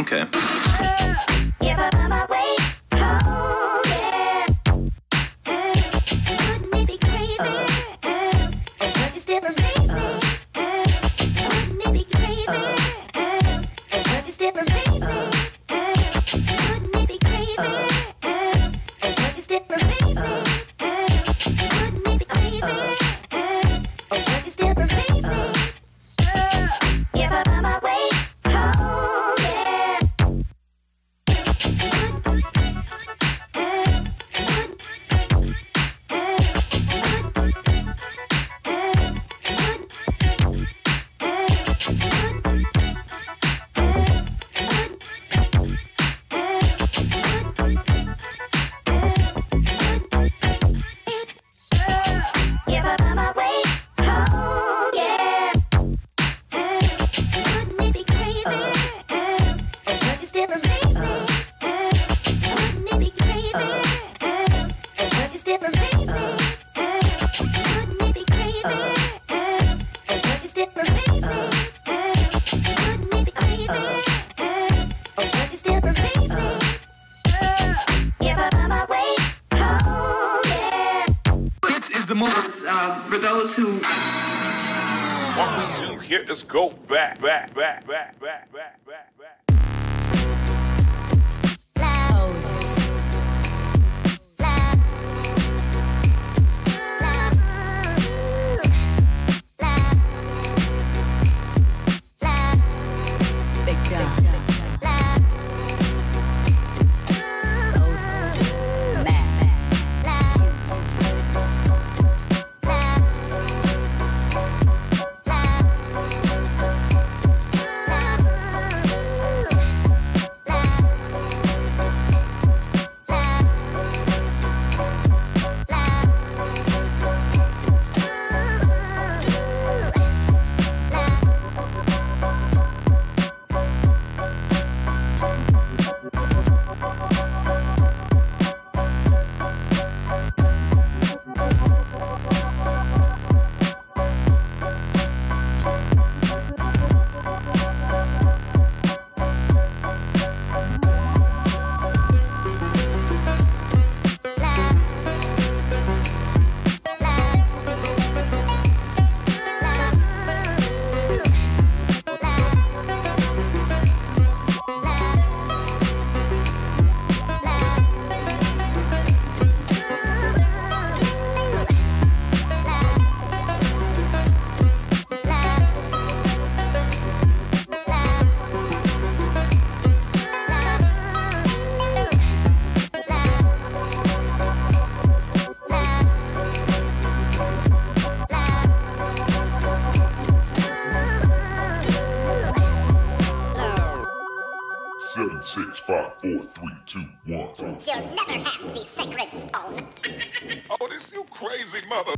Okay. If I find my way home, yeah. Wouldn't it be crazy? Oh, but you still amaze me. Wouldn't it be crazy? Oh, but you still amaze me. Wouldn't it be crazy? Oh, but you still amaze me. Wouldn't it be crazy? Oh, but you still amaze me. If I find my way home, yeah. If I find my way home, yeah. Wouldn't it be crazy? Oh, but you still amaze me. Wouldn't it be crazy? Oh, but you still amaze me. Wouldn't it be crazy? Oh, but you still amaze me. Wouldn't it be crazy? Oh, but you still amaze me. If I find my way home, yeah. This is the move for those who. What we do here is go back. Seven, 6, 5, 4, 3, 2, 1. You'll never have the sacred stone. Oh, this you crazy mother.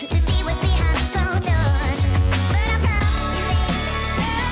To see what's behind these closed doors, but I promise you that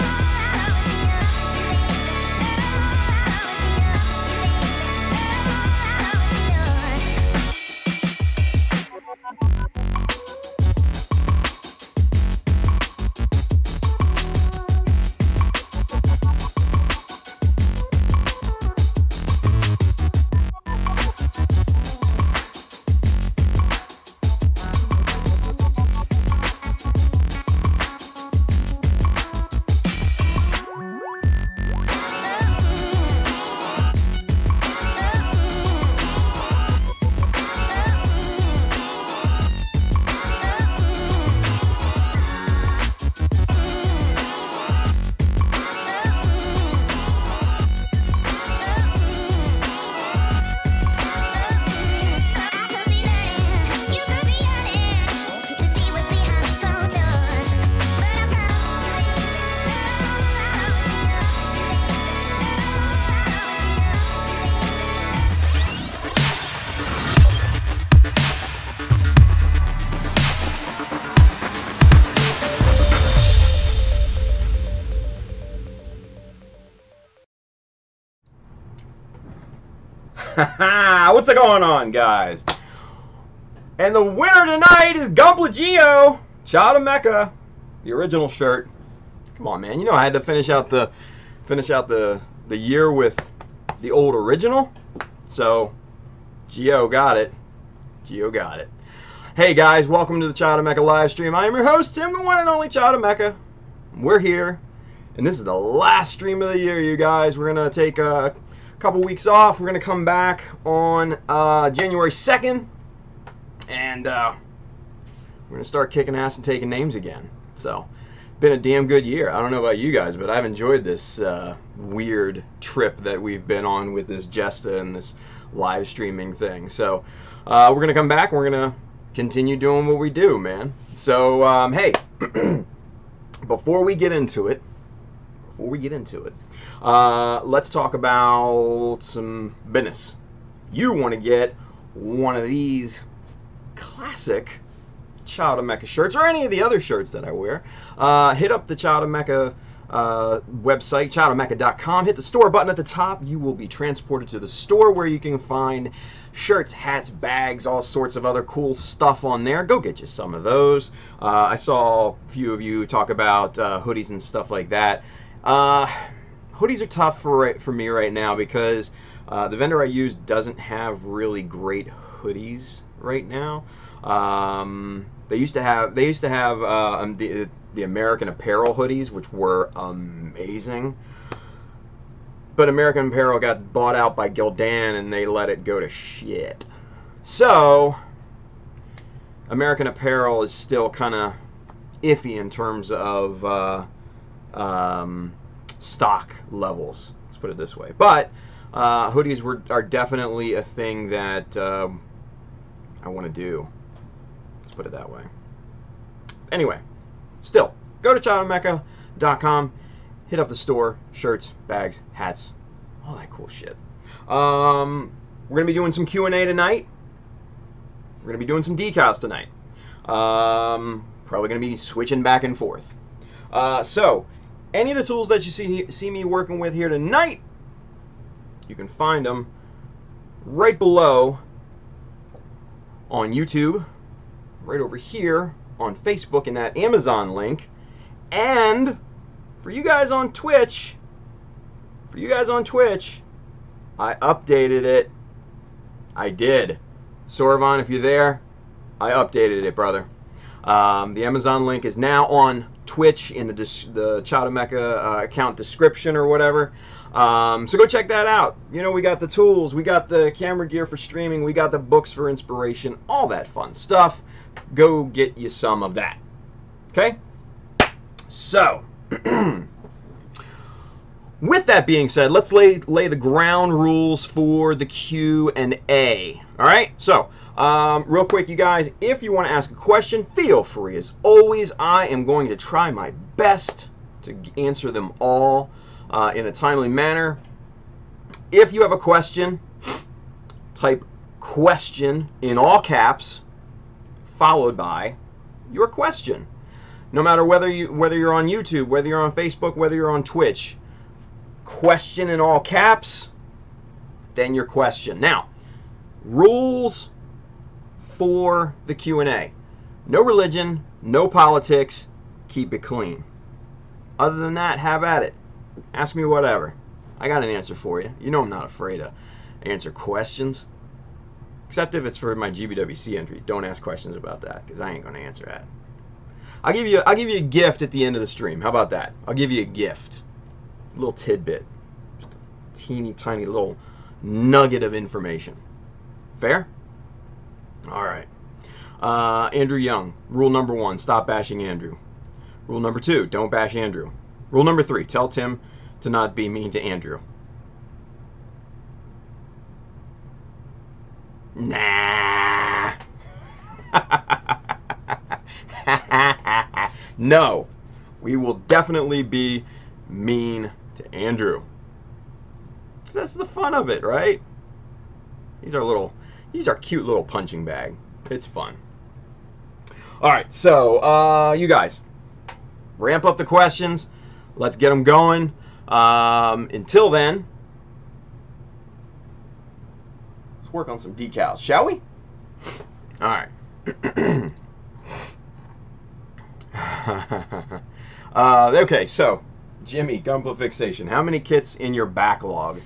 What's going on, guys? And the winner tonight is Gumpla Geo, Chada Mecha, the original shirt. Come on, man. You know I had to finish out the year with the old original. So Geo got it. Geo got it. Hey guys, welcome to the Chada Mecha live stream. I am your host, Tim, the one and only Chada Mecha. We're here, and this is the last stream of the year, you guys. We're gonna take a couple weeks off. We're gonna come back on January 2nd, and we're gonna start kicking ass and taking names again. So, been a damn good year. I don't know about you guys, but I've enjoyed this weird trip that we've been on with this Jesta and this live streaming thing. So, we're gonna come back and we're gonna continue doing what we do, man. So, hey, before we get into it, let's talk about some business. You want to get one of these classic Chada Mecha shirts, or any of the other shirts that I wear, hit up the Chada Mecha website, chadamecha.com. Hit the store button at the top. You will be transported to the store where you can find shirts, hats, bags, all sorts of other cool stuff on there. Go get you some of those. I saw a few of you talk about hoodies and stuff like that. Hoodies are tough for me right now because the vendor I use doesn't have really great hoodies right now. They used to have the American Apparel hoodies, which were amazing. But American Apparel got bought out by Gildan, and they let it go to shit. So, American Apparel is still kind of iffy in terms of stock levels. Let's put it this way. But hoodies are definitely a thing that I want to do. Let's put it that way. Anyway, still, go to chadamecha.com. Hit up the store, shirts, bags, hats, all that cool shit. We're going to be doing some Q&A tonight. We're going to be doing some decals tonight. Probably going to be switching back and forth. So, any of the tools that you see me working with here tonight, you can find them right below on YouTube, right over here on Facebook in that Amazon link, and for you guys on Twitch, I updated it. I did. Sorvan, if you're there, I updated it, brother. The Amazon link is now on Twitch in the Chada Mecha account description or whatever. So go check that out. You know, we got the tools, we got the camera gear for streaming, we got the books for inspiration, all that fun stuff. Go get you some of that. Okay? So, with that being said, let's lay the ground rules for the Q&A. All right? So, real quick, you guys, if you want to ask a question, feel free. As always, I am going to try my best to answer them all in a timely manner. If you have a question, type question in all caps, followed by your question. No matter whether you're on YouTube, whether you're on Facebook, whether you're on Twitch, question in all caps, then your question. Now, rules for the Q&A. No religion, no politics, keep it clean. Other than that, have at it. Ask me whatever. I got an answer for you. You know I'm not afraid to answer questions. Except if it's for my GBWC entry. Don't ask questions about that, because I ain't going to answer that. I'll give you a gift at the end of the stream. How about that? I'll give you a gift. A little tidbit. Just a teeny tiny little nugget of information. Fair? Alright. Andrew Young. Rule number 1, stop bashing Andrew. Rule number 2, don't bash Andrew. Rule number 3, tell Tim to not be mean to Andrew. Nah. No, we will definitely be mean to Andrew. 'Cause that's the fun of it, right? He's our cute little punching bag. It's fun. All right, so you guys, ramp up the questions. Let's get them going. Until then, Let's work on some decals, shall we? All right. Okay, so Jimmy, Gunpla Fixation. How many kits in your backlog?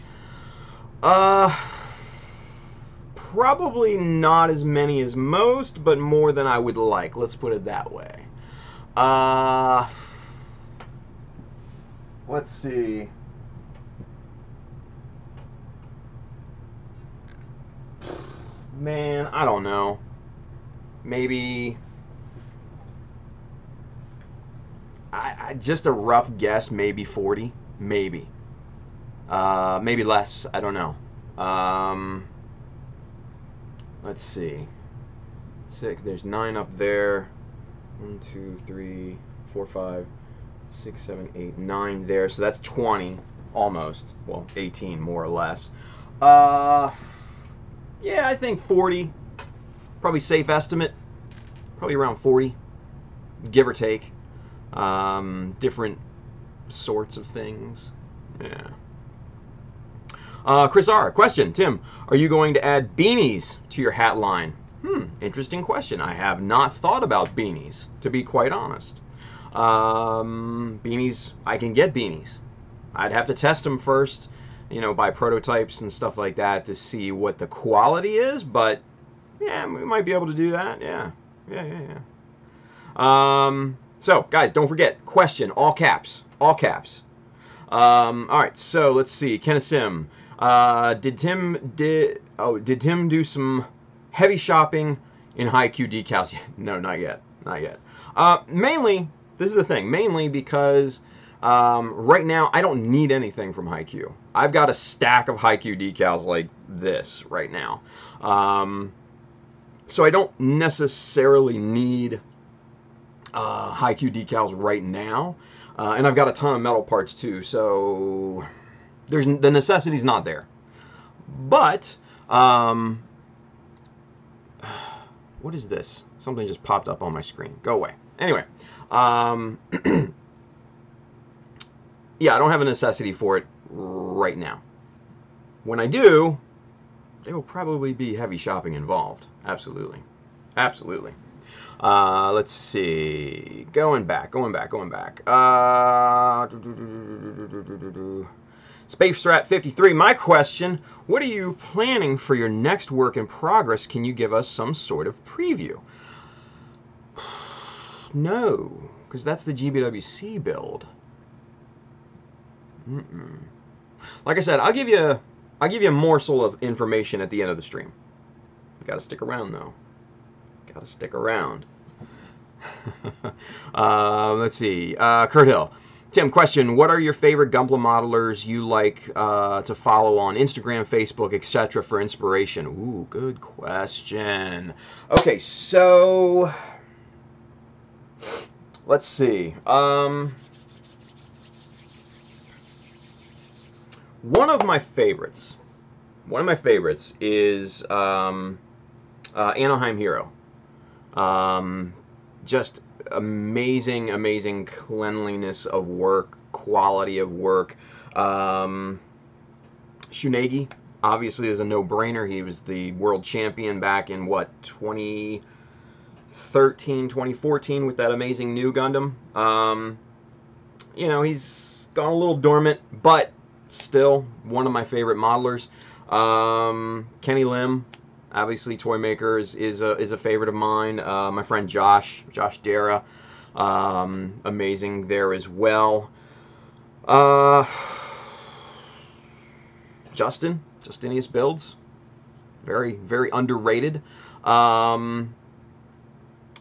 Probably not as many as most, but more than I would like. Let's put it that way. Let's see. Man, I don't know. Maybe. I just a rough guess. Maybe 40. Maybe. Maybe less. I don't know. Let's see. 6. There's 9 up there. 1, 2, 3, 4, 5, 6, 7, 8, 9 there. So that's 20, almost. Well, 18 more or less. Yeah, I think 40. Probably safe estimate. Probably around 40, give or take. Different sorts of things. Yeah. Chris R. Question, Tim, are you going to add beanies to your hat line? Interesting question. I have not thought about beanies, to be quite honest. Beanies, I can get beanies. I'd have to test them first, you know, by prototypes and stuff like that to see what the quality is, but yeah, we might be able to do that. Yeah. So, guys, don't forget, question, all caps. All caps. All right, so let's see. Kenneth Sim. Did Tim do some heavy shopping in Haiku decals? No, not yet. Not yet. Mainly, this is the thing. Mainly because right now I don't need anything from Haiku. I've got a stack of Haiku decals like this right now. So I don't necessarily need Haiku decals right now. And I've got a ton of metal parts too, so the necessity's not there. But what is this? Something just popped up on my screen. Go away. Anyway, yeah, I don't have a necessity for it right now. When I do, there will probably be heavy shopping involved. Absolutely. Absolutely. Let's see. Going back. Space Strat 53. My question, what are you planning for your next work in progress? Can you give us some sort of preview? No, because that's the GBWC build. Like I said, I'll give you a morsel of information at the end of the stream. You gotta stick around though. Gotta stick around. Let's see. Kurt Hill. Tim, question. What are your favorite Gunpla modelers you like to follow on Instagram, Facebook, etc. for inspiration? Ooh, good question. Okay, so let's see. One of my favorites is Anaheim Hero. Just amazing cleanliness of work, quality of work. Shunagi obviously is a no-brainer. He was the world champion back in what, 2013, 2014 with that amazing new Gundam. You know, he's gone a little dormant, but still one of my favorite modelers. Kenny Lim, obviously Toy Maker is a favorite of mine. My friend Josh Dara, amazing there as well. Justinius Builds, very underrated.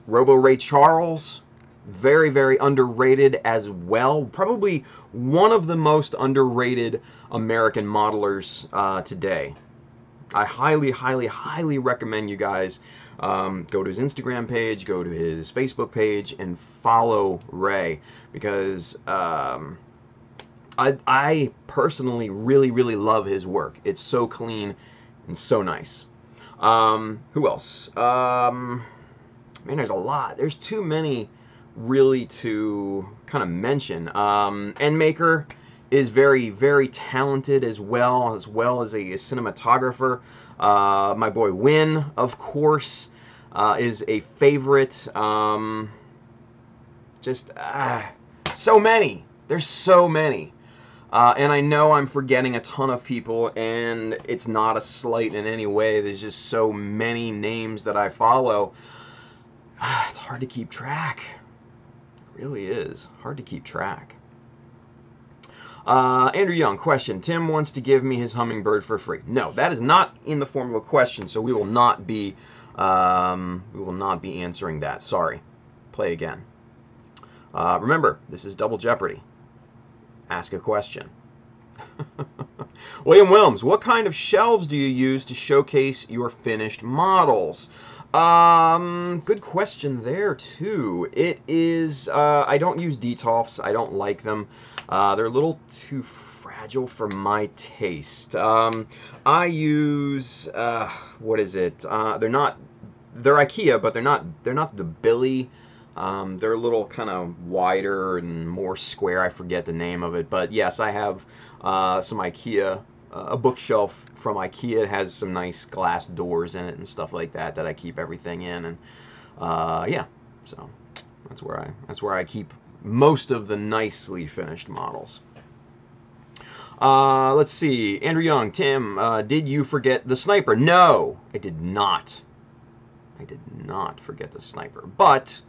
Robo Ray Charles, very underrated as well. Probably one of the most underrated American modelers today. I highly recommend you guys go to his Instagram page, go to his Facebook page, and follow Ray, because I personally really love his work. It's so clean and so nice. Who else? Man, there's a lot. There's too many really to kind of mention. Endmaker is very, very talented as well as a cinematographer. My boy Win, of course, is a favorite. So many. There's so many. And I know I'm forgetting a ton of people, and it's not a slight in any way. There's just so many names that I follow. It's hard to keep track. It really is hard to keep track. Andrew Young, question. Tim wants to give me his hummingbird for free. No, that is not in the form of a question, so we will not be answering that. Sorry. Play again. Remember, this is Double Jeopardy. Ask a question. William Wilms, what kind of shelves do you use to showcase your finished models? Good question there too. It is, I don't use decals. I don't like them. They're a little too fragile for my taste. I use, what is it? They're IKEA, but they're not the Billy. They're a little kind of wider and more square. I forget the name of it, but yes, I have some IKEA, a bookshelf from IKEA. It has some nice glass doors in it and stuff like that I keep everything in, and yeah, so that's where I keep most of the nicely finished models. Let's see, Andrew Young, Tim, did you forget the sniper? No, I did not. I did not forget the sniper, but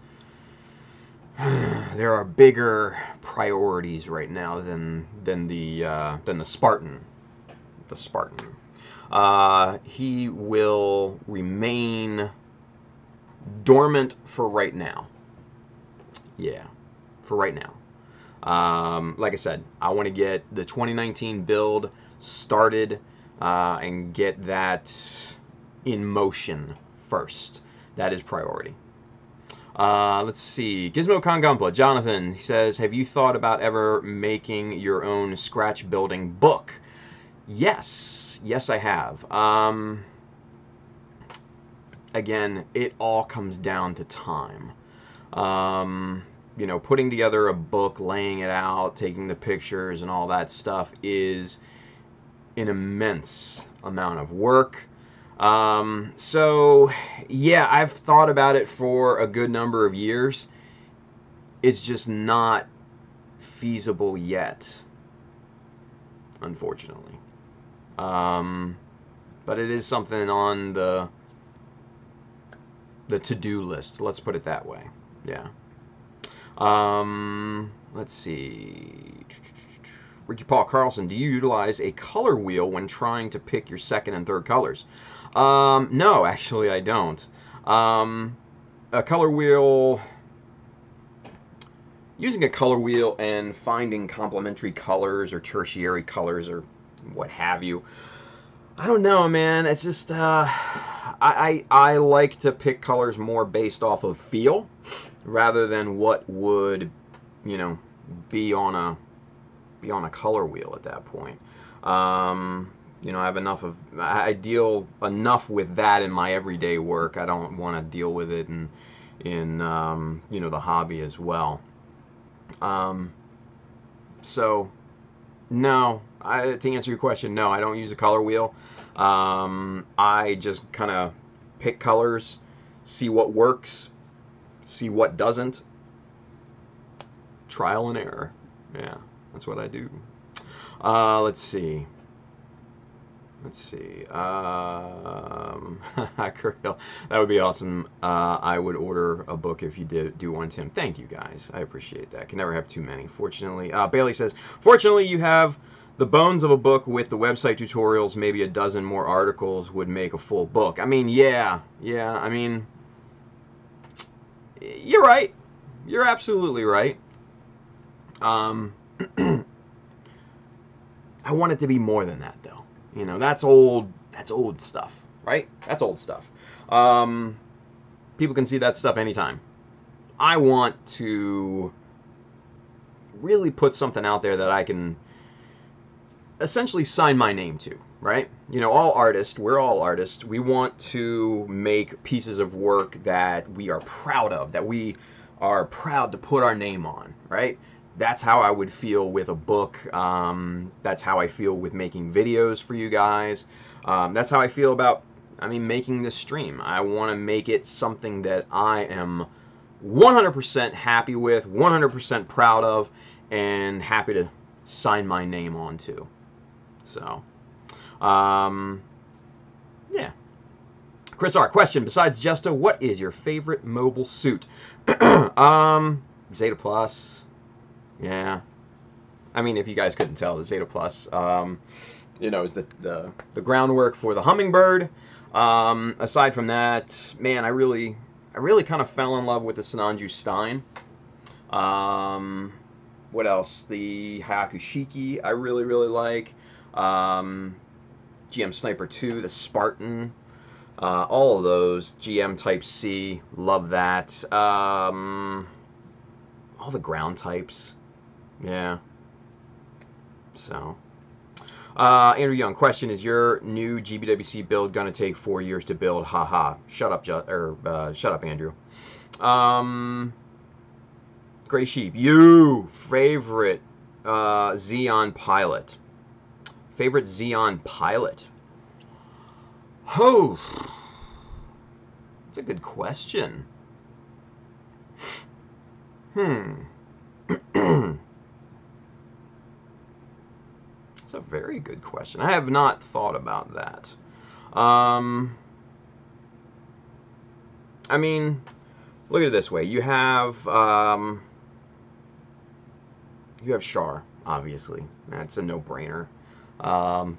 there are bigger priorities right now than the Spartan. The Spartan. He will remain dormant for right now. Yeah, for right now. Like I said, I want to get the 2019 build started and get that in motion first. That is priority. Let's see. GizmoCon Gumpla. Jonathan, he says, have you thought about ever making your own scratch building book? Yes. Yes, I have. Again, it all comes down to time. You know, putting together a book, laying it out, taking the pictures and all that stuff is an immense amount of work. So yeah, I've thought about it for a good number of years. It's just not feasible yet, unfortunately. But it is something on the to-do list. Let's put it that way. Yeah. Let's see. Ricky Paul Carlson, do you utilize a color wheel when trying to pick your second and third colors? No, actually I don't. A color wheel, using a color wheel and finding complementary colors or tertiary colors or what have you, I don't know, man. It's just, I like to pick colors more based off of feel rather than what would, you know, be on a color wheel at that point. You know, I deal enough with that in my everyday work. I don't want to deal with it in you know, the hobby as well. So, no, to answer your question, no, I don't use a color wheel. I just kind of pick colors, see what works, see what doesn't. Trial and error. Yeah, that's what I do. Let's see. Kirill, that would be awesome. I would order a book if you do one, Tim. Thank you, guys. I appreciate that. Can never have too many. Fortunately, Bailey says, fortunately, you have the bones of a book with the website tutorials. Maybe a dozen more articles would make a full book. I mean, yeah. I mean, you're right. You're absolutely right. I want it to be more than that, though. You know, that's old stuff, right? That's old stuff. People can see that stuff anytime. I want to really put something out there that I can essentially sign my name to, right? You know, we're all artists. We want to make pieces of work that we are proud of, that we are proud to put our name on, right? that's how I would feel with a book. That's how I feel with making videos for you guys. That's how I feel about, making this stream. I want to make it something that I am 100% happy with, 100% proud of, and happy to sign my name onto. So, yeah. Chris R. Question: besides Jesta, what is your favorite mobile suit? Zeta Plus. Yeah. If you guys couldn't tell, the Zeta Plus, is the groundwork for the Hummingbird. Aside from that, man, I really kind of fell in love with the Sinanju Stein. What else? The Hayakushiki I really like. GM Sniper 2, the Spartan. All of those. GM Type C, love that. All the ground types. Yeah. So. Andrew Young, question: is your new GBWC build gonna take 4 years to build? Haha. Shut up, shut up, Andrew. Gray Sheep, you favorite Xeon pilot? Favorite Xeon pilot? Oh, that's a good question. It's a very good question. I have not thought about that. Look at it this way. You have Char, obviously. That's a no-brainer.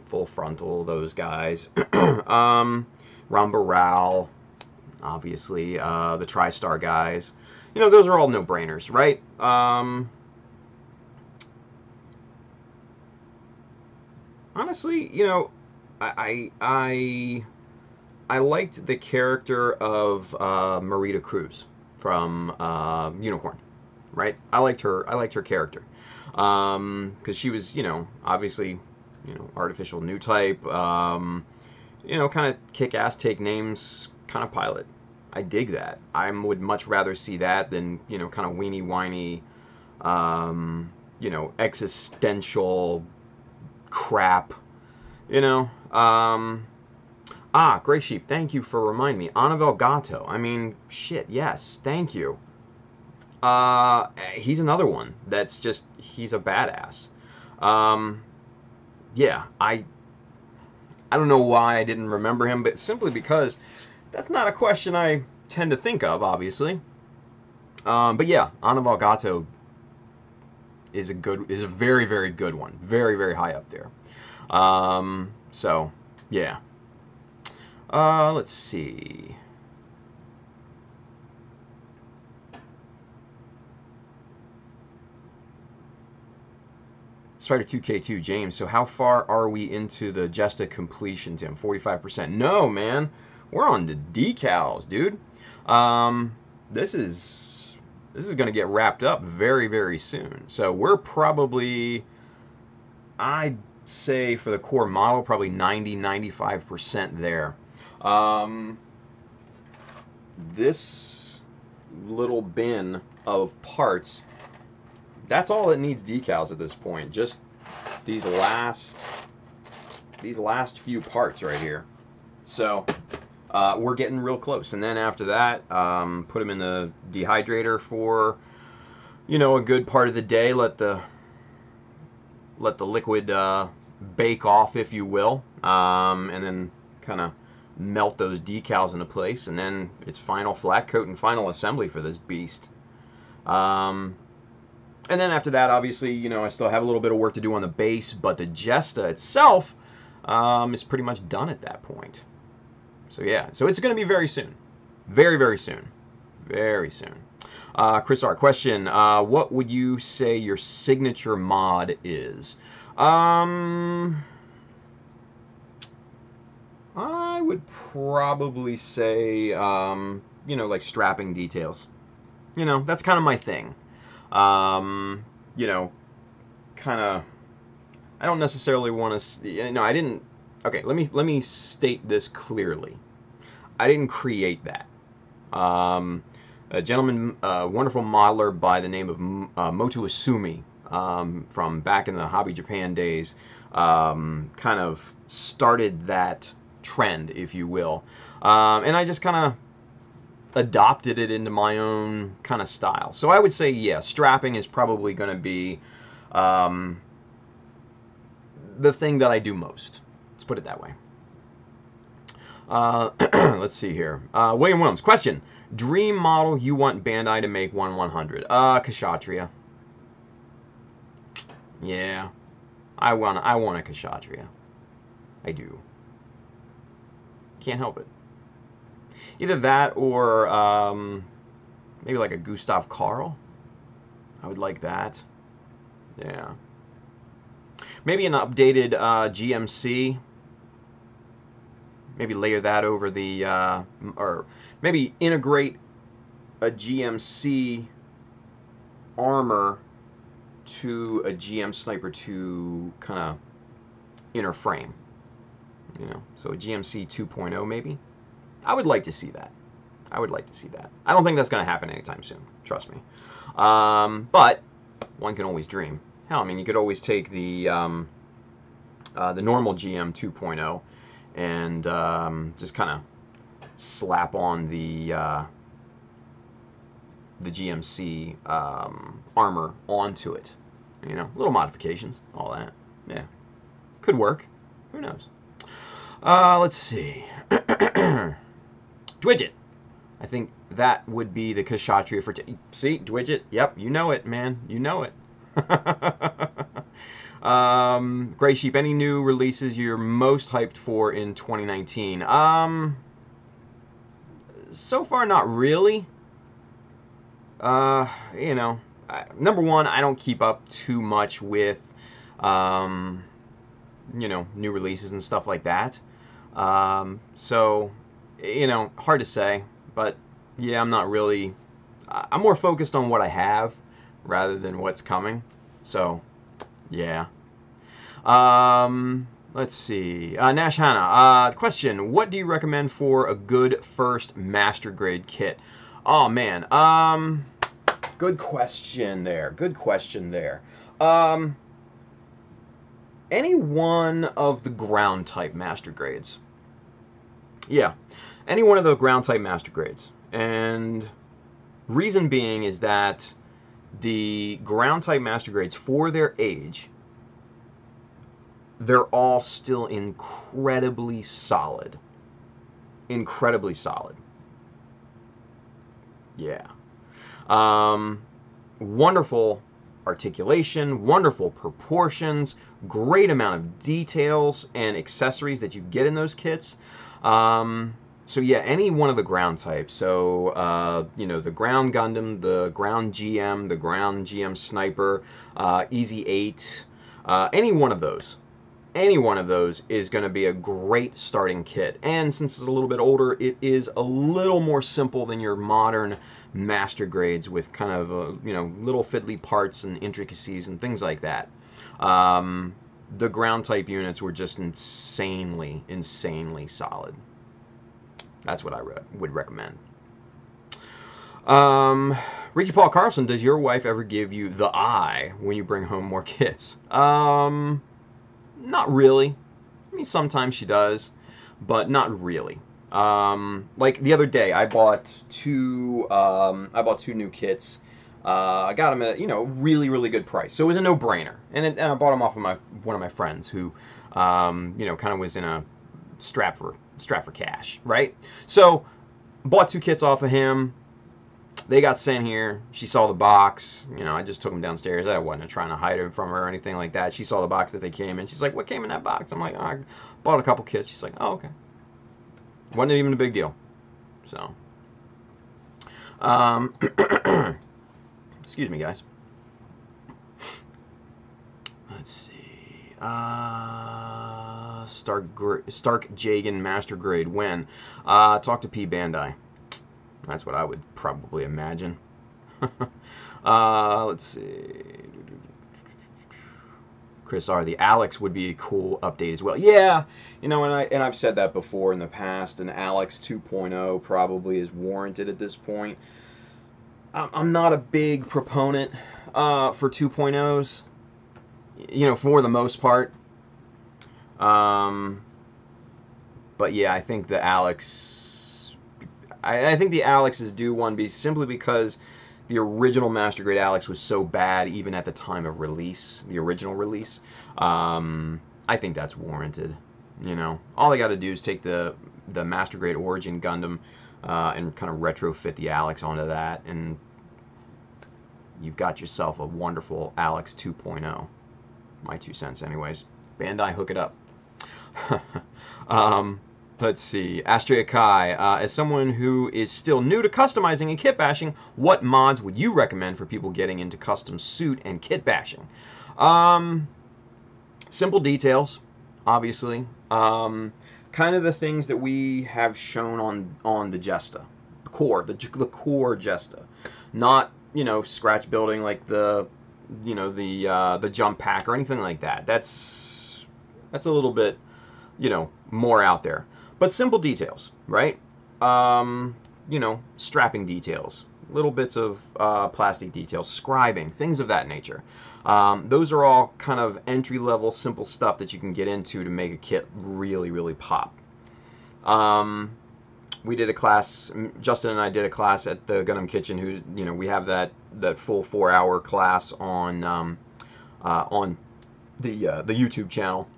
Full Frontal, those guys. Rambaral, obviously. The TriStar guys. Those are all no-brainers, right? Honestly, I liked the character of Marita Cruz from Unicorn, right? I liked her character because she was, obviously, artificial new type, kind of kick-ass, take names kind of pilot. I dig that. I would much rather see that than, kind of weenie whiny, existential crap, Gray Sheep, thank you for reminding me. Anavel Gato, shit, yes, thank you. He's another one that's just, he's a badass. Yeah, I don't know why I didn't remember him, but simply because that's not a question I tend to think of, obviously. But yeah, Anavel Gato is a very, very good one. Very, very high up there. So, yeah. Let's see. Spider 2K2, James. So how far are we into the Jesta completion, Tim? 45%. No, man. We're on the decals, dude. This is going to get wrapped up very, very soon. So we're probably, I'd say for the core model, probably 90-95% there. This little bin of parts, that's all that needs decals at this point. Just these last few parts right here. So we're getting real close. And then after that, put them in the dehydrator for, a good part of the day. Let the liquid bake off, if you will, and then kind of melt those decals into place, and then it's final flat coat and final assembly for this beast. And then after that, obviously, I still have a little bit of work to do on the base, but the Jesta itself is pretty much done at that point. So yeah, so it's going to be very soon. Very, very soon. Very soon. Chris R. Question, what would you say your signature mod is? I would probably say, like strapping details. That's kind of my thing. Kind of, I don't necessarily want to, I didn't, okay, let me state this clearly. I didn't create that. a gentleman, wonderful modeler by the name of Moto Asumi, from back in the Hobby Japan days, kind of started that trend, if you will. And I just kind of adopted it into my own kind of style. So I would say, yeah, strapping is probably going to be the thing that I do most. Let's put it that way. Let's see here. William Williams, question. Dream model you want Bandai to make 1/100? Kshatriya. Yeah. I want a Kshatriya. I do. Can't help it. Either that or maybe like a Gustav Karl. I would like that. Yeah. Maybe an updated GMC. Maybe layer that over the, or maybe integrate a GMC armor to a GM Sniper 2 kind of inner frame. You know, so a GMC 2.0 maybe. I would like to see that. I would like to see that. I don't think that's going to happen anytime soon. Trust me. But one can always dream. Hell, I mean, you could always take the normal GM 2.0 and just kind of slap on the GMC armor onto it. You know, little modifications, all that. Yeah, could work. Who knows? Let's see. Dwidget. I think that would be the Kshatriya for... See, Dwidget? Yep, you know it, man. You know it. Gray Sheep, any new releases you're most hyped for in 2019? So far, not really. You know, number one, I don't keep up too much with, you know, new releases and stuff like that. So, you know, hard to say, but yeah, I'm not really, I'm more focused on what I have rather than what's coming. So, yeah. Let's see. Nash Hanna, question, what do you recommend for a good first master grade kit? Oh, man. Good question there. Good question there. Any one of the ground type master grades. Yeah. Any one of the ground type master grades. And reason being is that the ground type master grades, for their age, they're all still incredibly solid. Incredibly solid. Yeah. Wonderful articulation, wonderful proportions, great amount of details and accessories that you get in those kits. So yeah, any one of the ground types. So, you know, the ground Gundam, the ground GM, the ground GM Sniper, Easy 8, any one of those. Any one of those is going to be a great starting kit. And since it's a little bit older, it is a little more simple than your modern master grades with kind of, you know, little fiddly parts and intricacies and things like that. The ground type units were just insanely, insanely solid. That's what I would recommend. Ricky Paul Carlson, does your wife ever give you the eye when you bring home more kits? Not really. I mean, sometimes she does, but not really. Like the other day, I bought two new kits. I got them at, you know, really, really good price. So it was a no-brainer. And I bought them off of one of my friends who, you know, kind of was in a strap for cash, right? So bought two kits off of him. They got sent here. She saw the box. You know, I just took them downstairs. I wasn't trying to hide it from her or anything like that. She saw the box that they came in. She's like, what came in that box? I'm like, oh, I bought a couple kits. She's like, oh, okay. Wasn't even a big deal. So, excuse me, guys. Let's see. Stark Jagan Master Grade. When? Talk to P Bandai. That's what I would probably imagine. Let's see. Chris R. The Alex would be a cool update as well. Yeah, you know, and I've said that before in the past. An Alex 2.0 probably is warranted at this point. I'm not a big proponent for 2.0s, you know, for the most part. But yeah, I think the Alex, I think the Alex is due one simply because the original Master Grade Alex was so bad even at the time of release, the original release. I think that's warranted. You know, all they got to do is take the Master Grade Origin Gundam and kind of retrofit the Alex onto that, and you've got yourself a wonderful Alex 2.0. My 2 cents, anyways. Bandai, hook it up. Let's see. Astrea Kai, as someone who is still new to customizing and kit bashing, what mods would you recommend for people getting into custom suit and kit bashing? Simple details, obviously. Kind of the things that we have shown on the Jesta, the core Jesta, not, you know, scratch building like the, you know, the jump pack or anything like that. That's a little bit, you know, more out there. But simple details, right? You know, strapping details, little bits of plastic details, scribing, things of that nature. Those are all kind of entry-level, simple stuff that you can get into to make a kit really, really pop. We did a class, Justin and I did a class at the Gundam Kitchen. Who, you know, we have that full 4-hour class on the YouTube channel.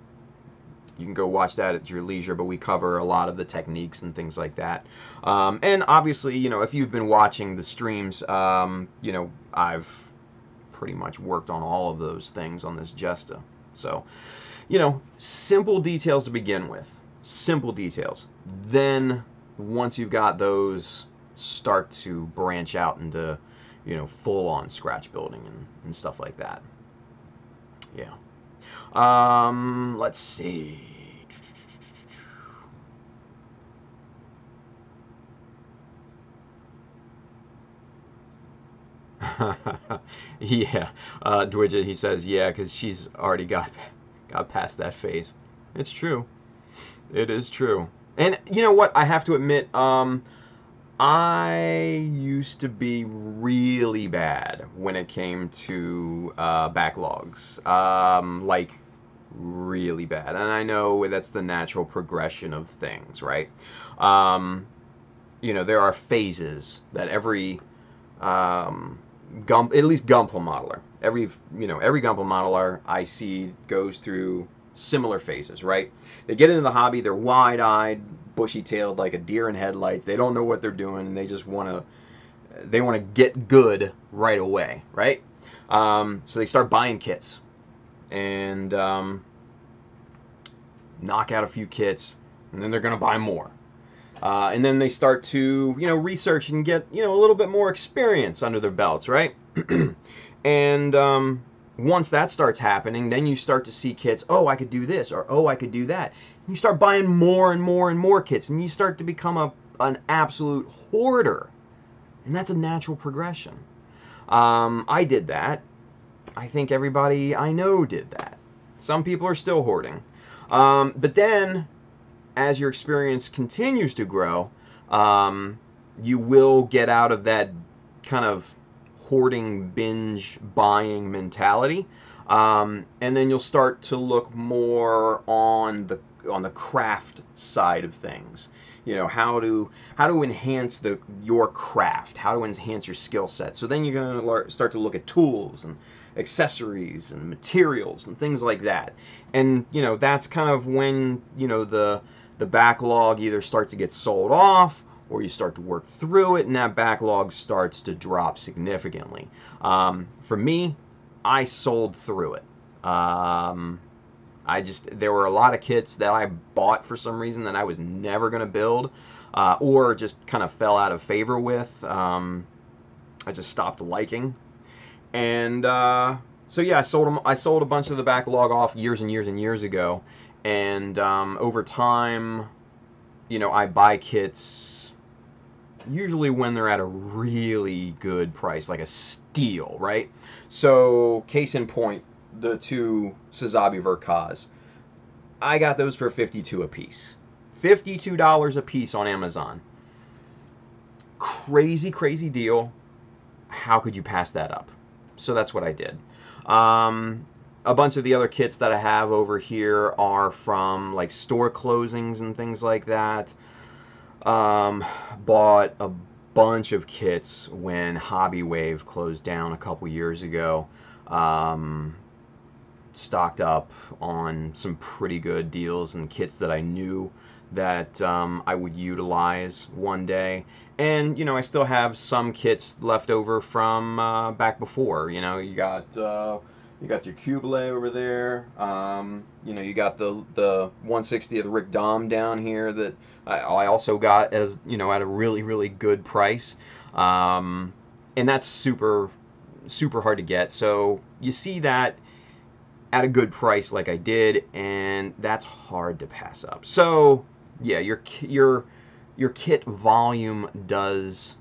You can go watch that at your leisure, but we cover a lot of the techniques and things like that. And obviously, you know, if you've been watching the streams, you know, I've pretty much worked on all of those things on this Jesta. So, you know, simple details to begin with. Simple details. Then, once you've got those, start to branch out into, you know, full-on scratch building and stuff like that. Yeah. Let's see. Yeah, Dwidget, he says, yeah, because she's already got past that phase. It's true. It is true. And you know what? I have to admit, I used to be really bad when it came to backlogs. Like, really bad. And I know that's the natural progression of things, right? You know, there are phases that every at least Gunpla modeler, every Gunpla modeler I see goes through similar phases, right? They get into the hobby, they're wide-eyed, bushy-tailed like a deer in headlights. They don't know what they're doing, and they just want to get good right away, right? So they start buying kits and knock out a few kits, and then they're going to buy more. And then they start to, you know, research and get, you know, a little bit more experience under their belts, right? And once that starts happening, then you start to see kits, oh, I could do this, or oh, I could do that. And you start buying more and more and more kits, and you start to become an absolute hoarder. And that's a natural progression. I did that. I think everybody I know did that. Some people are still hoarding. But then, as your experience continues to grow, you will get out of that kind of hoarding, binge buying mentality, and then you'll start to look more on the craft side of things. You know, how to enhance your craft, how to enhance your skill set. So then you're going to start to look at tools and accessories and materials and things like that. And you know, that's kind of when, you know, the backlog either starts to get sold off, or you start to work through it, and that backlog starts to drop significantly. For me, I sold through it. There were a lot of kits that I bought for some reason that I was never going to build, or just kind of fell out of favor with. I just stopped liking. And so yeah, I sold a bunch of the backlog off years and years and years ago. And over time, you know, I buy kits usually when they're at a really good price, like a steal, right? So, case in point, the two Sazabi Verkaz. I got those for $52 a piece. $52 a piece on Amazon. Crazy, crazy deal. how could you pass that up? So that's what I did. A bunch of the other kits that I have over here are from like store closings and things like that. Bought a bunch of kits when Hobby Wave closed down a couple years ago. Stocked up on some pretty good deals and kits that I knew that I would utilize one day. And, you know, I still have some kits left over from back before. You know, you got your Cubile over there. You know, you got the 160 of the Rick Dom down here that I also got as, you know, at a really, really good price. And that's super, super hard to get. So you see that at a good price like I did, and that's hard to pass up. So yeah, your kit volume does,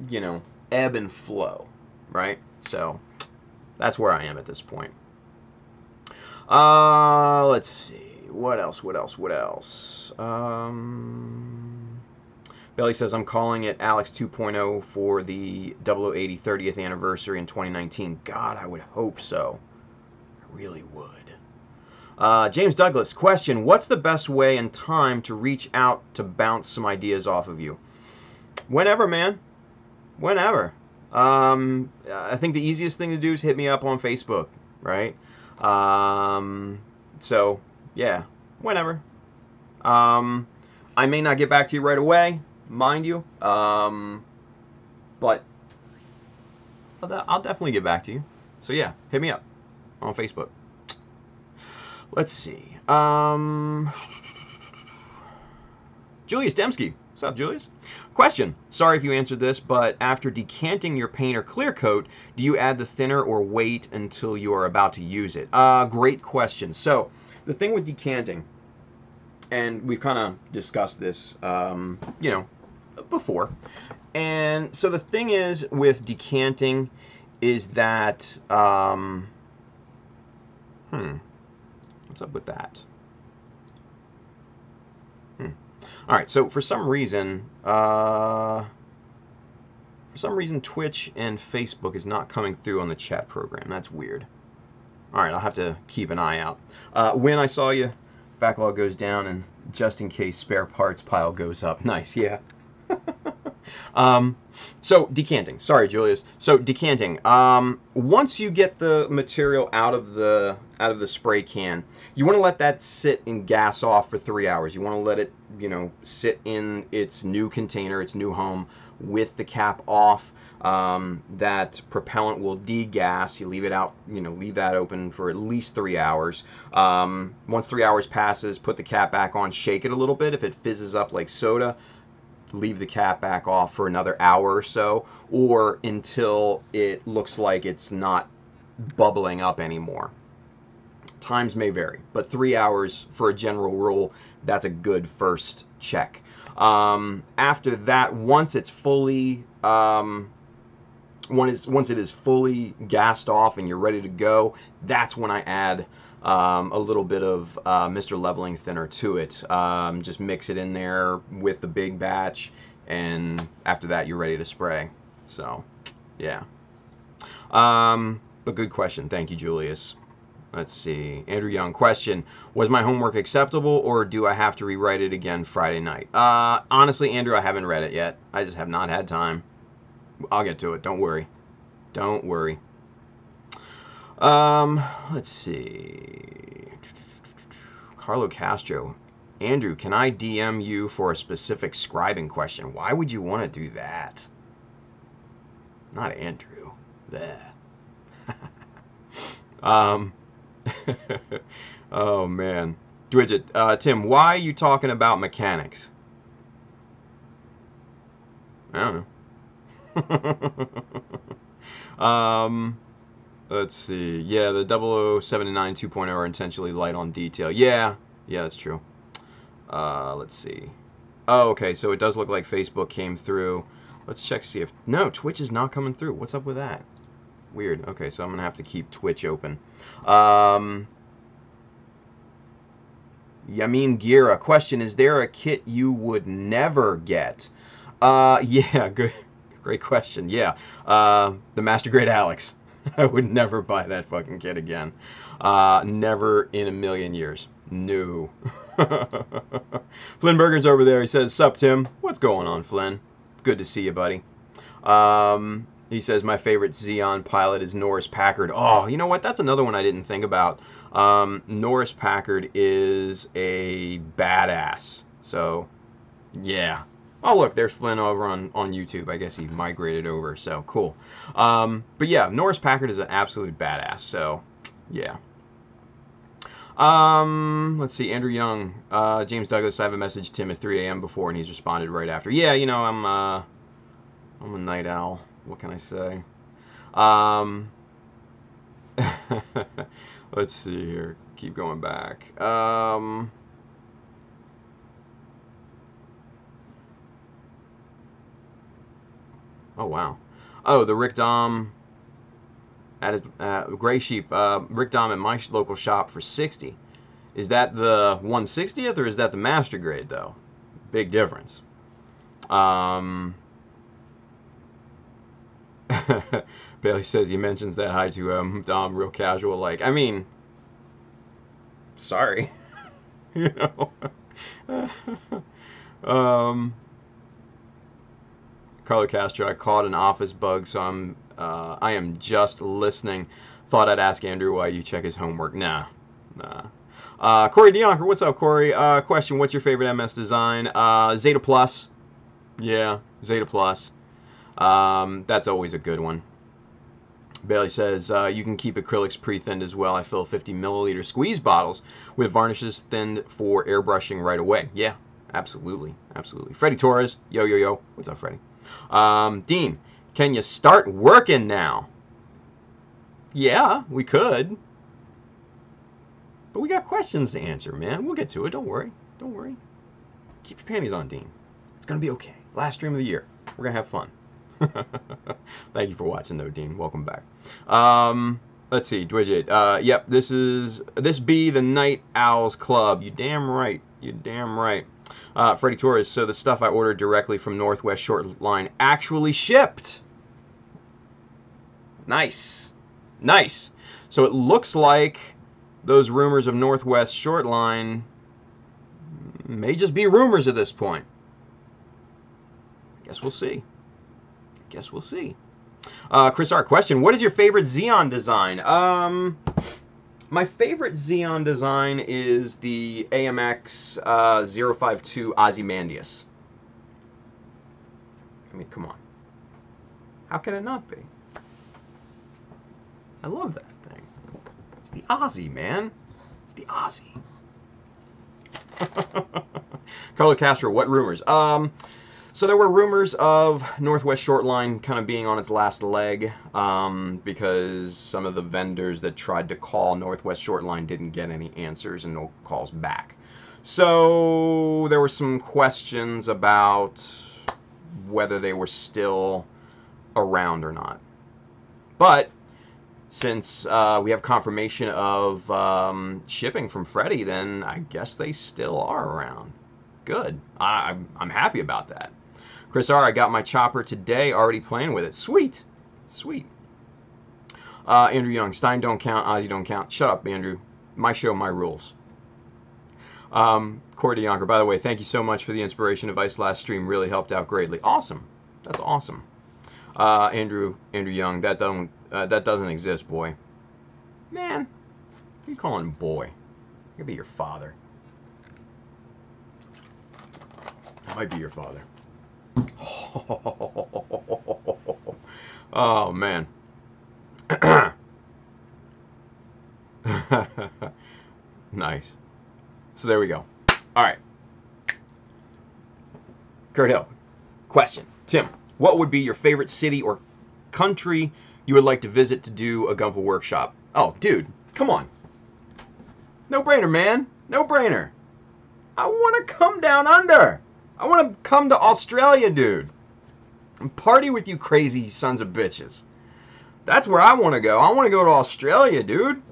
you know, ebb and flow, right? So that's where I am at this point. Let's see. What else? Belly says, I'm calling it Alex 2.0 for the 0080 30th anniversary in 2019. God, I would hope so. I really would. James Douglas, question. What's the best way and time to reach out to bounce some ideas off of you? Whenever, man. Whenever. I think the easiest thing to do is hit me up on Facebook, right? So, yeah, whenever. I may not get back to you right away, mind you, but I'll definitely get back to you. So, yeah, hit me up on Facebook. Let's see. Julius Dembski. What's up, Julius? Question. Sorry if you answered this, but after decanting your paint or clear coat, do you add the thinner or wait until you are about to use it? Great question. So, the thing with decanting, and we've kind of discussed this, you know, before. And so the thing is with decanting is that, what's up with that? All right, so for some reason Twitch and Facebook is not coming through on the chat program. That's weird. All right, I'll have to keep an eye out. When I saw you, backlog goes down, and just in case spare parts pile goes up. Nice, yeah. So decanting. Sorry, Julius. So decanting. Once you get the material out of the spray can, you want to let that sit and gas off for 3 hours. You want to let it, you know, sit in its new container, its new home, with the cap off. That propellant will degas. You leave it out, you know, leave that open for at least 3 hours. Once 3 hours passes, put the cap back on, shake it a little bit. If it fizzes up like soda, leave the cap back off for another hour or so, or until it looks like it's not bubbling up anymore. Times may vary, but 3 hours for a general rule, that's a good first check. After that, once it's fully once it is fully gassed off and you're ready to go, that's when I add a little bit of Mr. Leveling Thinner to it. Just mix it in there with the big batch, and after that you're ready to spray. So, yeah. But good question. Thank you, Julius. Let's see. Andrew Young, question. Was my homework acceptable, or do I have to rewrite it again Friday night? Honestly, Andrew, I haven't read it yet. I just have not had time. I'll get to it. Don't worry. Don't worry. Let's see. Carlo Castro. Andrew, can I DM you for a specific scribing question? Why would you want to do that? Not Andrew. There. Oh, man. Dwidget. Tim, why are you talking about mechanics? I don't know. Let's see. Yeah, the 0079 2.0 are intentionally light on detail. Yeah, that's true. Let's see. Oh, okay, so it does look like Facebook came through. Let's check to see if... No, Twitch is not coming through. What's up with that? Weird. Okay, so I'm going to have to keep Twitch open. Yamin Gira. Question, is there a kit you would never get? Yeah, good Great question. Yeah. The Master Grade Alex. I would never buy that fucking kit again. Never in a million years. No. Flynn Berger's over there. He says, "Sup, Tim? What's going on, Flynn? Good to see you, buddy." He says, "My favorite Xeon pilot is Norris Packard." Oh, you know what? That's another one I didn't think about. Norris Packard is a badass. So, yeah. Oh, look, there's Flynn over on YouTube. I guess he migrated over, so cool. But yeah, Norris Packard is an absolute badass, so yeah. Let's see, Andrew Young. James Douglas, I have a message Tim at 3 a.m. before, and he's responded right after. Yeah, you know, I'm a night owl. What can I say? Let's see here. Keep going back. Oh, wow. Oh, the Rick Dom at his Gray Sheep. Rick Dom at my local shop for 60. Is that the 160th or is that the Master Grade, though? Big difference. Bailey says he mentions that hi to Dom real casual. Like, I mean, sorry. You know. Carlo Castro, I caught an office bug, so I am just listening. Thought I'd ask Andrew why you check his homework. Nah. Corey DeYonker, what's up, Corey? Question, what's your favorite MS design? Zeta Plus. Yeah, Zeta Plus. That's always a good one. Bailey says, you can keep acrylics pre-thinned as well. I fill 50 milliliter squeeze bottles with varnishes thinned for airbrushing right away. Yeah, absolutely. Absolutely. Freddie Torres, yo. What's up, Freddie? Dean, can you start working now? Yeah, we could. But we got questions to answer, man. We'll get to it. Don't worry. Don't worry. Keep your panties on, Dean. It's going to be okay. Last stream of the year. We're going to have fun. Thank you for watching, though, Dean. Welcome back. Let's see. Dwidget. Yep, this be the Night Owls Club. You damn right. You damn right. Freddie Torres, so the stuff I ordered directly from Northwest Short Line actually shipped. Nice. Nice. So it looks like those rumors of Northwest Short Line may just be rumors at this point. Guess we'll see. Guess we'll see. Chris R. Question, what is your favorite Xeon design? My favorite Xeon design is the AMX 052 Ozymandias. I mean, come on. How can it not be? I love that thing. It's the Ozzy, man. It's the Ozzy. Carlo Castro, what rumors? So there were rumors of Northwest Short Line kind of being on its last leg because some of the vendors that tried to call Northwest Short Line didn't get any answers and no calls back. So there were some questions about whether they were still around or not. But since we have confirmation of shipping from Freddie, then I guess they still are around. Good. I'm happy about that. Chris R., I got my chopper today, already playing with it. Sweet. Sweet. Andrew Young, Stein don't count, Ozzy don't count. Shut up, Andrew. My show, my rules. Corey DeYonker, by the way, thank you so much for the inspiration advice last stream. Really helped out greatly. Awesome. That's awesome. Andrew Young, that doesn't exist, boy. Man, who are you calling boy? I could be your father. I might be your father. Oh, man. Nice. So there we go. All right. Kurt Hill. Question. Tim, what would be your favorite city or country you would like to visit to do a Gunpla workshop? Oh, dude, come on. No brainer, man. No brainer. I want to come down under. I want to come to Australia, dude. And party with you crazy sons of bitches. That's where I want to go. I want to go to Australia, dude.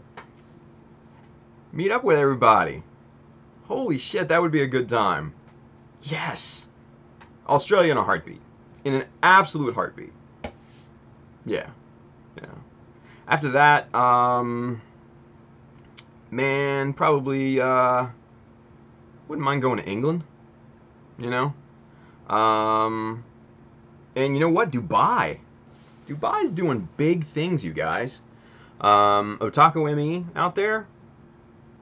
Meet up with everybody. Holy shit, that would be a good time. Yes. Australia in a heartbeat. in an absolute heartbeat. Yeah. Yeah. After that, man, probably wouldn't mind going to England, you know? And you know what? Dubai. Dubai's doing big things, you guys. Otaku ME out there,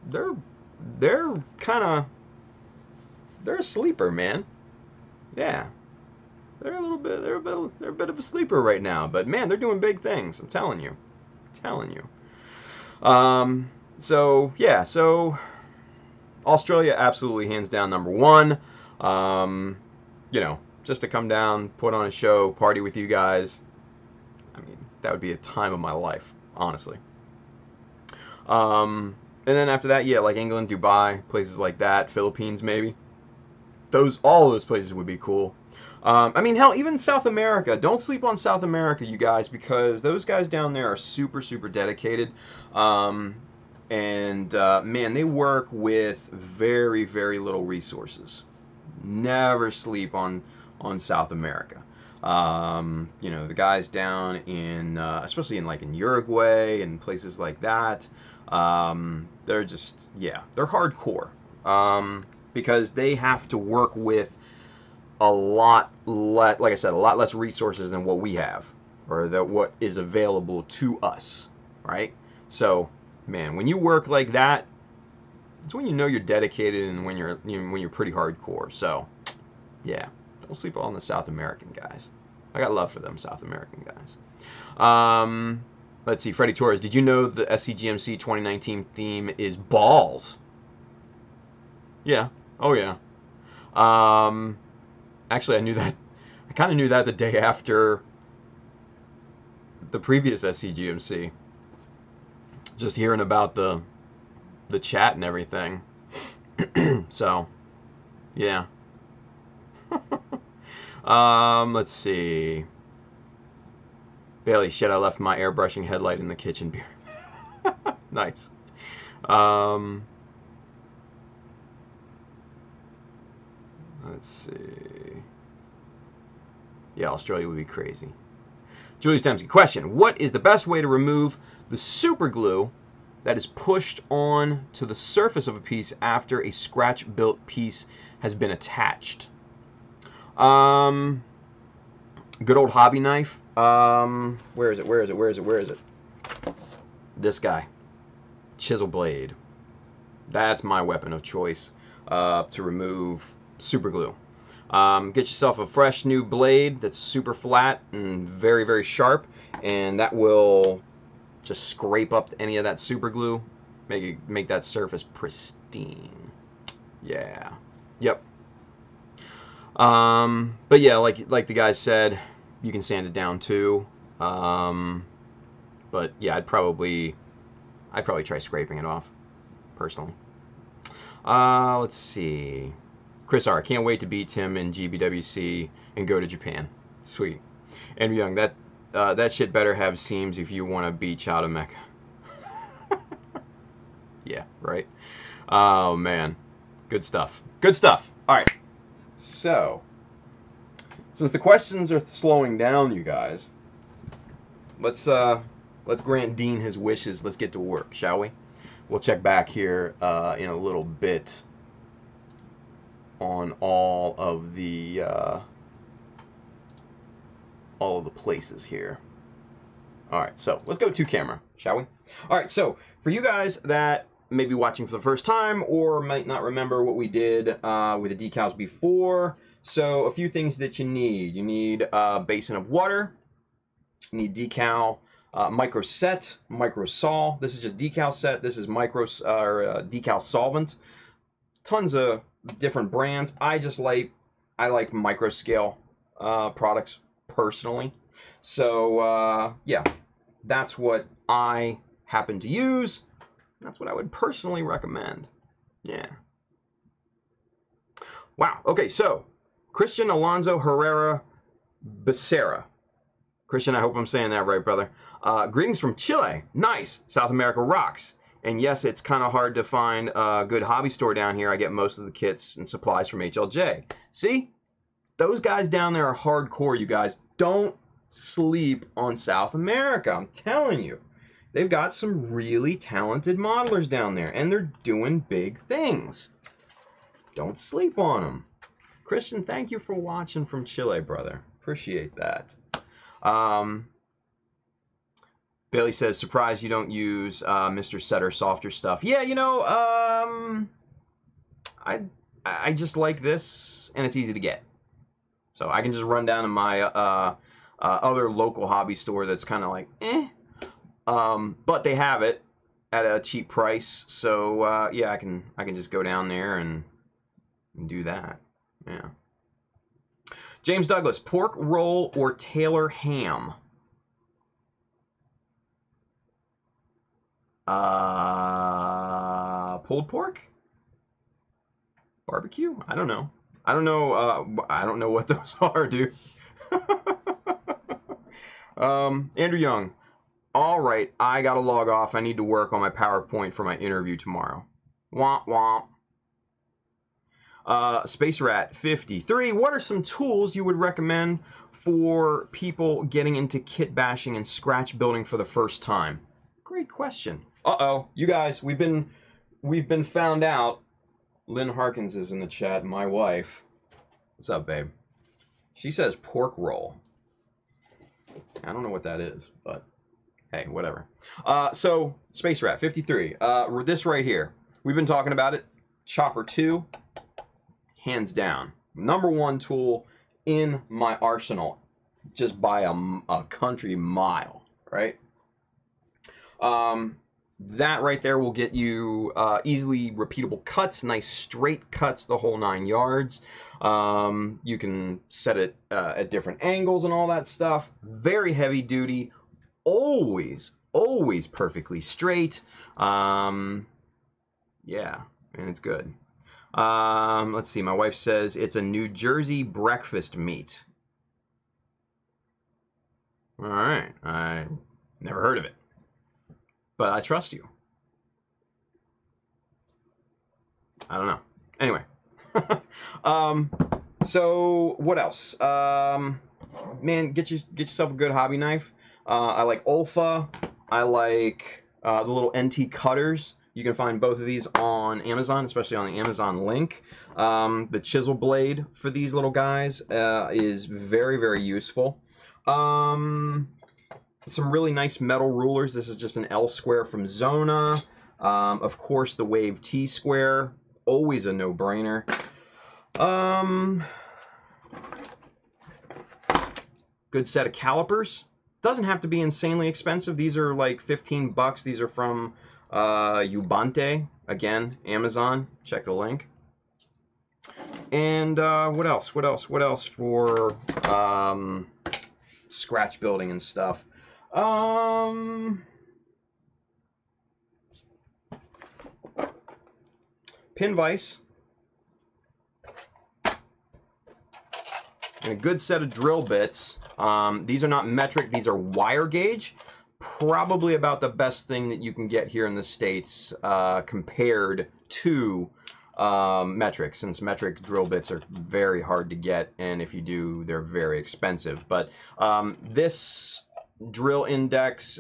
they're kind of, they're a sleeper, man. Yeah. They're a bit of a sleeper right now, but man, they're doing big things. I'm telling you. So yeah, so Australia absolutely hands down number one. You know, just to come down, put on a show, party with you guys. I mean, that would be a time of my life, honestly. And then after that, yeah, like England, Dubai, places like that, Philippines maybe. All of those places would be cool. I mean, hell, even South America. Don't sleep on South America, you guys, because those guys down there are super, super dedicated. Man, they work with very, very little resources. Never sleep on South America. You know, the guys down in, especially in like in Uruguay and places like that, they're just, yeah, they're hardcore. Because they have to work with a lot less, like I said, a lot less resources than what we have, or what is available to us, right? So, man, when you work like that, it's when you know you're dedicated and when you're pretty hardcore. So, yeah, don't sleep on the South American guys. I got love for them South American guys. Let's see, Freddie Torres, did you know the SCGMC 2019 theme is balls? Yeah. Oh yeah. Actually, I knew that. I kind of knew that the day after the previous SCGMC. Just hearing about the chat and everything. So, yeah. Let's see. Bailey, shit, I left my airbrushing headlight in the kitchen beer. Nice. Let's see. Yeah, Australia would be crazy. Julius Dempsey, question. What is the best way to remove the super glue that is pushed on to the surface of a piece after a scratch-built piece has been attached? Good old hobby knife. Where is it? This guy. Chisel blade. That's my weapon of choice to remove super glue. Get yourself a fresh new blade that's super flat and very, very sharp, and that will just scrape up any of that super glue, make that surface pristine. Yeah. Yep. But yeah, like the guy said, you can sand it down too. But yeah, I'd probably try scraping it off, personally. Let's see. Chris R, can't wait to beat Tim in GBWC and go to Japan. Sweet. And Young, that shit better have seams if you want to beach out of Mecha. Yeah, right? Oh, man. Good stuff. Good stuff. All right. So, since the questions are slowing down, you guys, let's grant Dean his wishes. Let's get to work, shall we? We'll check back here in a little bit on all of the places here. All right, so let's go to camera, shall we? All right, so for you guys that may be watching for the first time or might not remember what we did with the decals before, so a few things that you need. You need a basin of water. You need decal, micro set, micro sol. This is just decal set. This is micro decal solvent. Tons of different brands. I like micro scale products personally. So yeah, that's what I happen to use. That's what I would personally recommend. Yeah. Wow. Okay, so Christian Alonso Herrera Becerra. Christian, I hope I'm saying that right, brother. Greetings from Chile. Nice. South America rocks. And yes, it's kind of hard to find a good hobby store down here. I get most of the kits and supplies from HLJ. See? Those guys down there are hardcore, you guys. Don't sleep on South America. I'm telling you. They've got some really talented modelers down there, and they're doing big things. Don't sleep on them. Christian, thank you for watching from Chile, brother. Appreciate that. Bailey says, surprised you don't use Mr. Setter softer stuff. Yeah, you know, I just like this, and it's easy to get. So I can just run down to my other local hobby store that's kind of like, eh. But they have it at a cheap price, so yeah, I can just go down there and do that. Yeah. James Douglas, pork roll or Taylor ham? Pulled pork? Barbecue? I don't know. I don't know what those are, dude. Andrew Young. All right, I gotta log off. I need to work on my PowerPoint for my interview tomorrow. Womp womp. Space Rat 53. What are some tools you would recommend for people getting into kit bashing and scratch building for the first time? Great question. Uh-oh, you guys, we've been found out. Lynn Harkins is in the chat, my wife. What's up, babe? She says pork roll. I don't know what that is, but hey, whatever. So, Space Rat 53. This right here. We've been talking about it. Chopper 2, hands down. #1 tool in my arsenal, just by a country mile, right? That right there will get you easily repeatable cuts, nice straight cuts, the whole 9 yards. You can set it at different angles and all that stuff. Very heavy duty, always perfectly straight. Yeah, and it's good. Let's see, my wife says it's a New Jersey breakfast meat. All right, I never heard of it, but I trust you. I don't know. Anyway. So what else? Man, get yourself a good hobby knife. I like Olfa. I like the little NT cutters. You can find both of these on Amazon, especially on the Amazon link. The chisel blade for these little guys is very, very useful. Some really nice metal rulers. This is just an L square from Zona. Of course, the Wave T square, always a no-brainer. Good set of calipers. Doesn't have to be insanely expensive. These are like 15 bucks. These are from Ubante. Again, Amazon. Check the link. And what else? What else for scratch building and stuff? Pin vise. And a good set of drill bits. These are not metric, these are wire gauge. Probably about the best thing that you can get here in the States compared to metric, since metric drill bits are very hard to get, and if you do, they're very expensive. But this drill index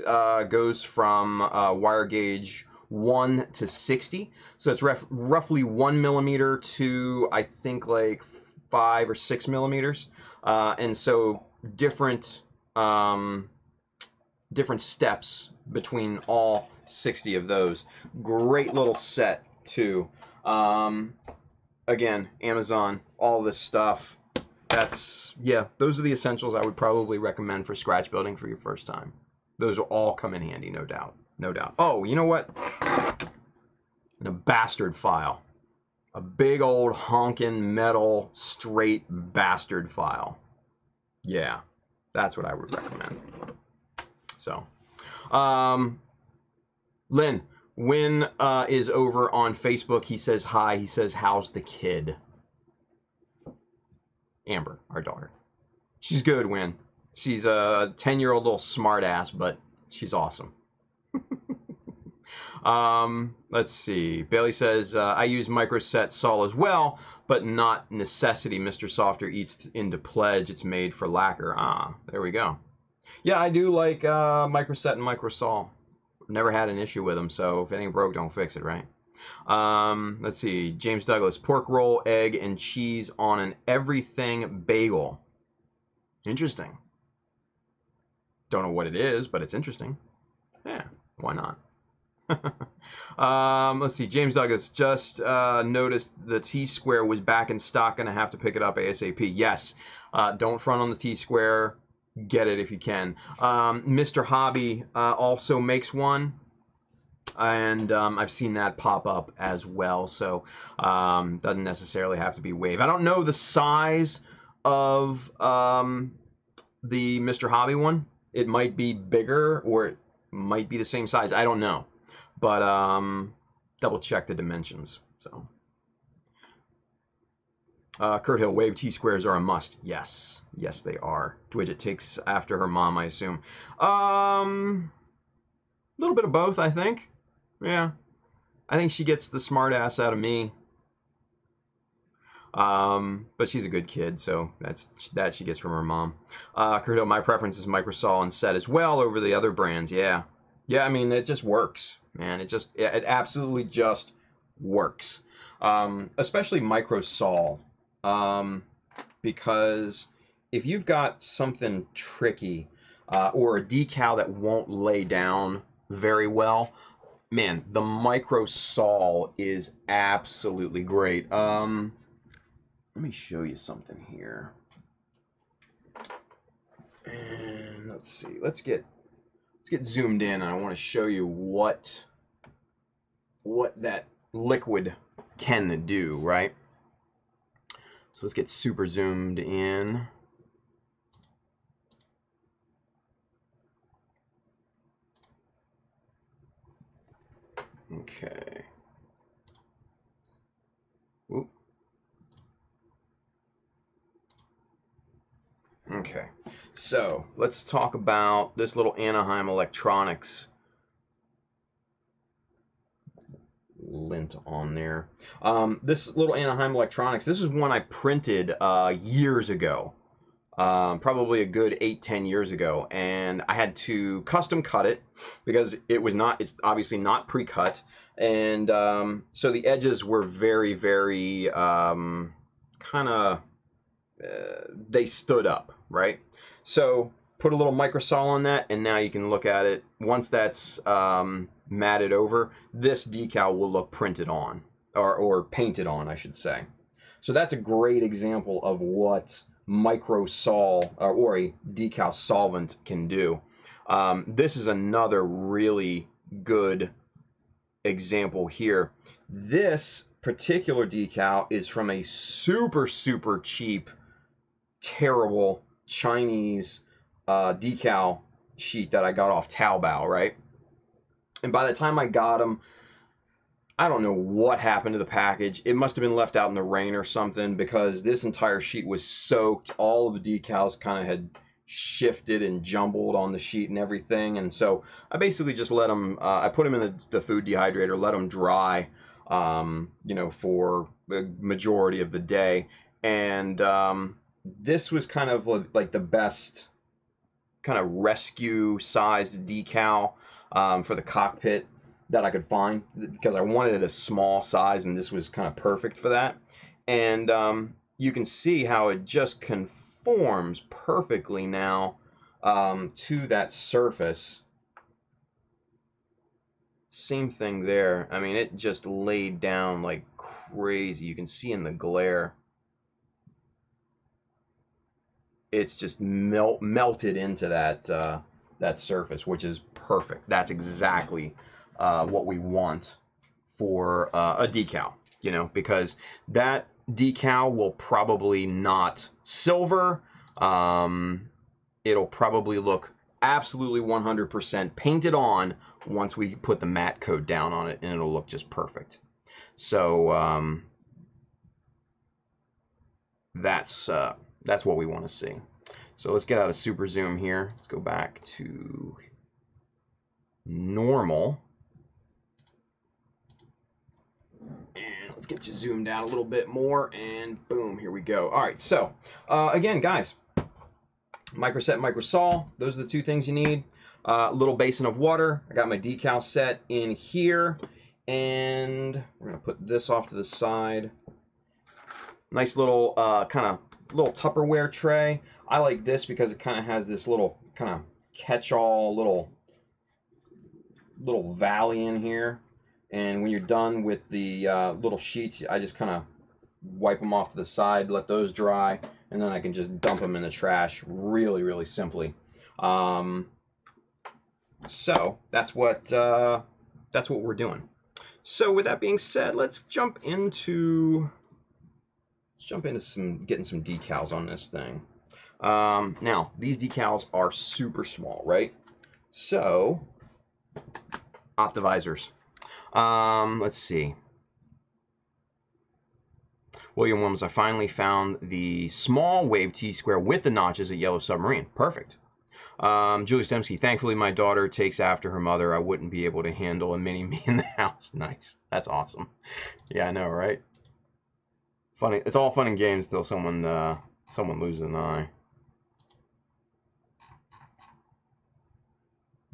goes from wire gauge 1 to 60. So it's roughly 1 millimeter to, I think, like 5 or 6 millimeters. And so different steps between all 60 of those. Great little set too. Again, Amazon, all this stuff. Yeah, those are the essentials I would probably recommend for scratch building for your first time. Those will all come in handy, no doubt. No doubt. Oh, you know what? And a bastard file. A big old honkin' metal straight bastard file. Yeah, that's what I would recommend. So, Lynn, Win is over on Facebook. He says hi. He says, how's the kid? Amber, our daughter. She's good, Win. She's a 10-year-old little smartass, but she's awesome. Let's see. Bailey says, I use microset sol as well, but not necessity. Mr. Softer eats into pledge. It's made for lacquer. Ah, there we go. Yeah, I do like microset and microsol. Never had an issue with them, so if it ain't broke, don't fix it, right? Let's see. James Douglas, pork roll, egg, and cheese on an everything bagel. Interesting. Don't know what it is, but it's interesting. Yeah, why not? Let's see. James Douglas just noticed the T-square was back in stock. Gonna have to pick it up ASAP. Yes. Don't front on the T-square. Get it if you can. Mr. Hobby also makes one, and I've seen that pop up as well. So doesn't necessarily have to be wave. I don't know the size of the Mr. Hobby one. It might be bigger or it might be the same size. I don't know. But double check the dimensions. So Kurt Hill, wave T-squares are a must. Yes. Yes, they are. Dwidget takes after her mom, I assume. A little bit of both, I think. Yeah. I think she gets the smart ass out of me. But she's a good kid, so that she gets from her mom. Kurt Hill, my preference is Microsol and Set as well over the other brands. Yeah. Yeah, I mean, it just works, man. It absolutely just works. Especially Microsol. Because if you've got something tricky, or a decal that won't lay down very well, man, the Microsol is absolutely great. Let me show you something here. And let's see. Let's get zoomed in. I want to show you what that liquid can do, right? So let's get super zoomed in. Okay. Oop. Okay. So let's talk about this little Anaheim Electronics lint on there. This little Anaheim Electronics, this is one I printed years ago. Probably a good 8-10 years ago, and I had to custom cut it because it's obviously not pre-cut, and so the edges were very, very kind of they stood up, right? So put a little microsol on that, and now you can look at it. Once that's matted over, this decal will look printed on, or painted on, I should say. So that's a great example of what microsol or a decal solvent can do. This is another really good example here. This particular decal is from a super, super cheap, terrible Chinese decal sheet that I got off Taobao, right? And by the time I got them, I don't know what happened to the package. It must have been left out in the rain or something, because this entire sheet was soaked. All of the decals kind of had shifted and jumbled on the sheet and everything. And so I basically just let them, I put them in the food dehydrator, let them dry, you know, for the majority of the day. And this was kind of like the best kind of rescue sized decal for the cockpit that I could find, because I wanted it a small size, and this was kind of perfect for that. And you can see how it just conforms perfectly now to that surface. Same thing there. I mean, it just laid down like crazy. You can see in the glare. It's just melted into that surface, which is perfect. That's exactly what we want for a decal, you know, because that decal will probably not silver. It'll probably look absolutely 100% painted on once we put the matte coat down on it, and it'll look just perfect. So that's what we want to see. So let's get out of super zoom here. Let's go back to normal. let's get you zoomed out a little bit more, and boom, here we go. All right, so again, guys, microset, microsol, those are the two things you need. A little basin of water. I got my decal set in here, and we're gonna put this off to the side. Nice little kind of little Tupperware tray. I like this because it kind of has this little kind of catch-all little valley in here. And when you're done with the little sheets, I just kind of wipe them off to the side, let those dry, and then I can just dump them in the trash really, really simply. So that's what we're doing. So with that being said, let's jump into getting some decals on this thing. Now these decals are super small, right? So Optivisors. Let's see. William Williams, I finally found the small wave T-square with the notches at Yellow Submarine. Perfect. Julie Stemsky, thankfully my daughter takes after her mother. I wouldn't be able to handle a mini-me in the house. Nice. That's awesome. Yeah, I know, right? Funny. It's all fun and games till someone loses an eye.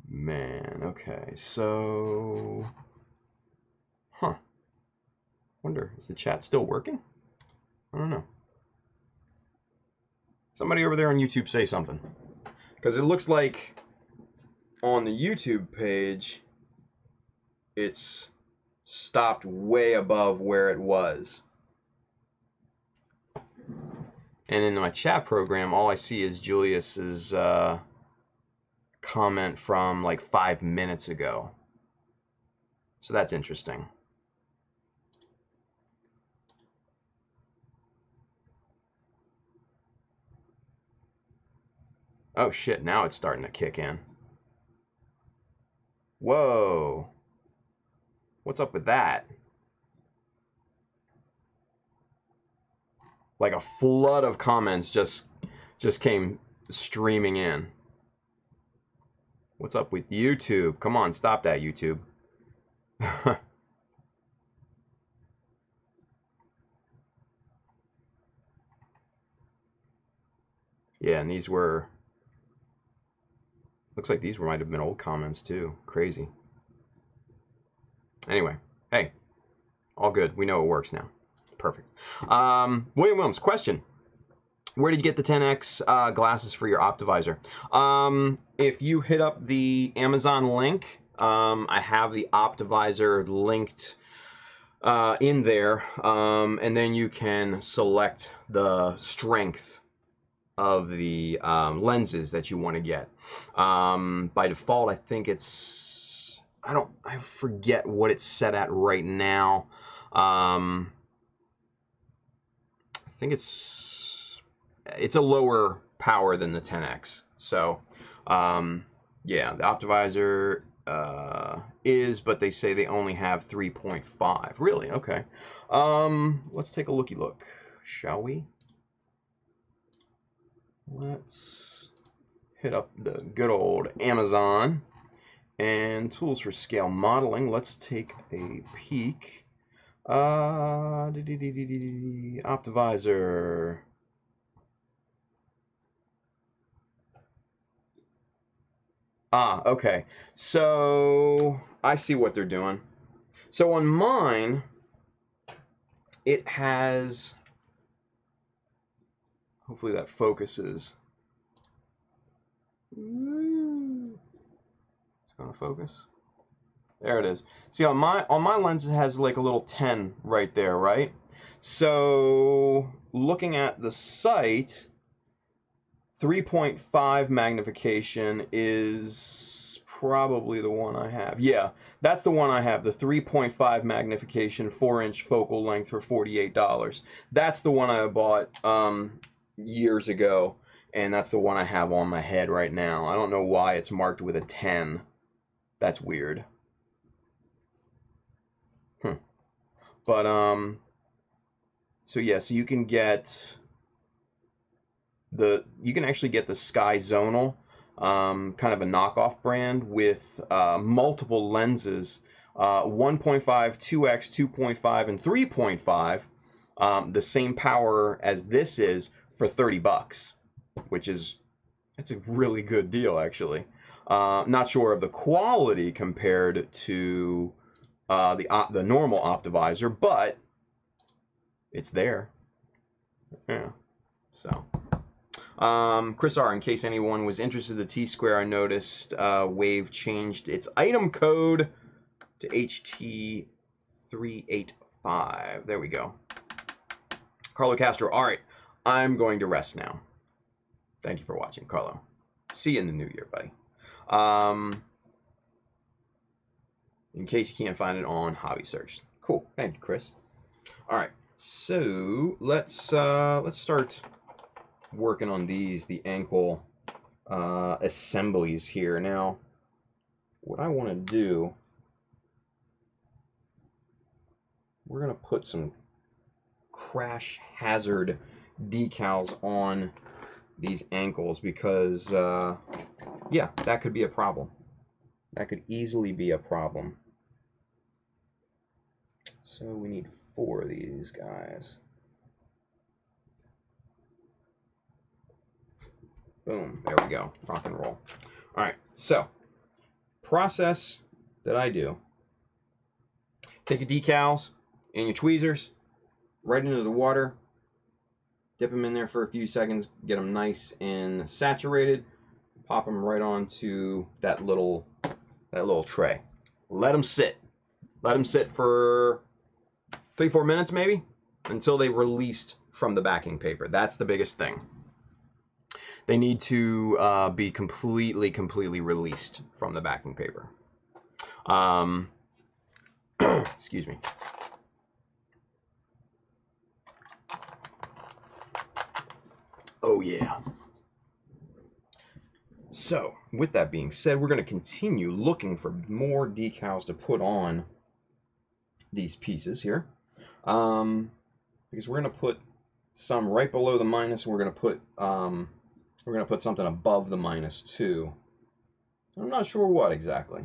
Man, okay, so... Huh. Wonder, is the chat still working? I don't know. Somebody over there on YouTube say something. Because it looks like on the YouTube page, it's stopped way above where it was. And in my chat program, all I see is Julius's comment from like 5 minutes ago. So that's interesting. Oh shit, now it's starting to kick in. Whoa. What's up with that? Like a flood of comments just came streaming in. What's up with YouTube? Come on, stop that, YouTube. Yeah, and these were... Looks like these might have been old comments too. Crazy. Anyway, hey, all good. We know it works now. Perfect. William Williams, question. Where did you get the 10x glasses for your Optivisor? If you hit up the Amazon link, I have the Optivisor linked in there, and then you can select the strength of the lenses that you want to get. By default, I think it's... I forget what it's set at right now. I think it's a lower power than the 10x. So, yeah, the Optivisor is, but they say they only have 3.5. Really? Okay. Let's take a looky look, shall we? Let's hit up the good old Amazon and tools for scale modeling. Let's take a peek. Optivisor. Okay. So I see what they're doing. So on mine, it has... Hopefully that focuses. It's gonna focus. There it is. See, on my lens, it has like a little 10 right there, right? So looking at the site, 3.5 magnification is probably the one I have. Yeah, that's the one I have, the 3.5 magnification, 4-inch focal length for $48. That's the one I bought years ago, and that's the one I have on my head right now. I don't know why it's marked with a 10. That's weird. But so yeah, so you can get you can actually get the Sky Zonal, kind of a knockoff brand with multiple lenses 1.5, 2x, 2.5, and 3.5, the same power as this is for 30 bucks, which is, it's a really good deal, actually. Not sure of the quality compared to the normal Optivisor, but it's there. Yeah. So, Chris R, in case anyone was interested in the T-Square, I noticed Wave changed its item code to HT385. There we go. Carlo Castro, all right, I'm going to rest now. Thank you for watching, Carlo. See you in the new year, buddy. In case you can't find it on Hobby Search. Cool. Thank you, Chris. All right. So let's start working on the ankle assemblies here. Now, what I want to do, we're going to put some crash hazard decals on these ankles because, yeah, that could be a problem. That could easily be a problem. So we need 4 of these guys. Boom, there we go, rock and roll. All right, so process that I do, take your decals and your tweezers right into the water, dip them in there for a few seconds, get them nice and saturated, pop them right onto that little tray. Let them sit for 3-4 minutes maybe, until they released from the backing paper. That's the biggest thing. They need to be completely released from the backing paper. Excuse me. Oh yeah. So, with that being said, we're going to continue looking for more decals to put on these pieces here. Because we're going to put some right below the minus, and we're going to put something above the minus too. I'm not sure what exactly.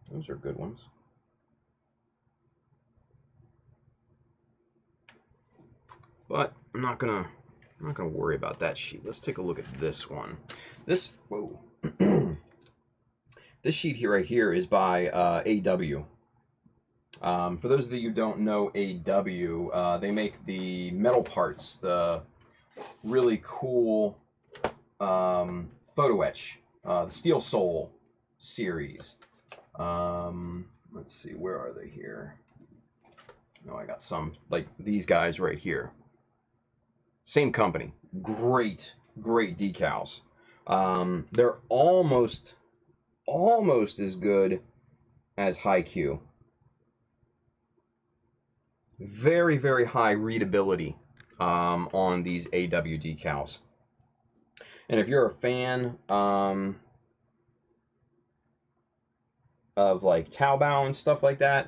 Those are good ones. But I'm not gonna worry about that sheet. Let's take a look at this one. This this sheet here right here is by AW. For those of you who don't know AW, they make the metal parts, the really cool photo etch, the Steel Soul series. Let's see, where are they here? No, I got some, like these guys right here. Same company. Great decals. They're almost as good as High-Q. Very high readability on these AW decals. And if you're a fan of like Taobao and stuff like that,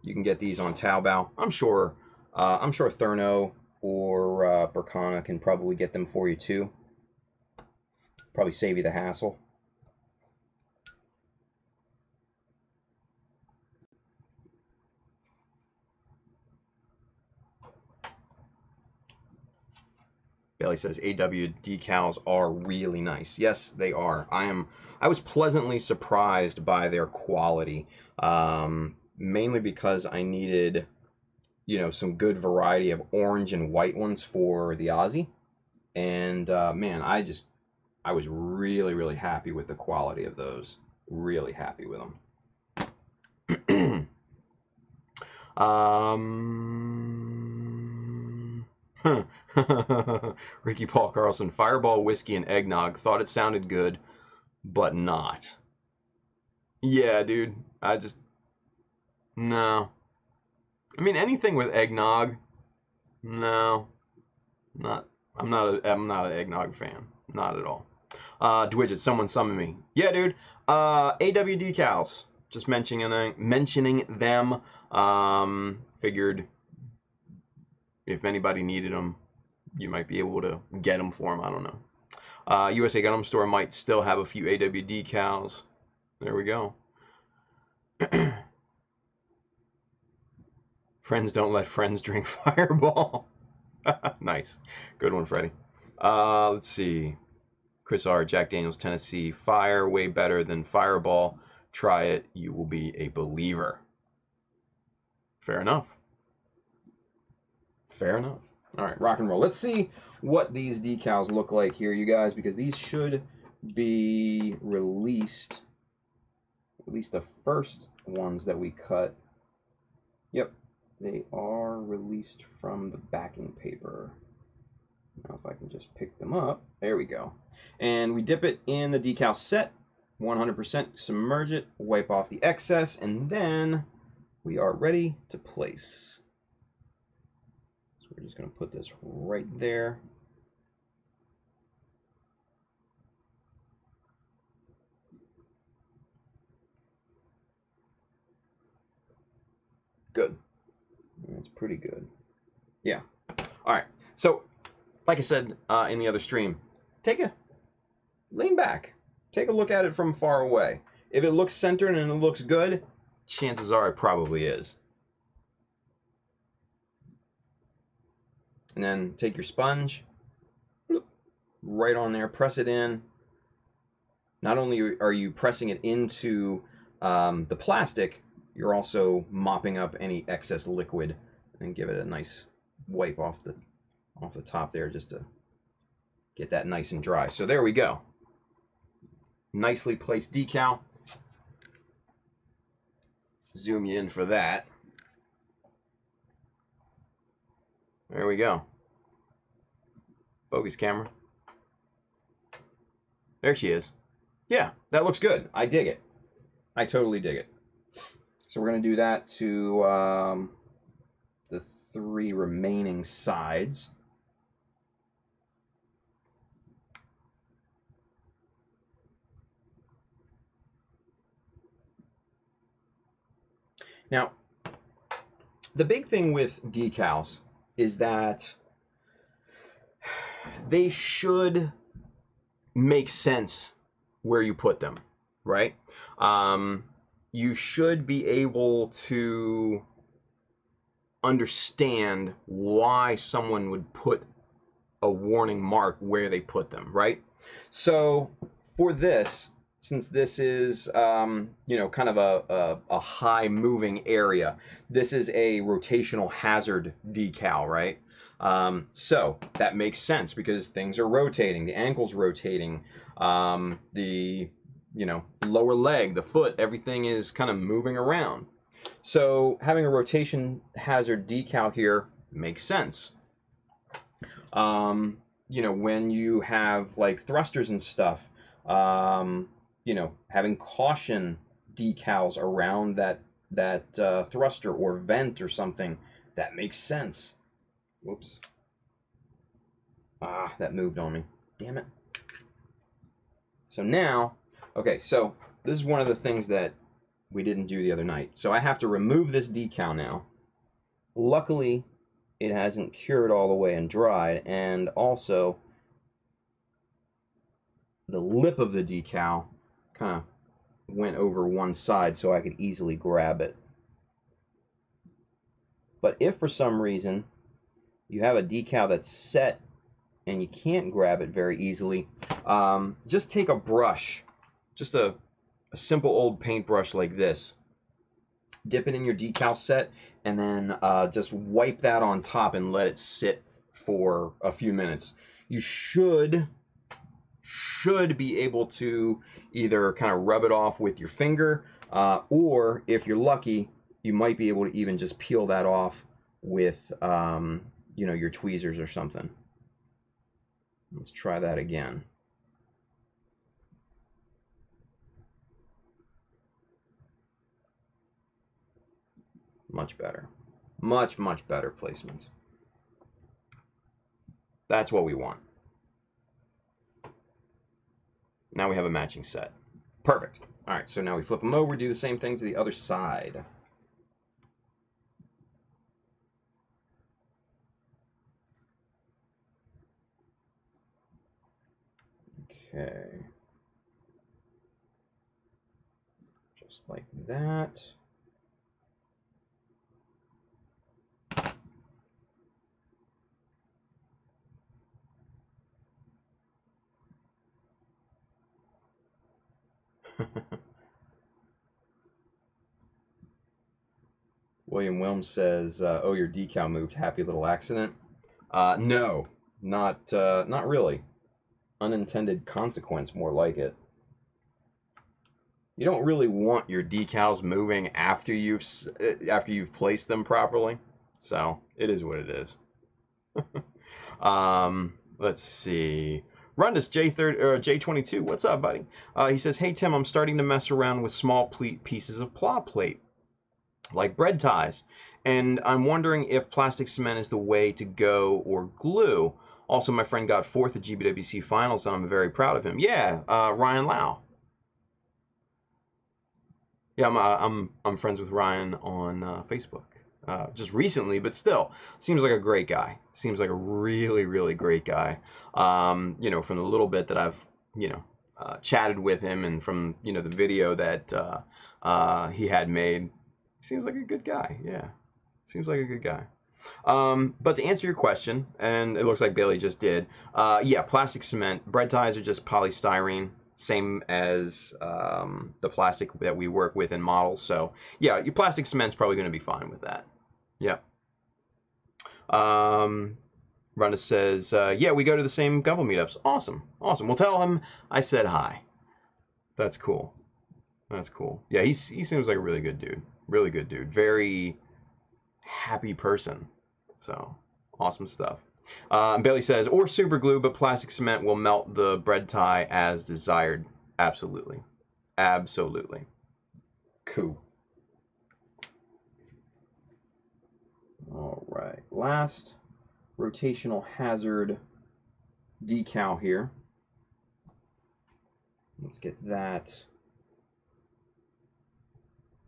you can get these on Taobao. I'm sure Therno or Berkana can probably get them for you too. Probably save you the hassle. Bailey says AW decals are really nice. Yes, they are. I was pleasantly surprised by their quality, mainly because I needed, you know, some good variety of orange and white ones for the Aussie, and man, I was really happy with the quality of those. Really happy with them. Ricky Paul Carlson, Fireball whiskey and eggnog. Thought it sounded good, but not. Yeah, dude. No. I mean, anything with eggnog. No. I'm not an eggnog fan. Not at all. Dwidget, someone summon me. Yeah, dude. AW decals. Just mentioning them. Figured if anybody needed them, you might be able to get them for them. I don't know. USA Gunham Store might still have a few AW decals. There we go. Friends don't let friends drink Fireball. Nice. Good one, Freddie. Let's see. Chris R. Jack Daniels, Tennessee. Fire, way better than Fireball. Try it. You will be a believer. Fair enough. Fair enough. All right, rock and roll. Let's see what these decals look like here, you guys, because these should be released, at least the first ones that we cut. Yep, they are released from the backing paper. Now if I can just pick them up, there we go. And we dip it in the decal set, 100% submerge it, wipe off the excess, and then we are ready to place. So we're just going to put this right there. Good. That's pretty good. Yeah. All right. So, like I said in the other stream, lean back. Take a look at it from far away. If it looks centered and it looks good, chances are it probably is. And then take your sponge, right on there, press it in. Not only are you pressing it into the plastic, you're also mopping up any excess liquid and give it a nice wipe off the top there just to get that nice and dry. So there we go. Nicely placed decal. Zoom you in for that. There we go. Focus camera. There she is. Yeah, that looks good. I dig it. I totally dig it. So we're going to do that to the 3 remaining sides. Now, the big thing with decals is that they should make sense where you put them, right? You should be able to understand why someone would put a warning mark where they put them, right? So for this, since this is, you know, kind of a high moving area, this is a rotational hazard decal, right? So that makes sense because things are rotating, the ankle's rotating, the, you know, lower leg, the foot, everything is kind of moving around. So having a rotation hazard decal here makes sense. You know, when you have like thrusters and stuff, you know, having caution decals around that thruster or vent or something, that makes sense. Whoops. Ah, that moved on me. Damn it. So now, okay, so this is one of the things that we didn't do the other night. So I have to remove this decal now. Luckily, it hasn't cured all the way and dried, and also the lip of the decal kind of went over one side so I could easily grab it. But if for some reason you have a decal that's set and you can't grab it very easily, just take a brush, just a simple old paintbrush like this, dip it in your decal set, and then just wipe that on top and let it sit for a few minutes. You should be able to either kind of rub it off with your finger, or if you're lucky, you might be able to even just peel that off with you know, your tweezers or something. Let's try that again. Much better. Much, much better placement. That's what we want. Now we have a matching set. Perfect. All right, so now we flip them over, do the same thing to the other side. Okay. Just like that. William Wilms says, "Oh, your decal moved. Happy little accident." No, not really. Unintended consequence, more like it. You don't really want your decals moving after you've placed them properly. So it is what it is. Let's see. Rundus J22, what's up, buddy? He says, "Hey Tim, I'm starting to mess around with small pieces of plow plate, like bread ties, and I'm wondering if plastic cement is the way to go or glue. Also, my friend got 4th at GBWC finals, and I'm very proud of him." Yeah, Ryan Lau. Yeah, I'm friends with Ryan on Facebook. Just recently, but still, seems like a great guy. Seems like a really, really great guy. You know, from the little bit that I've, chatted with him, and from, the video that he had made, seems like a good guy. Yeah, seems like a good guy. But to answer your question, and it looks like Bailey just did, yeah, plastic cement. Bread ties are just polystyrene, same as the plastic that we work with in models. So yeah, your plastic cement's probably going to be fine with that. Yeah. Rhonda says, yeah, we go to the same Gumball meetups. Awesome. Awesome. We'll tell him I said hi. That's cool. That's cool. Yeah, he seems like a really good dude. Really good dude. Very happy person. So, awesome stuff. Bailey says, or super glue, but plastic cement will melt the bread tie as desired. Absolutely. Absolutely. Cool. All right. Last rotational hazard decal here. Let's get that.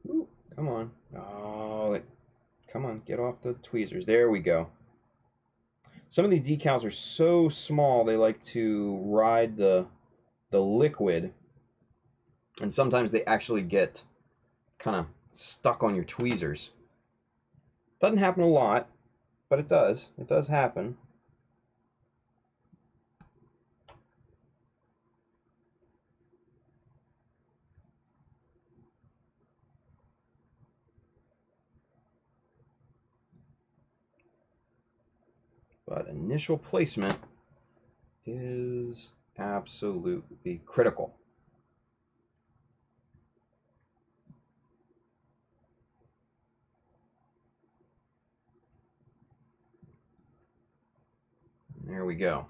Ooh, come on. Oh, come on. Get off the tweezers. There we go. Some of these decals are so small, they like to ride the liquid, and sometimes they actually get kind of stuck on your tweezers. Doesn't happen a lot, but it does. It does happen. But initial placement is absolutely critical. There we go.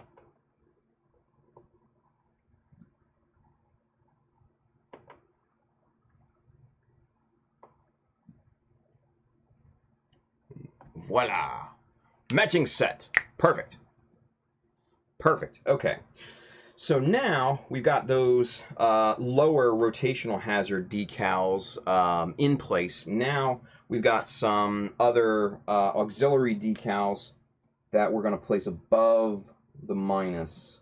Voila. Matching set. Perfect. Perfect. Okay. So now we've got those lower rotational hazard decals in place. Now we've got some other auxiliary decals that we're going to place above the minus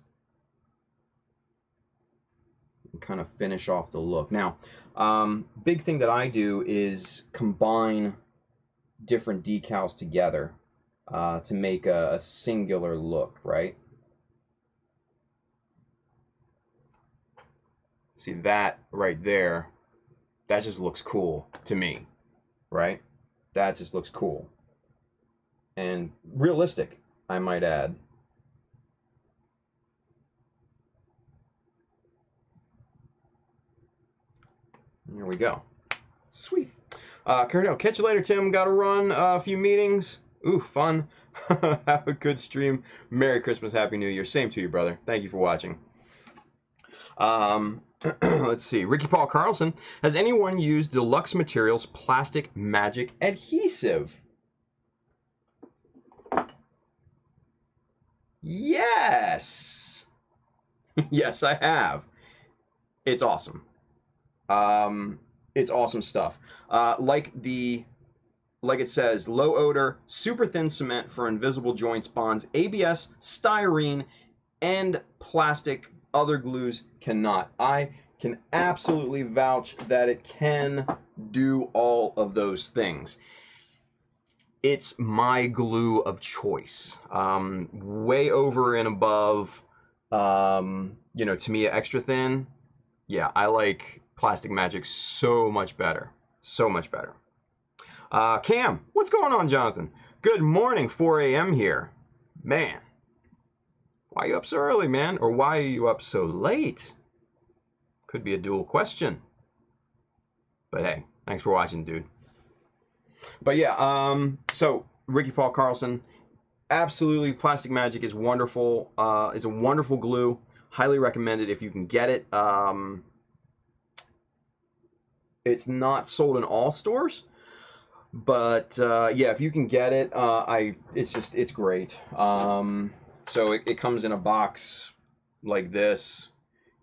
and kind of finish off the look. Now, big thing that I do is combine different decals together to make a singular look, right? See that right there? That just looks cool to me, right? That just looks cool. And realistic, I might add. Here we go. Sweet. Colonel, catch you later, Tim. Got to run a few meetings. Ooh, fun. Have a good stream. Merry Christmas, Happy New Year. Same to you, brother. Thank you for watching. Let's see. Ricky Paul Carlson. Has anyone used Deluxe Materials Plastic Magic Adhesive? Yes. Yes, I have. It's awesome. It's awesome stuff. Like it says, low odor, super thin cement for invisible joints, bonds ABS, styrene, and plastic Other glues cannot. I can absolutely vouch that it can do all of those things. It's my glue of choice. Way over and above, you know, Tamiya Extra Thin. Yeah, I like Plastic Magic so much better. So much better. Cam, what's going on, Jonathan? Good morning, 4 a.m. here. Man, why are you up so early, man? Or why are you up so late? Could be a dual question. But hey, thanks for watching, dude. But yeah, so Ricky Paul Carlson, absolutely, Plastic Magic is wonderful. Is a wonderful glue. Highly recommended if you can get it. It's not sold in all stores, but yeah, if you can get it, it's great. So it comes in a box like this,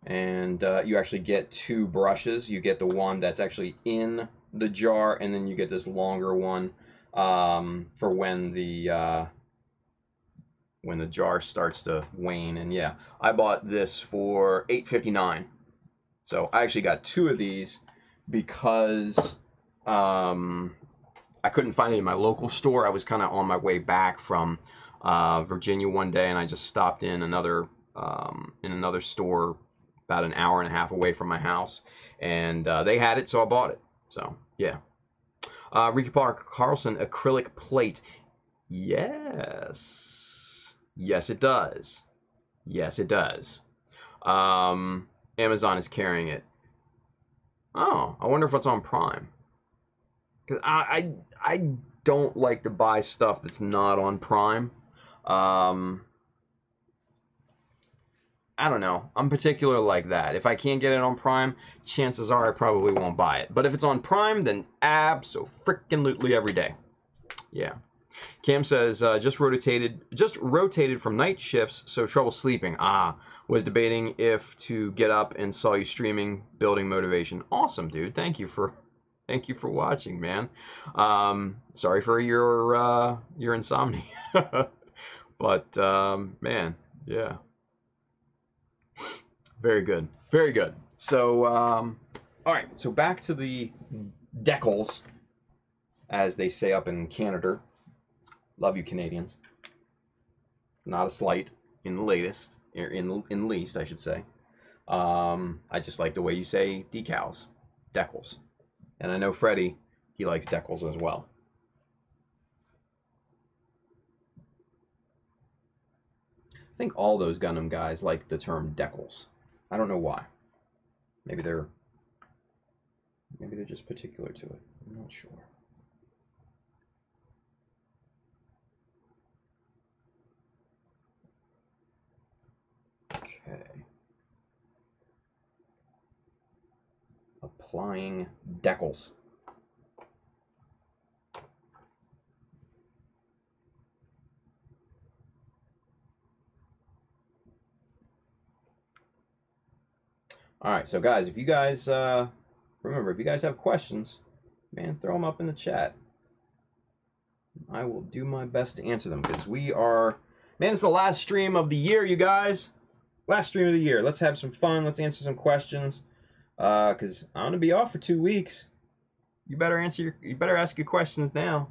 and you actually get 2 brushes. You get the one that's actually in the jar, and then you get this longer one for when the jar starts to wane. And yeah, I bought this for $8.59. So I actually got 2 of these because I couldn't find it in my local store. I was kind of on my way back from Virginia one day, and I just stopped in another store about an hour and a half away from my house, and they had it, so I bought it. So yeah, Ricky Paul Carlson acrylic plate. Yes, yes it does. Yes it does. Amazon is carrying it. Oh, I wonder if it's on Prime. Cause I don't like to buy stuff that's not on Prime. I don't know. I'm particular like that. If I can't get it on Prime, chances are I probably won't buy it. But if it's on Prime, then abso-freaking-lutely every day. Yeah. Cam says, just rotated from night shifts, so trouble sleeping. Was debating if to get up and saw you streaming, building motivation. Awesome, dude. Thank you for watching, man. Sorry for your insomnia. But man, yeah. Very good. Very good. So, all right. So back to the decals, as they say up in Canada. Love you, Canadians. Not a slight in the latest, or in least, I should say. I just like the way you say decals, decals. And I know Freddie, he likes decals as well. I think all those Gundam guys like the term decals. I don't know why. Maybe they're just particular to it. I'm not sure. Okay. Applying decals. All right, so guys, if you guys remember, if you guys have questions, man, throw them up in the chat. I will do my best to answer them, because we are, man, it's the last stream of the year, you guys. Last stream of the year. Let's have some fun. Let's answer some questions, because I'm gonna be off for 2 weeks. You better ask your questions now.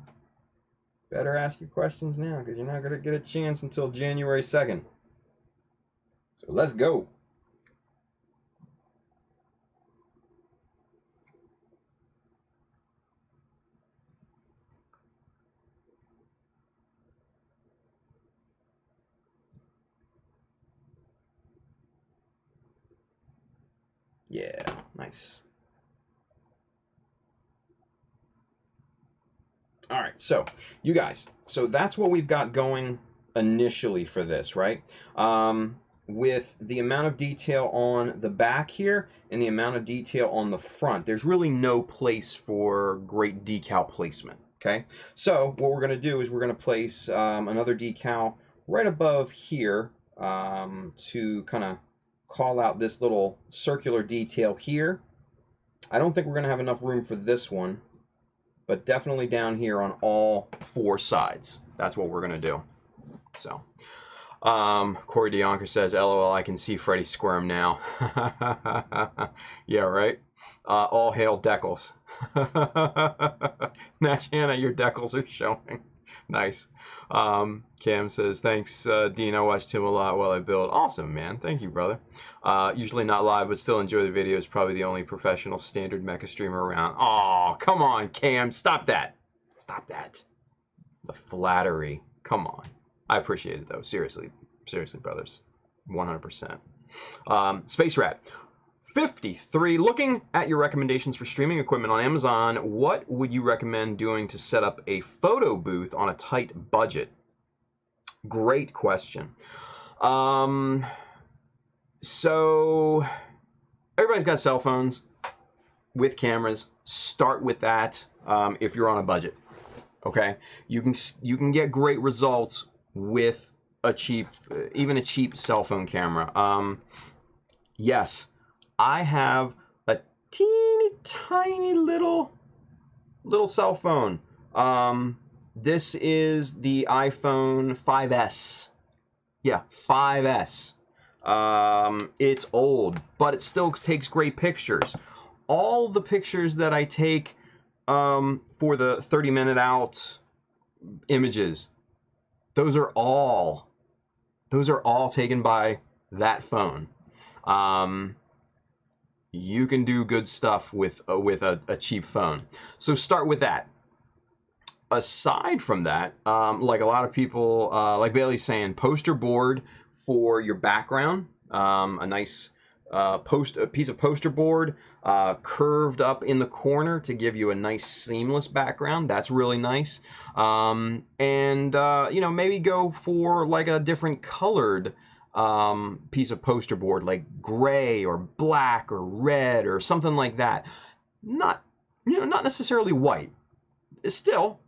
Better ask your questions now, because you're not gonna get a chance until January 2nd. So let's go. Yeah, nice. All right, so you guys, so that's what we've got going initially for this, right? With the amount of detail on the back here and the amount of detail on the front, there's really no place for great decal placement, okay? So what we're going to do is we're going to place another decal right above here to kind of call out this little circular detail here. I don't think we're going to have enough room for this one, but definitely down here on all 4 sides. That's what we're going to do. So, Corey DeYonker says, LOL, I can see Freddy squirm now. Yeah, right? All hail decals. Nash Hannah, your decals are showing. Nice. Cam says, thanks, Dean. I watch Tim a lot while I build. Awesome, man. Thank you, brother. Usually not live, but still enjoy the videos. Probably the only professional standard mecha streamer around. Oh, come on, Cam. Stop that. Stop that. The flattery. Come on. I appreciate it, though. Seriously. Seriously, brothers. 100%. Space Rat. 53. Looking at your recommendations for streaming equipment on Amazon, what would you recommend doing to set up a photo booth on a tight budget? Great question. So everybody's got cell phones with cameras. Start with that if you're on a budget. Okay, you can get great results with a cheap, even a cheap cell phone camera. Yes. I have a teeny tiny little cell phone. This is the iPhone 5S. Yeah, 5S. It's old, but it still takes great pictures. All the pictures that I take for the 30-minute out images, those are all taken by that phone. You can do good stuff with a cheap phone. So start with that. Aside from that, like a lot of people, like Bailey's saying, poster board for your background. A nice piece of poster board curved up in the corner to give you a nice seamless background. That's really nice. And you know, maybe go for like a different colored piece of poster board, like gray or black or red or something like that. Not necessarily white. Still,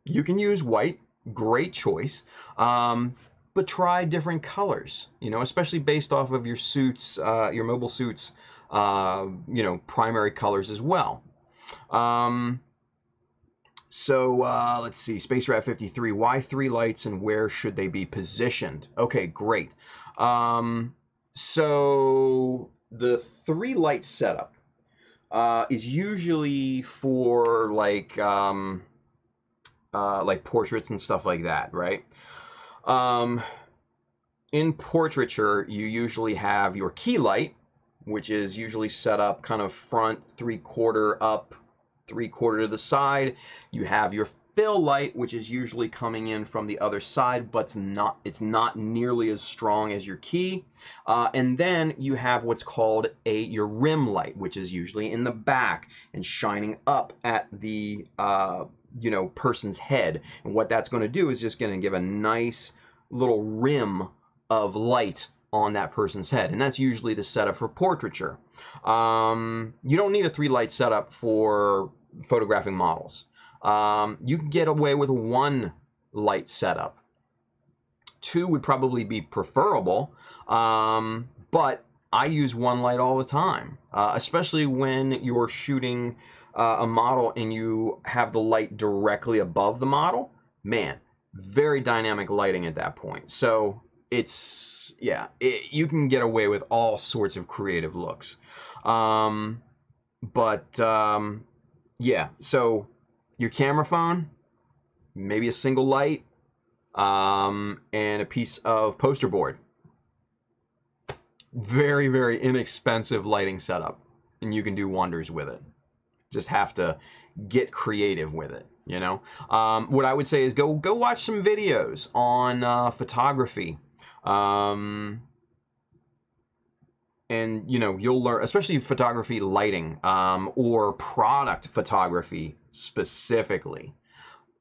you can use white. Great choice. But try different colors. You know, especially based off of your suits, your mobile suits. You know, primary colors as well. So let's see, Space Rat 53. Why 3 lights and where should they be positioned? Okay, great. So the 3 light setup is usually for like portraits and stuff like that, right? In portraiture, you usually have your key light, which is usually set up kind of front 3/4 up, 3/4 to the side. You have your fill light, which is usually coming in from the other side, but it's not nearly as strong as your key. And then you have what's called your rim light, which is usually in the back and shining up at the you know, person's head. And what that's going to do is just going to give a nice little rim of light on that person's head, and that's usually the setup for portraiture. You don't need a 3 light setup for photographing models. You can get away with 1 light setup. 2 would probably be preferable, but I use 1 light all the time, especially when you're shooting a model and you have the light directly above the model. Man, very dynamic lighting at that point. So it's, yeah, you can get away with all sorts of creative looks. Yeah, so your camera phone, maybe a single light, and a piece of poster board. Very, very inexpensive lighting setup, and you can do wonders with it. Just have to get creative with it, you know? What I would say is go watch some videos on photography. And, you know, you'll learn, especially photography lighting, or product photography specifically.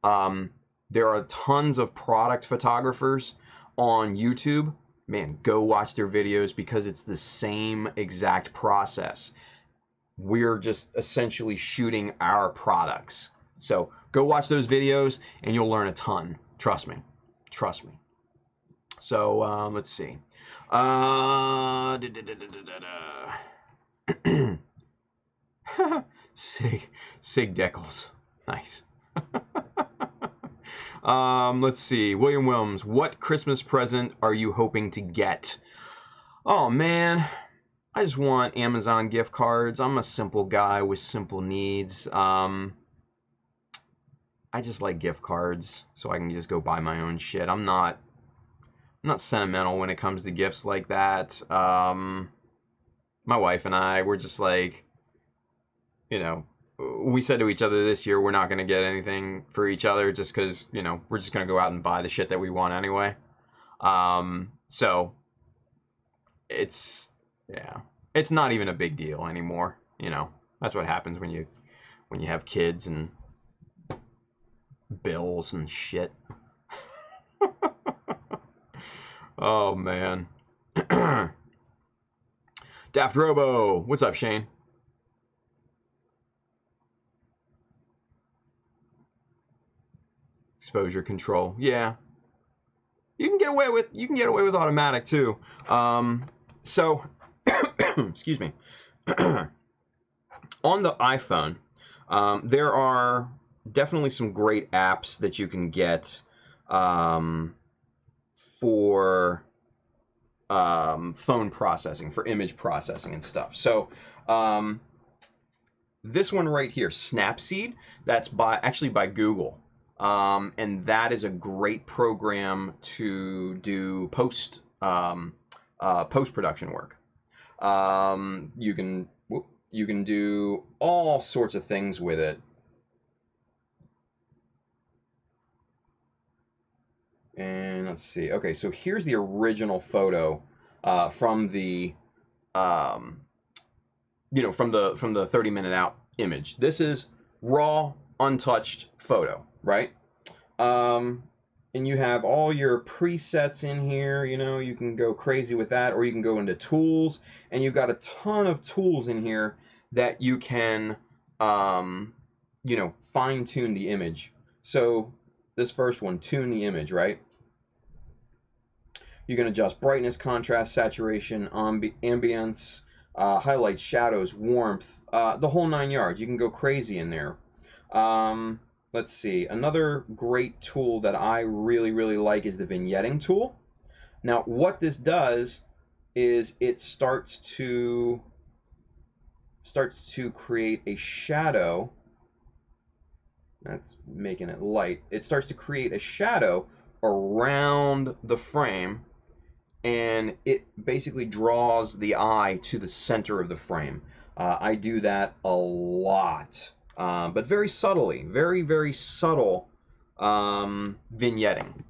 There are tons of product photographers on YouTube. Man, go watch their videos because it's the same exact process. We're just essentially shooting our products. So go watch those videos and you'll learn a ton. Trust me. Trust me. So let's see. Sig decals. Nice. Let's see. William Wilms, what Christmas present are you hoping to get? Oh, man. I just want Amazon gift cards. I'm a simple guy with simple needs. I just like gift cards so I can just go buy my own shit. I'm not sentimental when it comes to gifts like that. My wife and I, we're just like, you know, we said to each other this year we're not going to get anything for each other just because, you know, we're just going to go out and buy the shit that we want anyway. So it's, yeah, it's not even a big deal anymore. You know, that's what happens when you have kids and bills and shit. Oh, man. Daft Robo, what's up, Shane? Exposure control, yeah. You can get away with automatic too. So, excuse me. On the iPhone, there are definitely some great apps that you can get for phone processing, for image processing and stuff. So, this one right here, Snapseed, that's actually by Google. And that is a great program to do post-production work. You can do all sorts of things with it. And let's see. Okay, so here's the original photo from the from the 30-minute out image. This is raw, untouched photo, right? And you have all your presets in here. You know, you can go crazy with that, or you can go into tools, and you've got a ton of tools in here that you can fine-tune the image. So this first one, tune the image, right? You can adjust brightness, contrast, saturation, ambience, highlights, shadows, warmth, the whole 9 yards. You can go crazy in there. Let's see. Another great tool that I really, really like is the vignetting tool. Now, what this does is it starts to create a shadow. That's making it light. It starts to create a shadow around the frame, and it basically draws the eye to the center of the frame. I do that a lot, but very subtly, very, very subtle vignetting.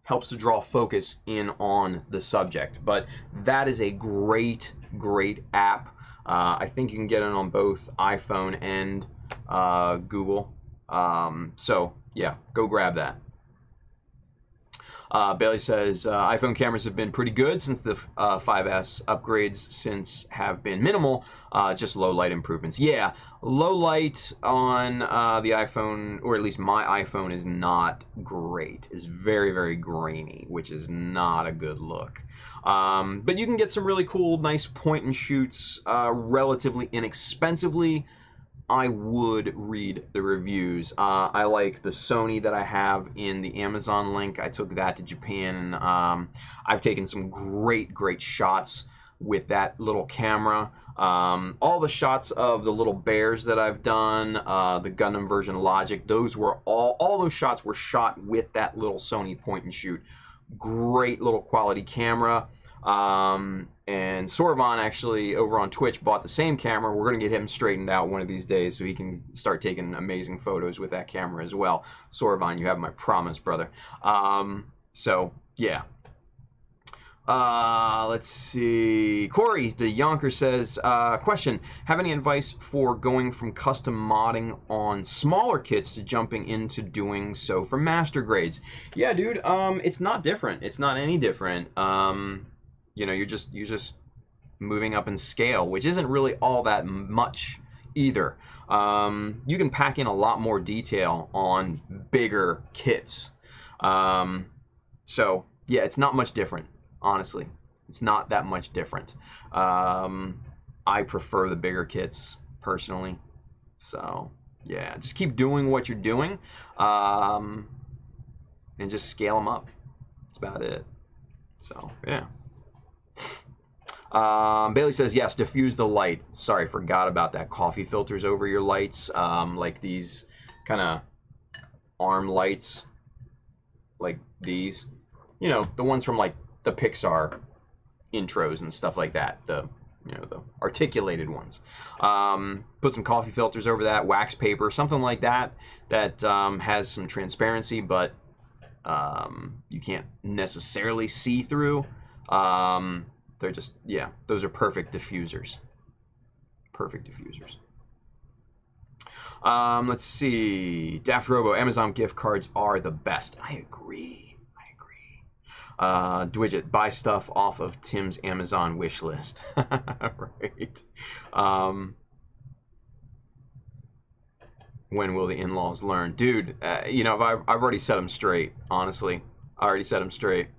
Helps to draw focus in on the subject. But that is a great, great app. I think you can get it on both iPhone and Google. So, yeah, go grab that. Bailey says, iPhone cameras have been pretty good since the 5S. Upgrades since have been minimal, just low light improvements. Yeah, low light on the iPhone, or at least my iPhone, is not great. It's very, very grainy, which is not a good look. But you can get some really cool, nice point and shoots relatively inexpensively. I would read the reviews. I like the Sony that I have in the Amazon link. I took that to Japan, and I've taken some great, great shots with that little camera. All the shots of the little bears that I've done, the Gundam version Logic, those were all those shots were shot with that little Sony point and shoot. Great little quality camera. And Sorvan actually over on Twitch bought the same camera. We're going to get him straightened out one of these days so he can start taking amazing photos with that camera as well. Sorvan, you have my promise, brother. So, yeah. Let's see. Corey de Yonker says, question, have any advice for going from custom modding on smaller kits to jumping into doing so for master grades? Yeah, dude, it's not different. It's not any different. You know, you're just moving up in scale, which isn't really all that much either. You can pack in a lot more detail on bigger kits. So, yeah, it's not much different, honestly. It's not that much different. I prefer the bigger kits, personally. So, yeah, just keep doing what you're doing. and just scale them up. That's about it. So, yeah. Bailey says, yes, diffuse the light. Sorry, forgot about that. Coffee filters over your lights, like these kind of arm lights, like these. You know, the ones from like the Pixar intros and stuff like that. The articulated ones. Put some coffee filters over that, wax paper, something like that, that has some transparency, but you can't necessarily see through. They're just, yeah, those are perfect diffusers. Perfect diffusers. Let's see. Daft Robo, Amazon gift cards are the best. I agree. Dwidget, buy stuff off of Tim's Amazon wish list. Right. When will the in-laws learn? Dude, you know, I've already set them straight, honestly. I already set them straight.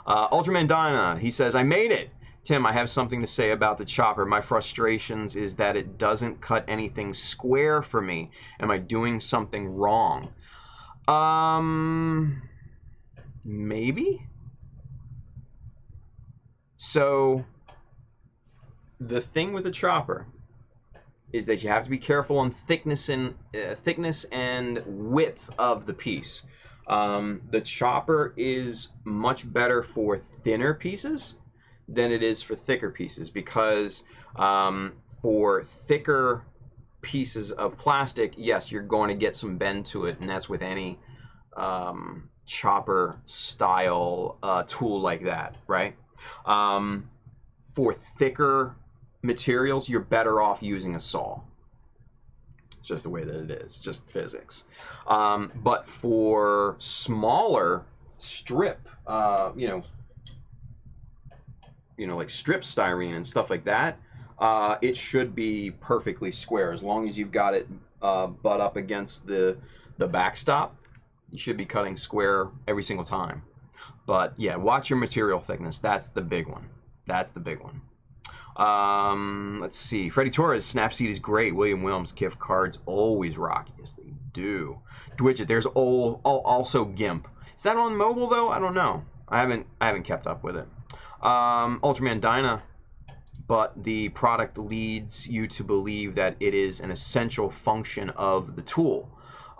Ultraman Dyna, he says, I made it. Tim, I have something to say about the chopper. My frustrations is that it doesn't cut anything square for me. Am I doing something wrong? Maybe? So, the thing with the chopper is that you have to be careful on thickness and width of the piece. The chopper is much better for thinner pieces than it is for thicker pieces, because for thicker pieces of plastic, yes, you're going to get some bend to it, and that's with any chopper style tool like that, right? For thicker materials, you're better off using a saw. It's just the way that it is, just physics. But for smaller strip, like strip styrene and stuff like that, it should be perfectly square. As long as you've got it butt up against the backstop, you should be cutting square every single time. But yeah, watch your material thickness. That's the big one. That's the big one. Let's see. Freddie Torres, Snapseed is great. William Wilms, gift cards always rock. Yes, they do. Dwidget, there's also GIMP. Is that on mobile though? I don't know. I haven't kept up with it. Ultraman Dyna, but the product leads you to believe that it is an essential function of the tool.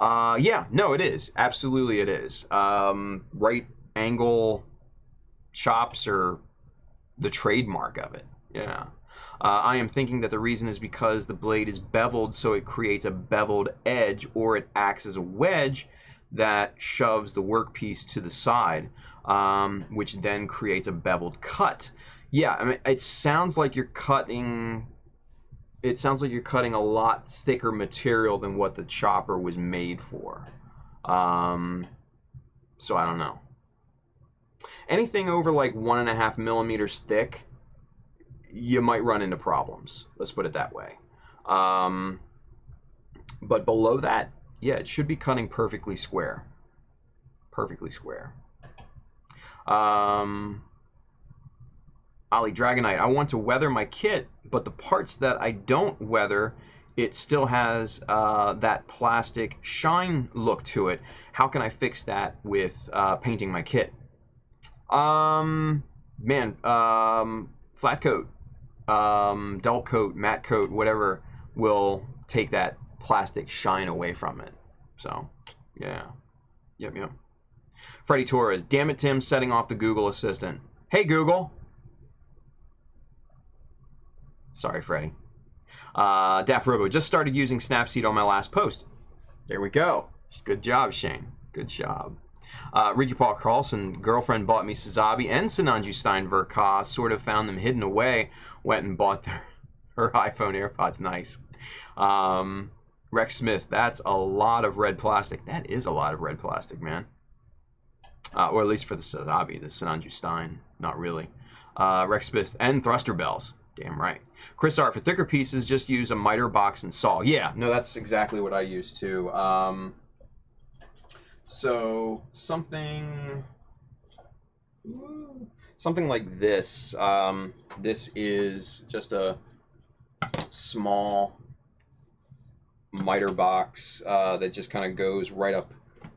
Yeah, no, it is. Absolutely it is. Right angle chops are the trademark of it. Yeah. I am thinking that the reason is because the blade is beveled, so it creates a beveled edge, or it acts as a wedge that shoves the workpiece to the side, which then creates a beveled cut. Yeah, I mean, it sounds like you're cutting a lot thicker material than what the chopper was made for. So I don't know. Anything over like 1.5 millimeters thick, you might run into problems. Let's put it that way. But below that, yeah, it should be cutting perfectly square. Perfectly square. Ali Dragonite, I want to weather my kit, but the parts that I don't weather, it still has that plastic shine look to it. How can I fix that with painting my kit? Flat coat, dull coat, matte coat, whatever will take that plastic shine away from it. So, yeah. Yep. Freddie Torres, damn it, Tim, setting off the Google Assistant. Hey, Google. Sorry, Freddie. Daft Robo, just started using Snapseed on my last post. There we go. Good job, Shane. Good job. Ricky Paul Carlson, girlfriend bought me Sazabi and Sinanju Steinberg Ka, sort of found them hidden away, went and bought her iPhone AirPods. Nice. Rex Smith, that's a lot of red plastic. That is a lot of red plastic, man. Or at least for the Sazabi, the Sinanju Stein, not really. Rex Smith, and thruster bells. Damn right. Chris Art, for thicker pieces, just use a miter box and saw. Yeah, no, that's exactly what I use too. So something like this. This is just a small miter box that just kind of goes right up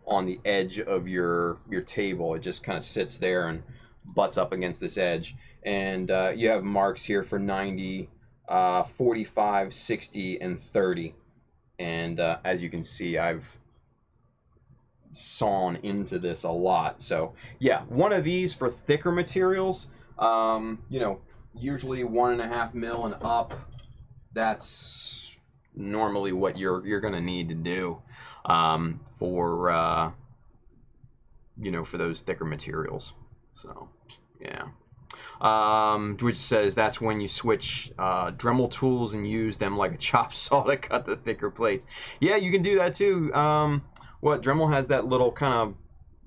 on the edge of your table. It just kind of sits there and butts up against this edge. And you have marks here for 90, 45, 60, and 30. And as you can see, I've sawn into this a lot. So yeah, one of these for thicker materials, you know, usually 1.5 mil and up. That's normally what you're gonna need to do for you know, for those thicker materials. So yeah. Which says that's when you switch Dremel tools and use them like a chop saw to cut the thicker plates. Yeah, you can do that too. What, Dremel has that little kind of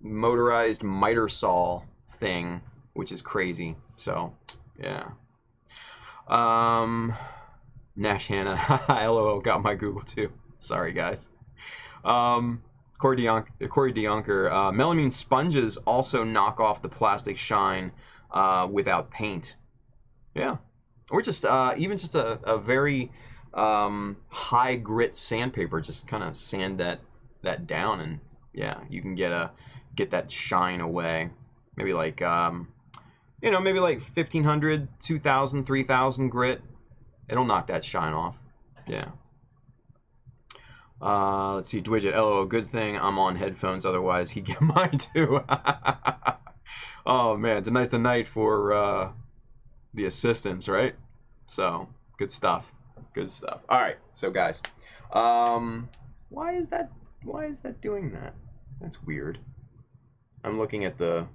motorized miter saw thing, which is crazy. So yeah. Nash Hannah, LOL, got my Google too. Sorry guys. Corey DeYonker, melamine sponges also knock off the plastic shine without paint. Yeah. Or just even just a very high grit sandpaper, just kind of sand that down, and yeah, you can get that shine away. Maybe like you know, maybe like 1500, 2000, 3000 grit. It'll knock that shine off. Yeah. Let's see, Dwidget, LOL, good thing I'm on headphones, otherwise he'd get mine too. Oh man, tonight's the night for the assistants, right? So, good stuff. Good stuff. Alright, so guys, why is that doing that? That's weird. I'm looking at the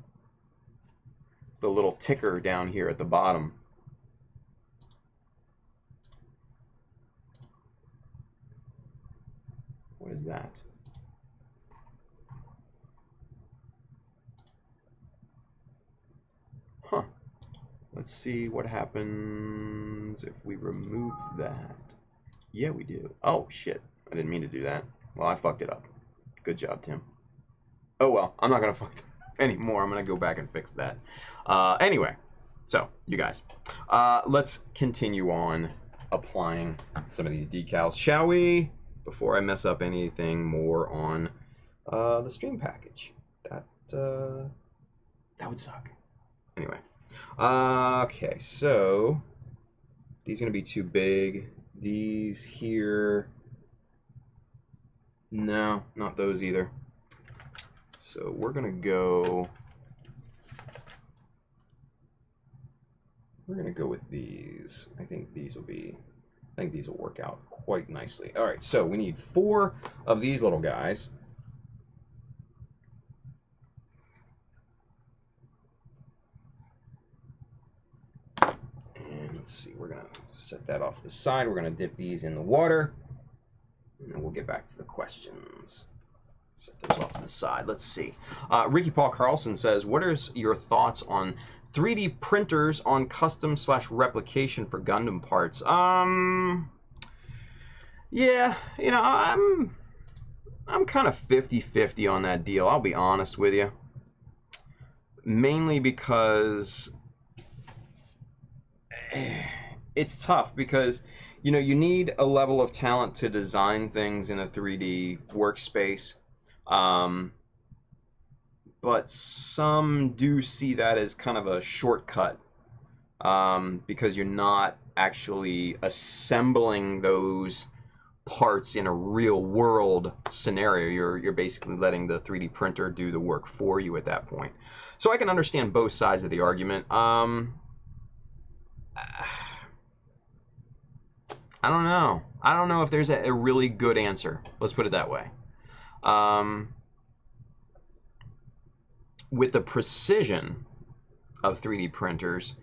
little ticker down here at the bottom. What is that? Huh. Let's see what happens if we remove that. Yeah, we do. Oh, shit. I didn't mean to do that. Well, I fucked it up. Good job, Tim. Oh, well. I'm not going to fuck that up anymore. I'm going to go back and fix that. Anyway. So, you guys. Let's continue on applying some of these decals, shall we? Before I mess up anything more on the stream package. That would suck. Anyway. Okay, so these are going to be too big. These here, no, not those either. So we're going to go with these. I think these will work out quite nicely. All right, so we need 4 of these little guys. And let's see, we're gonna set that off to the side. We're gonna dip these in the water, and then we'll get back to the questions. Set those off to the side. Let's see. Ricky Paul Carlson says, what are your thoughts on 3D printers on custom/replication for Gundam parts? Yeah, you know, I'm kind of 50-50 on that deal, I'll be honest with you. Mainly because it's tough, because you know, you need a level of talent to design things in a 3D workspace. But some do see that as kind of a shortcut, because you're not actually assembling those parts in a real world scenario. You're basically letting the 3D printer do the work for you at that point. So I can understand both sides of the argument. I don't know. I don't know if there's a really good answer. Let's put it that way. With the precision of 3D printers,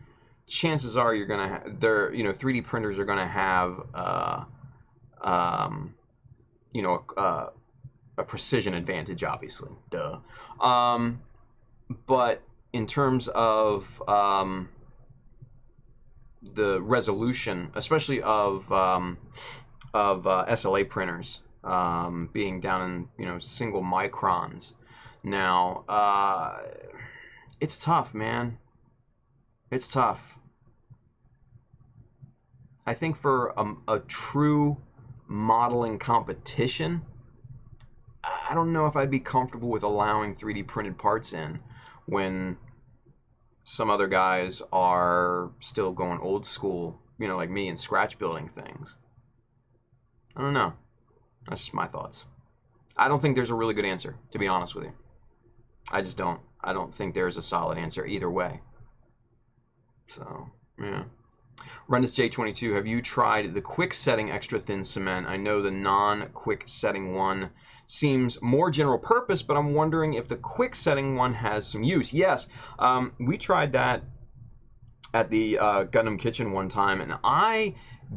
chances are you're gonna have, 3D printers are gonna have a precision advantage, obviously, duh. But in terms of the resolution, especially of SLA printers, being down in single microns now, it's tough, man. It's tough. I think for a true modeling competition, I don't know if I'd be comfortable with allowing 3D printed parts in when some other guys are still going old school, you know, like me, and scratch building things. I don't know. That's just my thoughts. I don't think there's a really good answer, to be honest with you. I just don't. I don't think there's a solid answer either way. So, yeah. Rendus J22, have you tried the quick setting extra thin cement? I know the non-quick setting one seems more general purpose, but I'm wondering if the quick setting one has some use. Yes, we tried that at the Gundam Kitchen one time, and I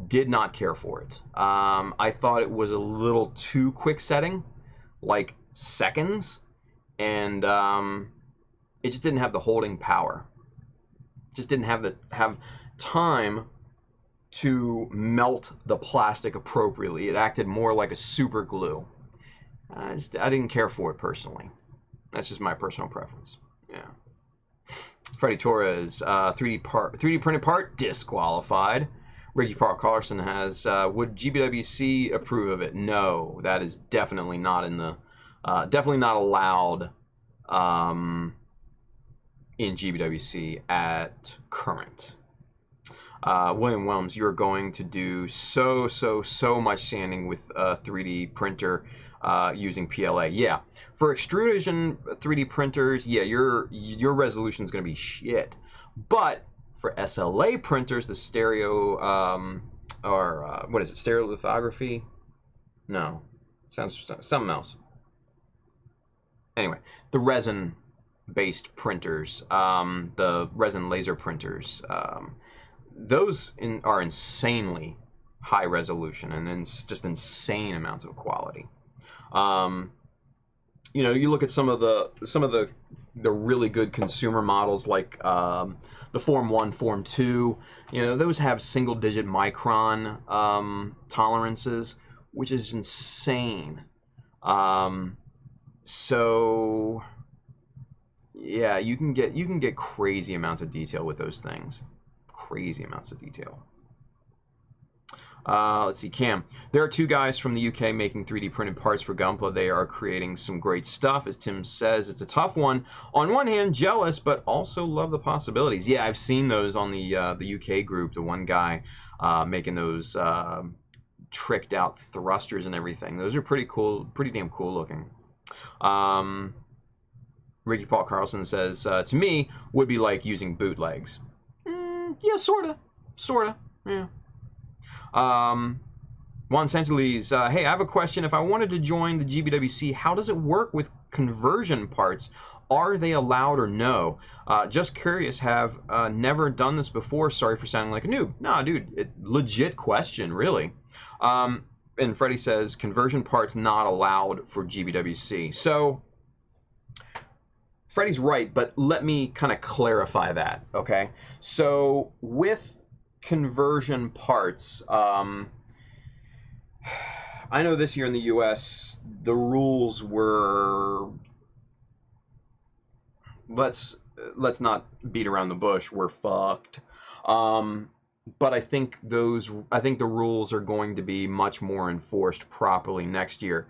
did not care for it. I thought it was a little too quick setting, like seconds, and it just didn't have the holding power. Just didn't have time to melt the plastic appropriately. It acted more like a super glue. I didn't care for it personally. That's just my personal preference. Yeah. Freddie Torres, 3D printed part disqualified. Ricky Park Carlson has, would GBWC approve of it? No, that is definitely not in the, definitely not allowed in GBWC at current. William Wilms, you're going to do so much sanding with a 3D printer using PLA. Yeah, for extrusion 3D printers, yeah, your resolution is going to be shit. But for SLA printers, the stereo what is it? Stereolithography? No, sounds something else. Anyway, the resin-based printers, the resin laser printers. Those are insanely high resolution and just insane amounts of quality. You know, you look at some of the really good consumer models like the Form 1, Form 2. You know, those have single-digit micron tolerances, which is insane. So yeah, you can get crazy amounts of detail with those things. Crazy amounts of detail. Let's see, Cam. There are two guys from the UK making 3D printed parts for Gunpla. They are creating some great stuff. As Tim says, it's a tough one. On one hand, jealous, but also love the possibilities. Yeah, I've seen those on the UK group. The one guy making those tricked out thrusters and everything. Those are pretty cool, pretty damn cool looking. Ricky Paul Carlson says, to me, would be like using bootlegs. Yeah, sorta, yeah. Juan Sancheles, hey, I have a question. If I wanted to join the GBWC, how does it work with conversion parts? Are they allowed or no? Just curious, have never done this before. Sorry for sounding like a noob. Nah, dude, legit question, really. And Freddie says, conversion parts not allowed for GBWC. So, Freddie's right, but let me kind of clarify that, okay? So, with conversion parts, I know this year in the US, the rules were, let's not beat around the bush, we're fucked. But I think the rules are going to be much more enforced properly next year.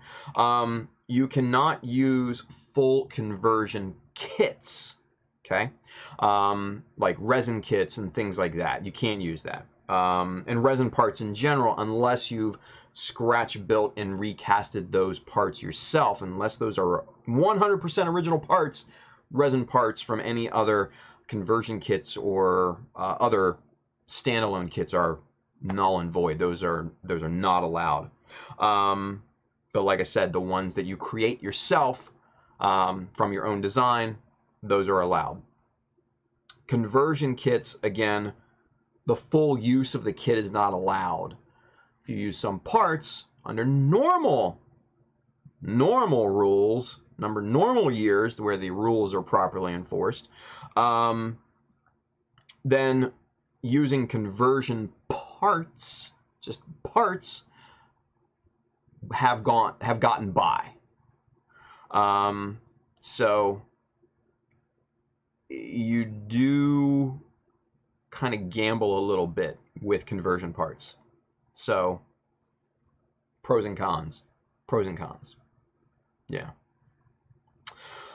You cannot use full conversion kits, okay? Like resin kits and things like that. You can't use that. And resin parts in general, unless you've scratch built and recasted those parts yourself, unless those are 100% original parts, resin parts from any other conversion kits or other standalone kits are null and void. Those are not allowed. But like I said, the ones that you create yourself from your own design, those are allowed. Conversion kits, again, the full use of the kit is not allowed. If you use some parts under normal rules, normal years where the rules are properly enforced, then using conversion parts, just parts, have gotten by. So you do kind of gamble a little bit with conversion parts. So pros and cons. Yeah.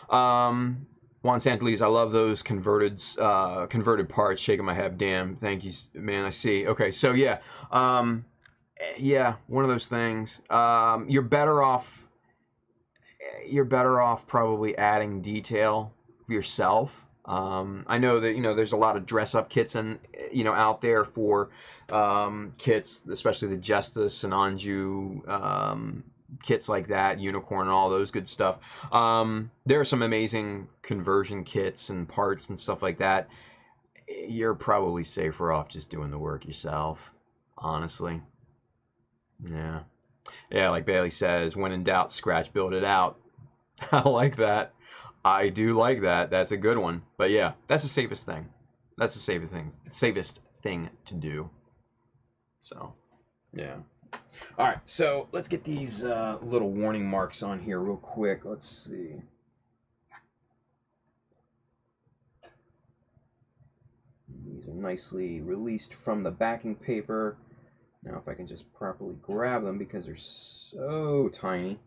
Juan Santeliz, I love those converted parts. Shaking my head. Damn. Thank you, man. I see. Okay. So yeah. Yeah. One of those things. You're better off probably adding detail yourself. I know that, there's a lot of dress up kits out there for kits, especially the Jesta, Sinanju, kits like that, Unicorn, and all those good stuff. There are some amazing conversion kits and parts and stuff like that. You're probably safer off just doing the work yourself, honestly. Yeah. Yeah, like Bailey says, when in doubt, scratch build it out. I like that. I do like that. That's a good one. But yeah, that's the safest thing. That's the safest thing to do. So, yeah. All right, so let's get these little warning marks on here real quick. Let's see. These are nicely released from the backing paper. Now if I can just properly grab them because they're so tiny.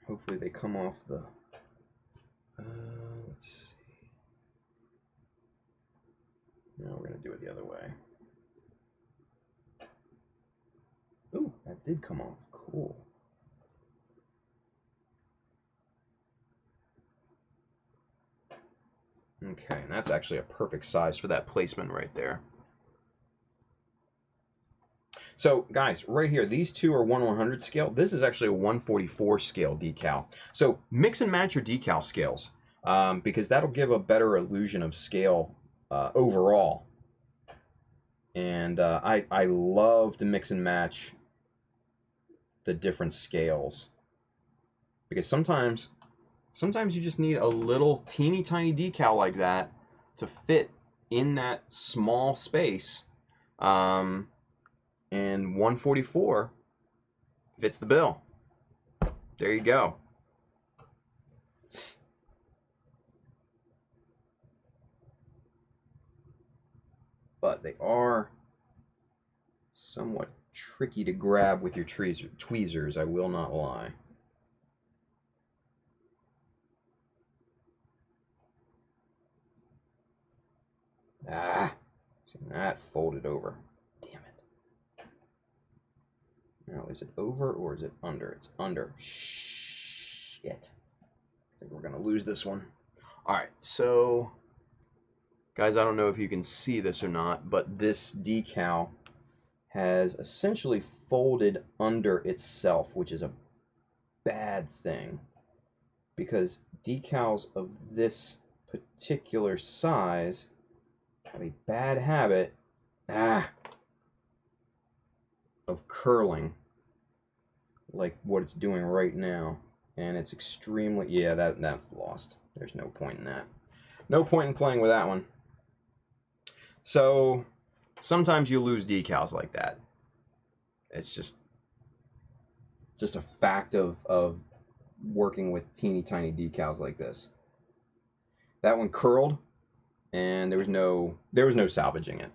Hopefully they come off the... let's see. Now we're going to do it the other way. Ooh, that did come off. Cool. Okay, and that's actually a perfect size for that placement right there. So, guys, right here, these two are 1/100 scale. This is actually a 144 scale decal. So, mix and match your decal scales because that'll give a better illusion of scale overall. And I love to mix and match the different scales because sometimes you just need a little teeny tiny decal like that to fit in that small space. And 144 fits the bill. There you go. But they are somewhat tricky to grab with your tweezers, I will not lie. Ah, see that folded over. Damn it. Now, is it over or is it under? It's under. Shit. I think we're going to lose this one. All right, so, guys, I don't know if you can see this or not, but this decal has essentially folded under itself, which is a bad thing. Because decals of this particular size have a bad habit of curling like what it's doing right now, and it's extremely, yeah, that's lost. There's no point in that. No point in playing with that one. So sometimes you lose decals like that. It's just a fact of working with teeny tiny decals like this. That one curled and there was no salvaging it.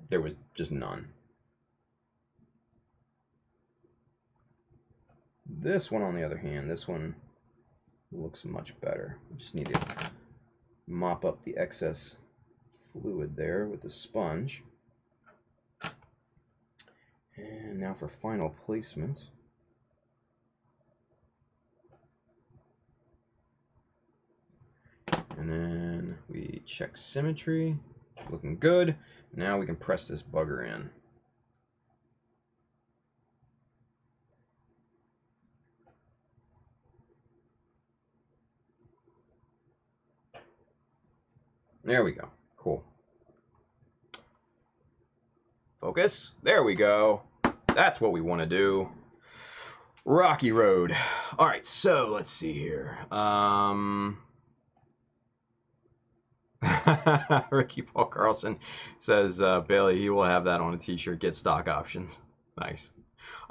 There was just none. This one, on the other hand, this one looks much better. We just need to mop up the excess fluid there with the sponge. And now for final placement. And then we check symmetry. Looking good. Now we can press this bugger in. There we go. Cool. Focus. There we go. That's what we want to do. Rocky Road. All right, so let's see here. Ricky Paul Carlson says, Bailey, he will have that on a t-shirt. Get stock options. Nice.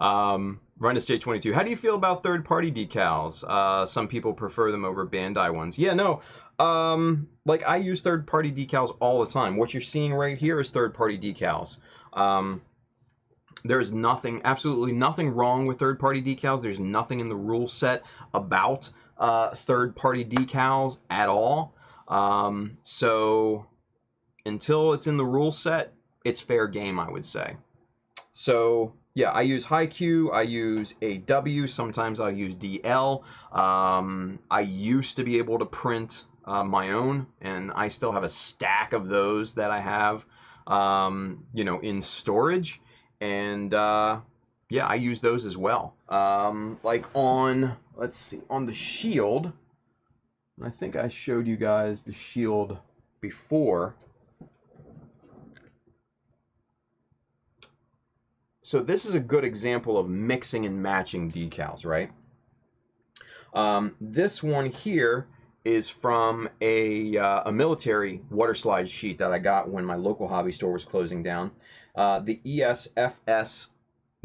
Rhinus J22, how do you feel about third-party decals? Some people prefer them over Bandai ones. Yeah, no. Like, I use third-party decals all the time. What you're seeing right here is third-party decals. There's nothing, absolutely nothing wrong with third-party decals. There's nothing in the rule set about third-party decals at all. So until it's in the rule set, it's fair game, I would say. So yeah, I use HiQ, I use AW, sometimes I'll use DL. I used to be able to print my own, and I still have a stack of those that I have, you know, in storage. And yeah, I use those as well. Like on, let's see, on the Shield, I think I showed you guys the Shield before. So this is a good example of mixing and matching decals, right? This one here is from a military water slide sheet that I got when my local hobby store was closing down. The ESFS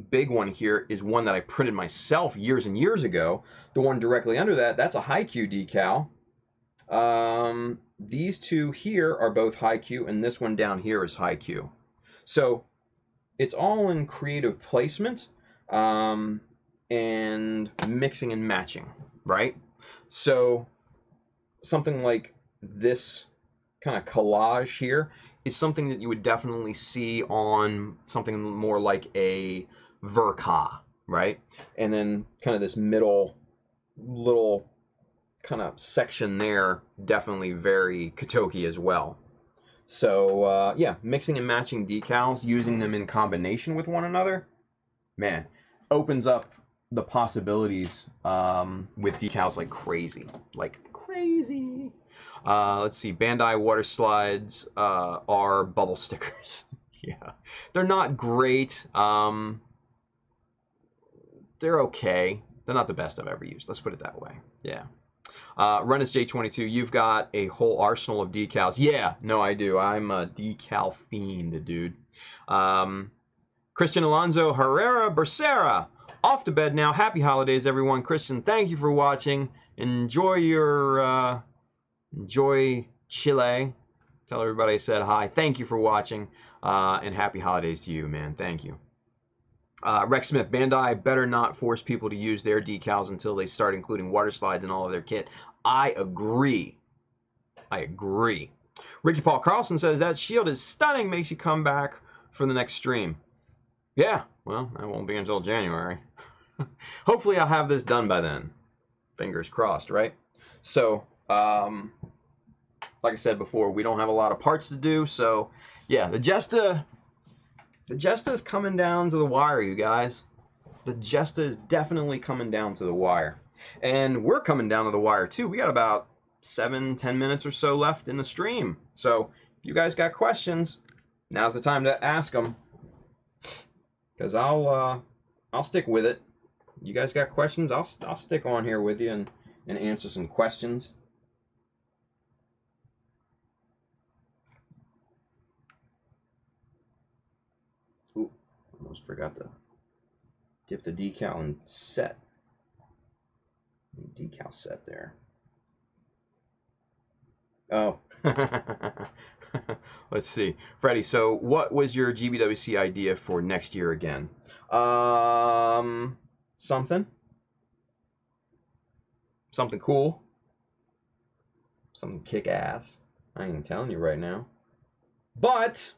big one here is one that I printed myself years and years ago. The one directly under that, that's a HiQ decal. These two here are both HiQ, and this one down here is HiQ. So it's all in creative placement and mixing and matching, right? So something like this kind of collage here is something that you would definitely see on something more like a Verka, right? And then kind of this middle little kind of section there, definitely very Kotoki as well. So yeah, mixing and matching decals, using them in combination with one another, man, opens up the possibilities with decals like crazy, let's see, Bandai water slides are bubble stickers. Yeah, they're not great. They're okay. They're not the best I've ever used. Let's put it that way. Yeah. Runners J22, you've got a whole arsenal of decals. Yeah, no, I do. I'm a decal fiend, dude. Christian Alonso Herrera Becerra, off to bed now. Happy holidays, everyone. Christian, thank you for watching. Enjoy your, enjoy Chile. Tell everybody I said hi. Thank you for watching, and happy holidays to you, man. Thank you. Rex Smith, Bandai better not force people to use their decals until they start including water slides in all of their kit. I agree. I agree. Ricky Paul Carlson says, that shield is stunning, makes you come back for the next stream. Yeah, well, that won't be until January. Hopefully I'll have this done by then. Fingers crossed, right? So, like I said before, we don't have a lot of parts to do, so yeah, the Jesta is coming down to the wire, you guys. The Jesta is definitely coming down to the wire. And we're coming down to the wire, too. We got about 7-10 minutes or so left in the stream. So, if you guys got questions, now's the time to ask them. Because I'll stick with it. You guys got questions? I'll stick on here with you and answer some questions. Ooh, almost forgot to dip the decal and set. Decal set there. Oh. Let's see. Freddie, so what was your GBWC idea for next year again? Something cool. Something kick-ass. I ain't even telling you right now. But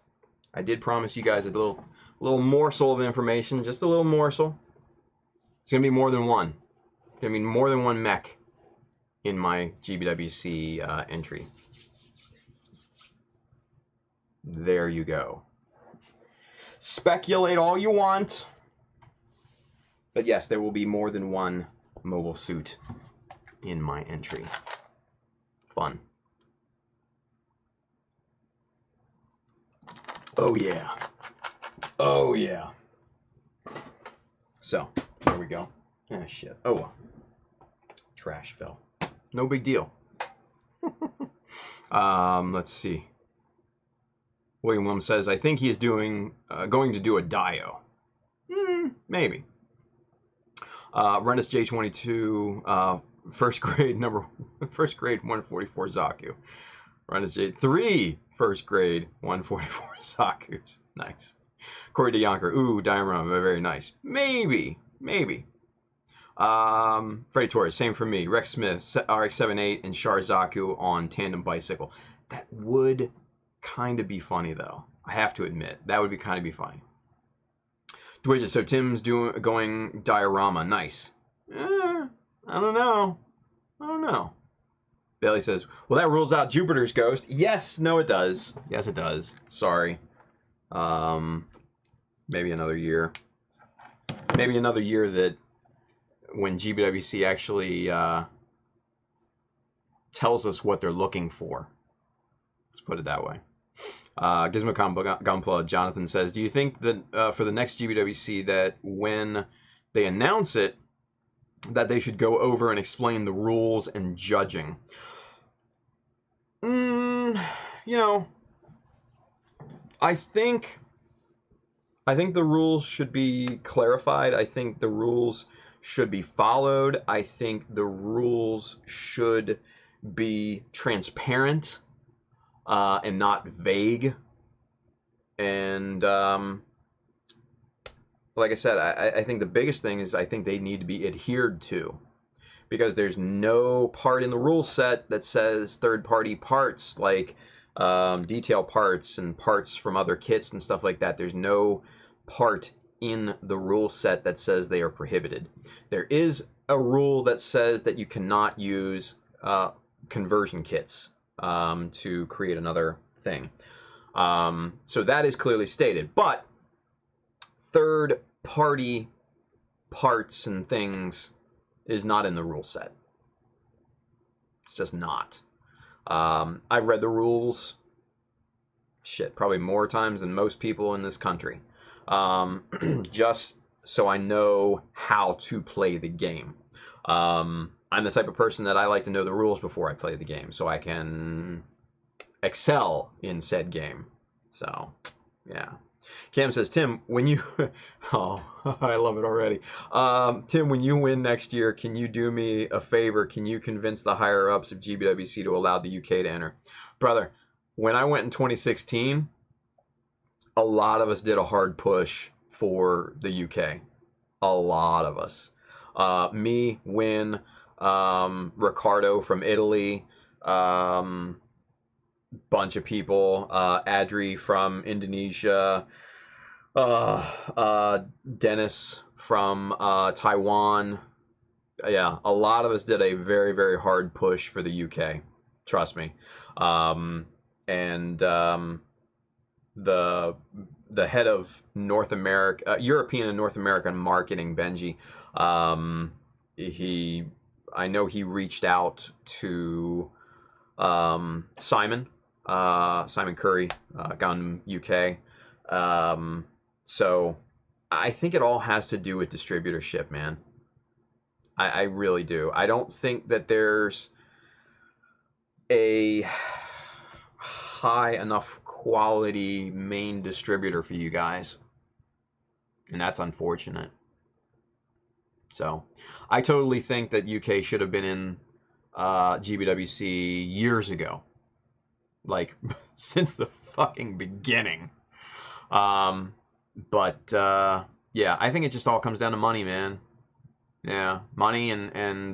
I did promise you guys a little morsel of information, just a little morsel. It's gonna be more than one. It's gonna be more than one mech in my GBWC entry. There you go. Speculate all you want. But yes, there will be more than one mobile suit in my entry. Fun. Oh yeah. Oh yeah. So, there we go. Ah, shit. Oh well. Trash fell. No big deal. Let's see. William Williams says, I think he is going to do a Dio. Maybe. Renus J22, first grade 144 Zaku. Renus J3, first grade 144 Zakus. Nice. Corey DeYonker. Ooh, diorama, very nice. Maybe. Freddie Torres, same for me. Rex Smith, RX-78, and Sharzaku on tandem bicycle. That would kind of be funny, though. I have to admit, that would be kind of be funny. Dwidget, so Tim's going diorama. Nice. I don't know. Bailey says, well, that rules out Jupiter's ghost. Yes, no, it does. Yes, it does. Sorry. Maybe another year. Maybe another year that when GBWC actually tells us what they're looking for. Let's put it that way. GizmoCom Gunpla, Jonathan says, do you think that for the next GBWC that when they announce it, that they should go over and explain the rules and judging? You know, I think the rules should be clarified. I think the rules should be followed. I think the rules should be transparent and not vague. And like I said, I think the biggest thing is I think they need to be adhered to, because there's no part in the rule set that says third-party parts like detail parts and parts from other kits and stuff like that. There's no part in the rule set that says they are prohibited. There is a rule that says that you cannot use conversion kits to create another thing. So that is clearly stated, but third-party parts and things is not in the rule set. It's just not. I've read the rules, probably more times than most people in this country. Just so I know how to play the game. I'm the type of person that I like to know the rules before I play the game, so I can excel in said game. So, yeah. Cam says, Tim, when you... oh, I love it already. Tim, when you win next year, can you do me a favor? Can you convince the higher-ups of GBWC to allow the UK to enter? Brother, when I went in 2016, a lot of us did a hard push for the UK. A lot of us. Me, Win, Riccardo from Italy, bunch of people, Adri from Indonesia, Dennis from Taiwan. Yeah, a lot of us did a very, very hard push for the UK. Trust me. The head of North America, European and North American marketing, Benji, I know he reached out to Simon Curry, Gundam UK. So I think it all has to do with distributorship, man. I really do. I don't think that there's a high enough quality main distributor for you guys, and that's unfortunate. So I totally think that UK should have been in GBWC years ago, like since the fucking beginning. But yeah, I think it just all comes down to money, man. Yeah, money and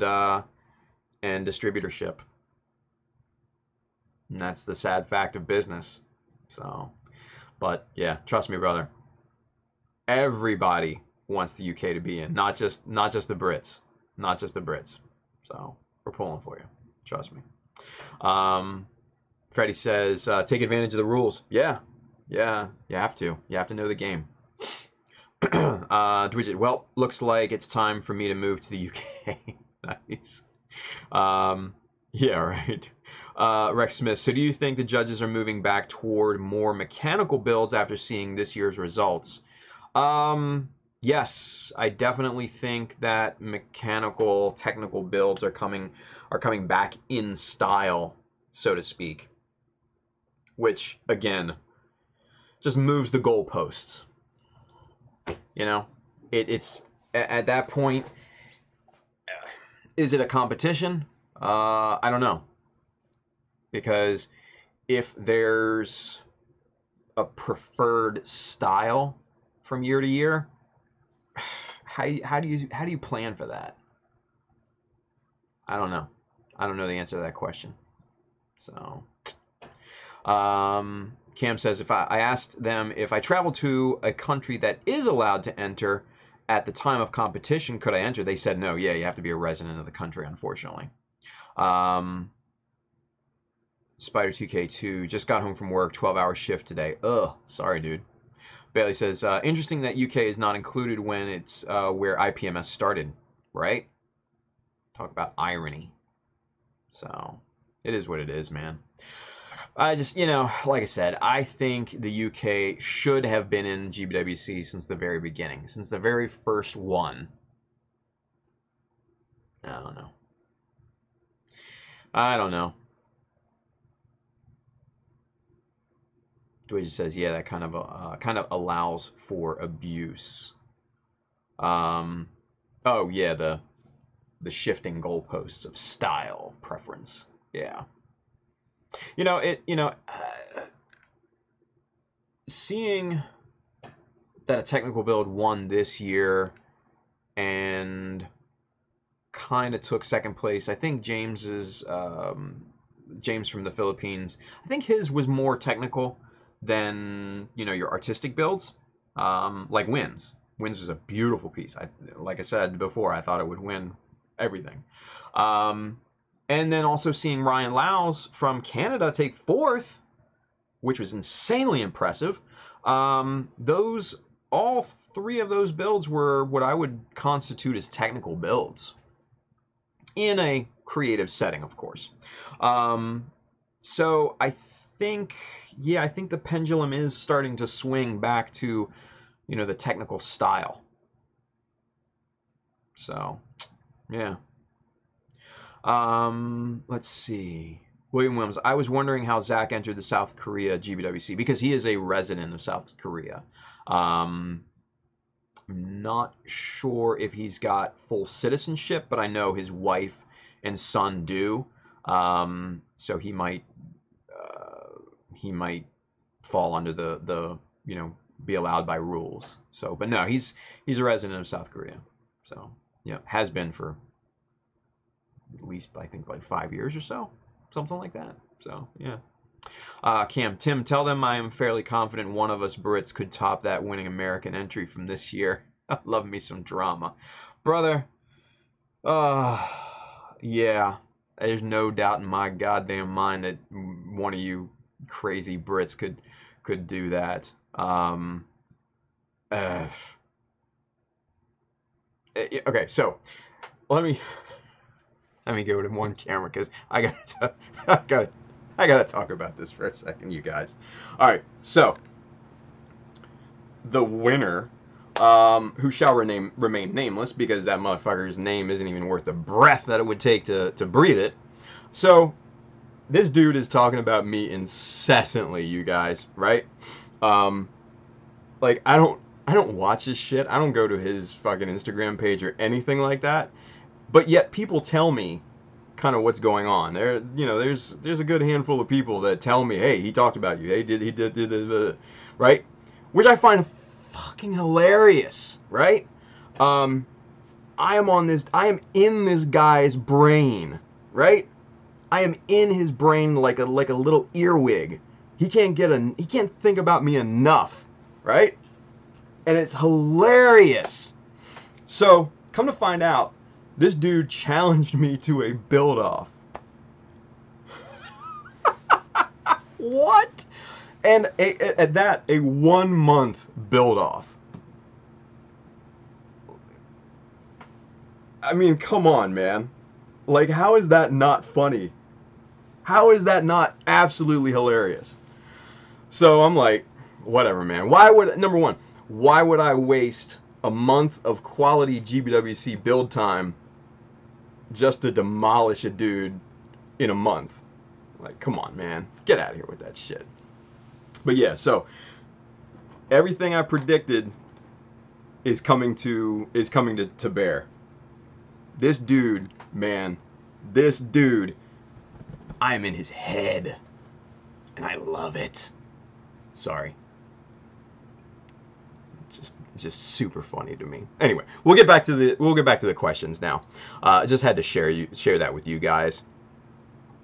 distributorship. And that's the sad fact of business. So, but yeah, trust me, brother. Everybody wants the UK to be in, not just the Brits, not just the Brits. So we're pulling for you. Trust me. Freddie says, take advantage of the rules. Yeah, you have to. You have to know the game. Dwidget, well, looks like it's time for me to move to the UK. Nice. Yeah, right. Rex Smith, so do you think the judges are moving back toward more mechanical builds after seeing this year's results? Yes, I definitely think that mechanical, technical builds are coming back in style, so to speak. Which, again, just moves the goalposts. You know, it's at that point. Is it a competition? I don't know, because if there's a preferred style from year to year, how do you plan for that? I don't know. I don't know the answer to that question. So, Cam says, if I asked them if I travel to a country that is allowed to enter at the time of competition, could I enter? They said no. Yeah, you have to be a resident of the country, unfortunately. Spider 2K2 just got home from work, 12-hour shift today. Ugh, sorry, dude. Bailey says, interesting that UK is not included when it's where IPMS started, right? Talk about irony. So, it is what it is, man. I just, like I said, I think the UK should have been in GBWC since the very beginning, since the very first one. I don't know. Dwayne says, yeah, that kind of allows for abuse. Oh yeah, the shifting goalposts of style preference. Yeah. Seeing that a technical build won this year and kind of took second place. I think James from the Philippines, I think his was more technical than, your artistic builds. Like Wins. Wins was a beautiful piece. Like I said before, I thought it would win everything. And then also seeing Ryan Laus from Canada take fourth, which was insanely impressive. All three of those builds were what I would constitute as technical builds. In a creative setting, of course. So I think the pendulum is starting to swing back to, the technical style. So, yeah. Let's see. William Williams, I was wondering how Zach entered the South Korea GBWC because he is a resident of South Korea. I'm not sure if he's got full citizenship, but I know his wife and son do. So he might fall under the be allowed by rules. So, but no, he's a resident of South Korea. So, has been for at least, I think, like 5 years or so. Something like that. So, yeah. Tim, tell them I am fairly confident one of us Brits could top that winning American entry from this year. Love me some drama. Brother, yeah, there's no doubt in my goddamn mind that one of you crazy Brits could do that. Okay, so let me go to one camera because I gotta talk about this for a second, you guys. All right, so the winner, who shall remain nameless because that motherfucker's name isn't even worth the breath that it would take to breathe it. So this dude is talking about me incessantly, you guys, right? Like I don't watch his shit. I don't go to his fucking Instagram page or anything like that. But yet people tell me kind of what's going on. There's a good handful of people that tell me, hey, he talked about you. Hey, he did, right? Which I find fucking hilarious, right? I am in this guy's brain, right? I am in his brain like a little earwig. He can't think about me enough, right? And it's hilarious. So, come to find out, this dude challenged me to a build-off. What? And at that, a 1-month build-off. I mean, come on, man. Like, how is that not funny? How is that not absolutely hilarious? So I'm like, whatever, man. Number one, why would I waste a month of quality GBWC build time just to demolish a dude in a month? Like, come on, man. Get out of here with that shit. But yeah, so everything I predicted is coming to bear. This dude, man, I am in his head, and I love it. Sorry, It's just super funny to me. Anyway, we'll get back to the questions now. Just had to share that with you guys.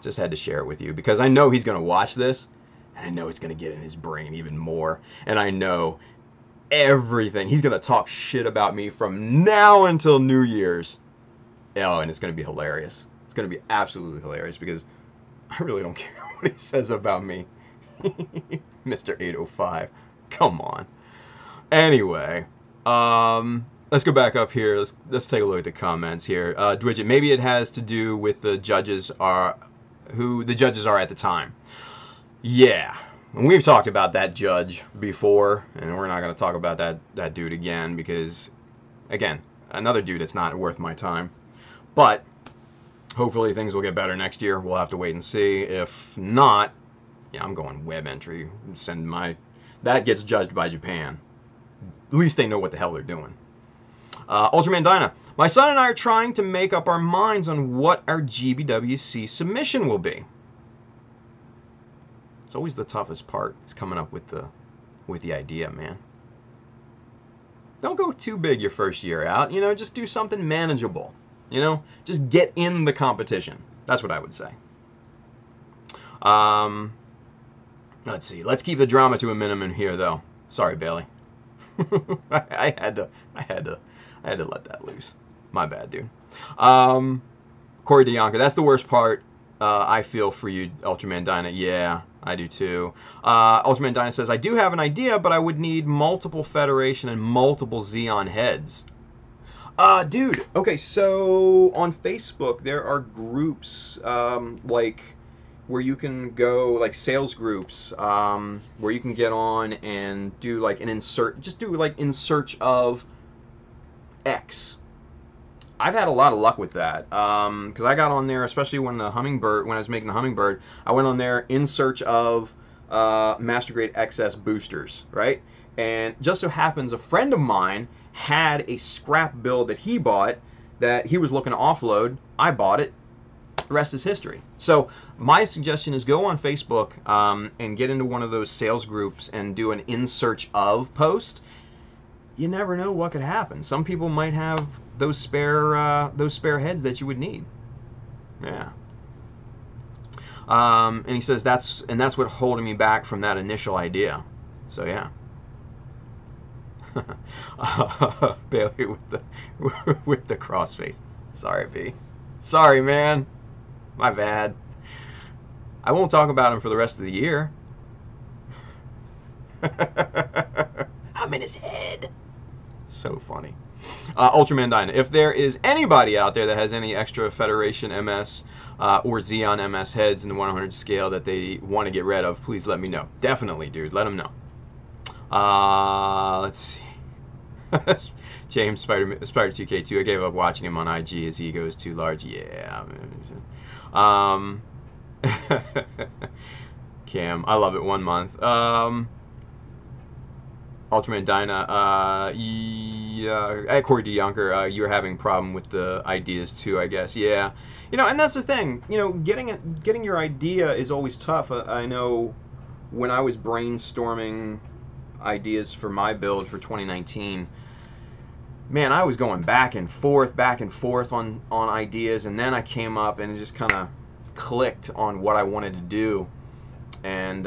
Just had to share it with you because I know he's gonna watch this, and I know it's gonna get in his brain even more. And I know everything. He's gonna talk shit about me from now until New Year's. Oh, and it's gonna be hilarious. It's gonna be absolutely hilarious because I really don't care what he says about me. Mr. 805. Come on. Anyway, let's go back up here. Let's take a look at the comments here. Dwidget, maybe it has to do with the judges who the judges are at the time. Yeah, and we've talked about that judge before, and we're not going to talk about that dude again because, again, another dude that's not worth my time. But hopefully things will get better next year. We'll have to wait and see. If not, yeah, I'm going web entry. That gets judged by Japan. At least they know what the hell they're doing. Ultraman Dyna. My son and I are trying to make up our minds on what our GBWC submission will be. It's always the toughest part, is coming up with the idea, man. Don't go too big your first year out. You know, just do something manageable. You know, just get in the competition. That's what I would say. Let's see. Let's keep the drama to a minimum here, though. Sorry, Bailey. I had to let that loose. My bad, dude. Corey DeYonka, that's the worst part. I feel for you, Ultraman Dyna. Yeah, I do too. Ultraman Dyna says, I do have an idea, but I would need multiple Federation and multiple Xeon heads. Dude, okay, so on Facebook there are groups like where you can go, like sales groups, where you can get on and do like an insert, just do like in search of X. I've had a lot of luck with that because I got on there, especially when I was making the Hummingbird, I went on there in search of Master Grade XS boosters, right? And just so happens a friend of mine had a scrap build that he bought that he was looking to offload. I bought it. The rest is history. So my suggestion is go on Facebook and get into one of those sales groups and do an in search of post. You never know what could happen. Some people might have those spare heads that you would need. Yeah. And he says that's what holding me back from that initial idea. So yeah. Bailey with the crossface. Sorry, B. Sorry, man. My bad. I won't talk about him for the rest of the year. I'm in his head. So funny. Ultraman Dyna. If there is anybody out there that has any extra Federation MS or Xeon MS heads in the 100 scale that they want to get rid of, please let me know. Definitely, dude. Let them know. Let's see. James Spider 2K2. I gave up watching him on IG. His ego is too large. Yeah. Cam, I love it. 1 month. Ultraman Dyna. Corey DeYonker. You're having a problem with the ideas too, I guess. Yeah. You know, and that's the thing. You know, getting your idea is always tough. I know when I was brainstorming ideas for my build for 2019, man, I was going back and forth on ideas, and then I came up and it just kind of clicked on what I wanted to do. And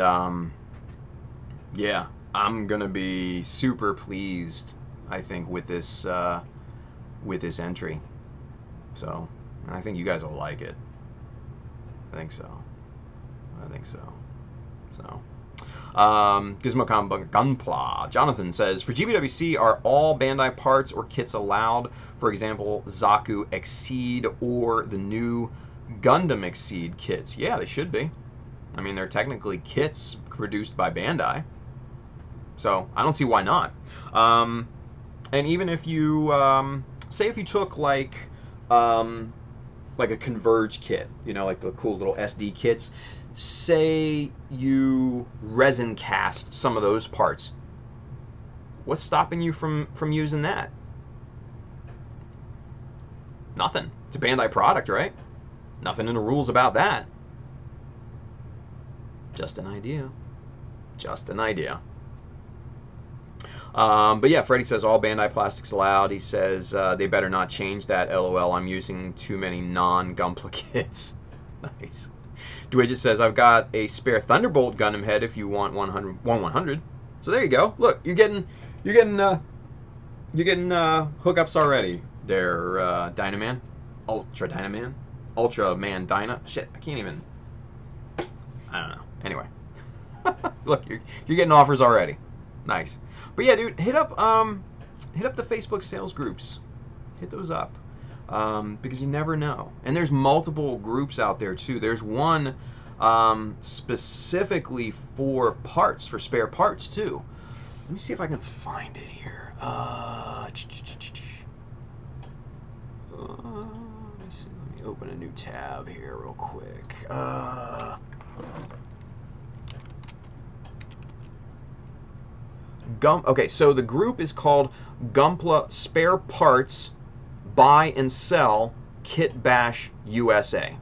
yeah, I'm gonna be super pleased, I think, with this entry. So, and I think you guys will like it. I think so. So. Gizmocom Gunpla. Jonathan says, for GBWC, are all Bandai parts or kits allowed? For example, Zaku Exceed or the new Gundam Exceed kits? Yeah, they should be. I mean, they're technically kits produced by Bandai. So, I don't see why not. And even if you, say if you took like a Converge kit, you know, like the cool little SD kits, say you resin cast some of those parts, what's stopping you from using that? Nothing. It's a Bandai product, right? Nothing in the rules about that. Just an idea. Just an idea. But yeah, Freddie says all Bandai plastics allowed. He says they better not change that. LOL, I'm using too many non-Gunpla kits. Nice. Dwidget says I've got a spare Thunderbolt Gundam head if you want 100. So there you go. Look, you're getting hookups already. They're Dynaman, Ultra Dynaman, Ultra Man Dyna. Shit, I can't even. I don't know. Anyway, look, you're getting offers already. Nice. But yeah, dude, hit up the Facebook sales groups. Hit those up. Because you never know. And there's multiple groups out there too. There's one specifically for parts, for spare parts too. Let me see if I can find it here. Let me see. Let me open a new tab here real quick. Okay, so the group is called Gunpla Spare Parts Buy and Sell Kit Bash USA.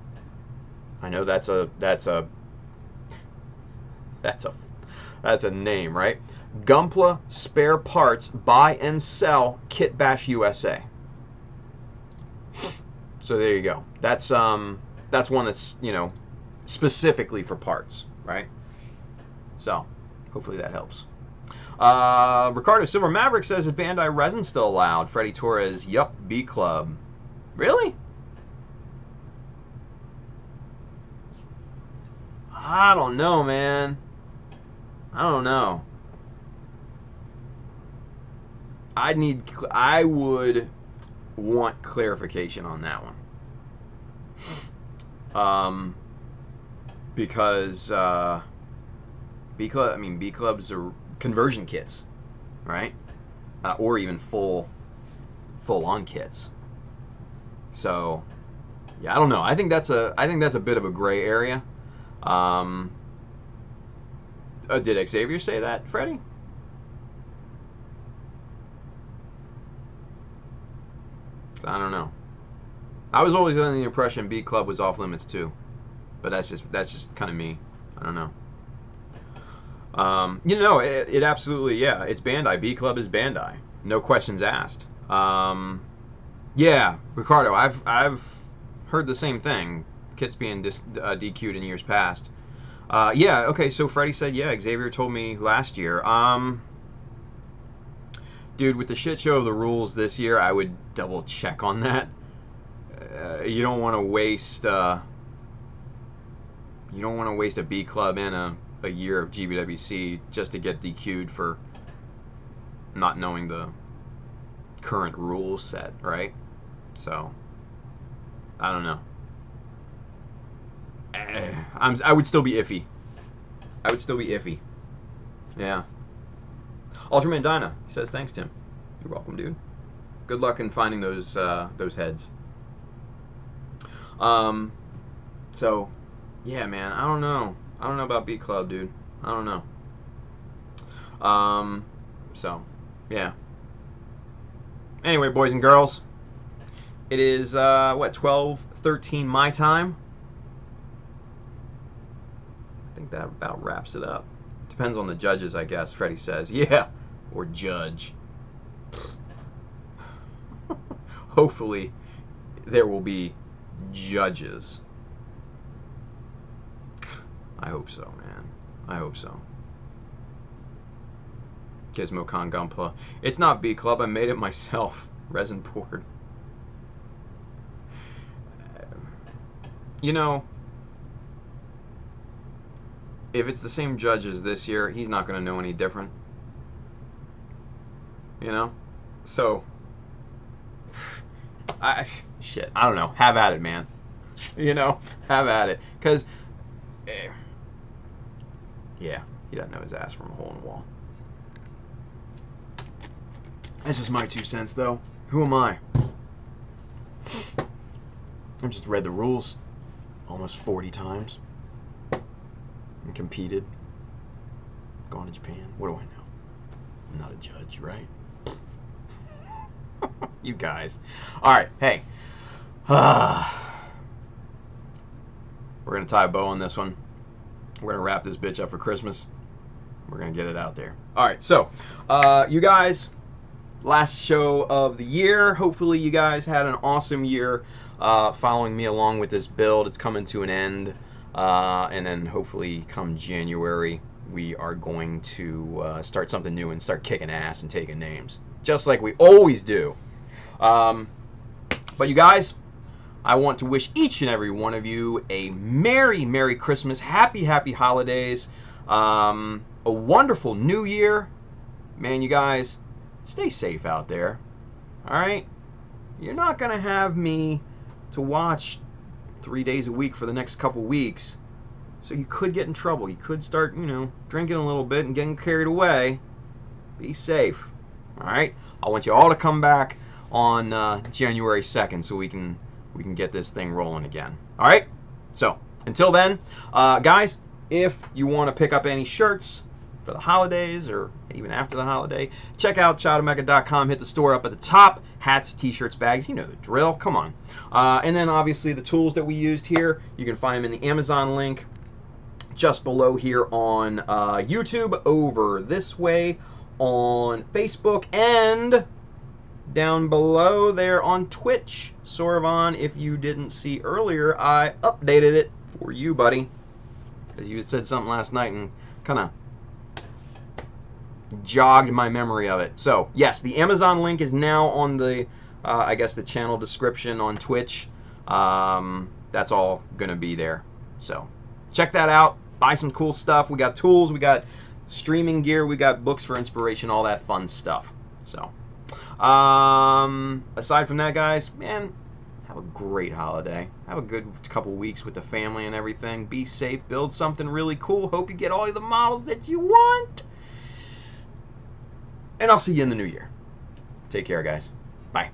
I know that's a name, right? Gunpla Spare Parts Buy and Sell Kit Bash USA. So there you go. That's one that's, you know, specifically for parts, right? So hopefully that helps. Ricardo Silver Maverick says, is Bandai resin still allowed? Freddie Torres, yup, B Club. Really? I don't know, man. I don't know. I would want clarification on that one. Because B Clubs are conversion kits, right? Or even full-on kits. So, yeah, I don't know. I think that's a bit of a gray area. Did Xavier say that, Freddie? I don't know. I was always under the impression B Club was off limits too, but that's just kind of me. I don't know. You know, it absolutely, yeah, it's Bandai. B Club is Bandai. No questions asked. Yeah, Ricardo, I've heard the same thing. Kits being DQ'd in years past. Yeah, okay, so Freddie said, yeah, Xavier told me last year. Dude, with the shit show of the rules this year, I would double check on that. You don't want to waste a B Club and a year of GBWC just to get DQ'd for not knowing the current rule set, right? So, I don't know. I would still be iffy. I would still be iffy. Yeah. Ultraman Dyna, he says, thanks, Tim. You're welcome, dude. Good luck in finding those heads. So, yeah, man, I don't know. I don't know about B Club, dude. I don't know. So, yeah. Anyway, boys and girls, it is, what, 12:13 my time? I think that about wraps it up. Depends on the judges, I guess, Freddie says. Yeah, or judge. Hopefully, there will be judges. I hope so, man. I hope so. GizmoCon Gunpla. It's not B Club. I made it myself. Resin board. You know, if it's the same judges this year, he's not going to know any different. You know? So, shit, I don't know. Have at it, man. You know? Have at it. Because, yeah, he doesn't know his ass from a hole in the wall. That's just my 2 cents, though. Who am I? I've just read the rules almost 40 times. And competed. Gone to Japan. What do I know? I'm not a judge, right? You guys. Alright, hey. We're going to tie a bow on this one. We're going to wrap this bitch up for Christmas. We're going to get it out there. All right, so you guys, last show of the year. Hopefully you guys had an awesome year following me along with this build. It's coming to an end. And then hopefully come January, we are going to start something new and start kicking ass and taking names. Just like we always do. But you guys, I want to wish each and every one of you a Merry, Merry Christmas, Happy, Happy Holidays, a wonderful New Year. Man, you guys, stay safe out there. All right? You're not going to have me to watch 3 days a week for the next couple weeks. So you could get in trouble. You could start, you know, drinking a little bit and getting carried away. Be safe. All right? I want you all to come back on January 2nd so we can get this thing rolling again. All right? So, until then, guys, if you want to pick up any shirts for the holidays or even after the holiday, check out childofmecha.com. Hit the store up at the top. Hats, t-shirts, bags, you know the drill. Come on. And then obviously the tools that we used here, you can find them in the Amazon link just below here on YouTube, over this way on Facebook, and down below there on Twitch. Sorvan, if you didn't see earlier, I updated it for you, buddy, because you said something last night and kind of jogged my memory of it. So yes, the Amazon link is now on the I guess the channel description on Twitch. That's all gonna be there, so check that out. Buy some cool stuff. We got tools, we got streaming gear, we got books for inspiration, all that fun stuff. So aside from that, guys, man, have a great holiday. Have a good couple weeks with the family and everything. Be safe, build something really cool. Hope you get all the models that you want. And I'll see you in the new year. Take care, guys. Bye.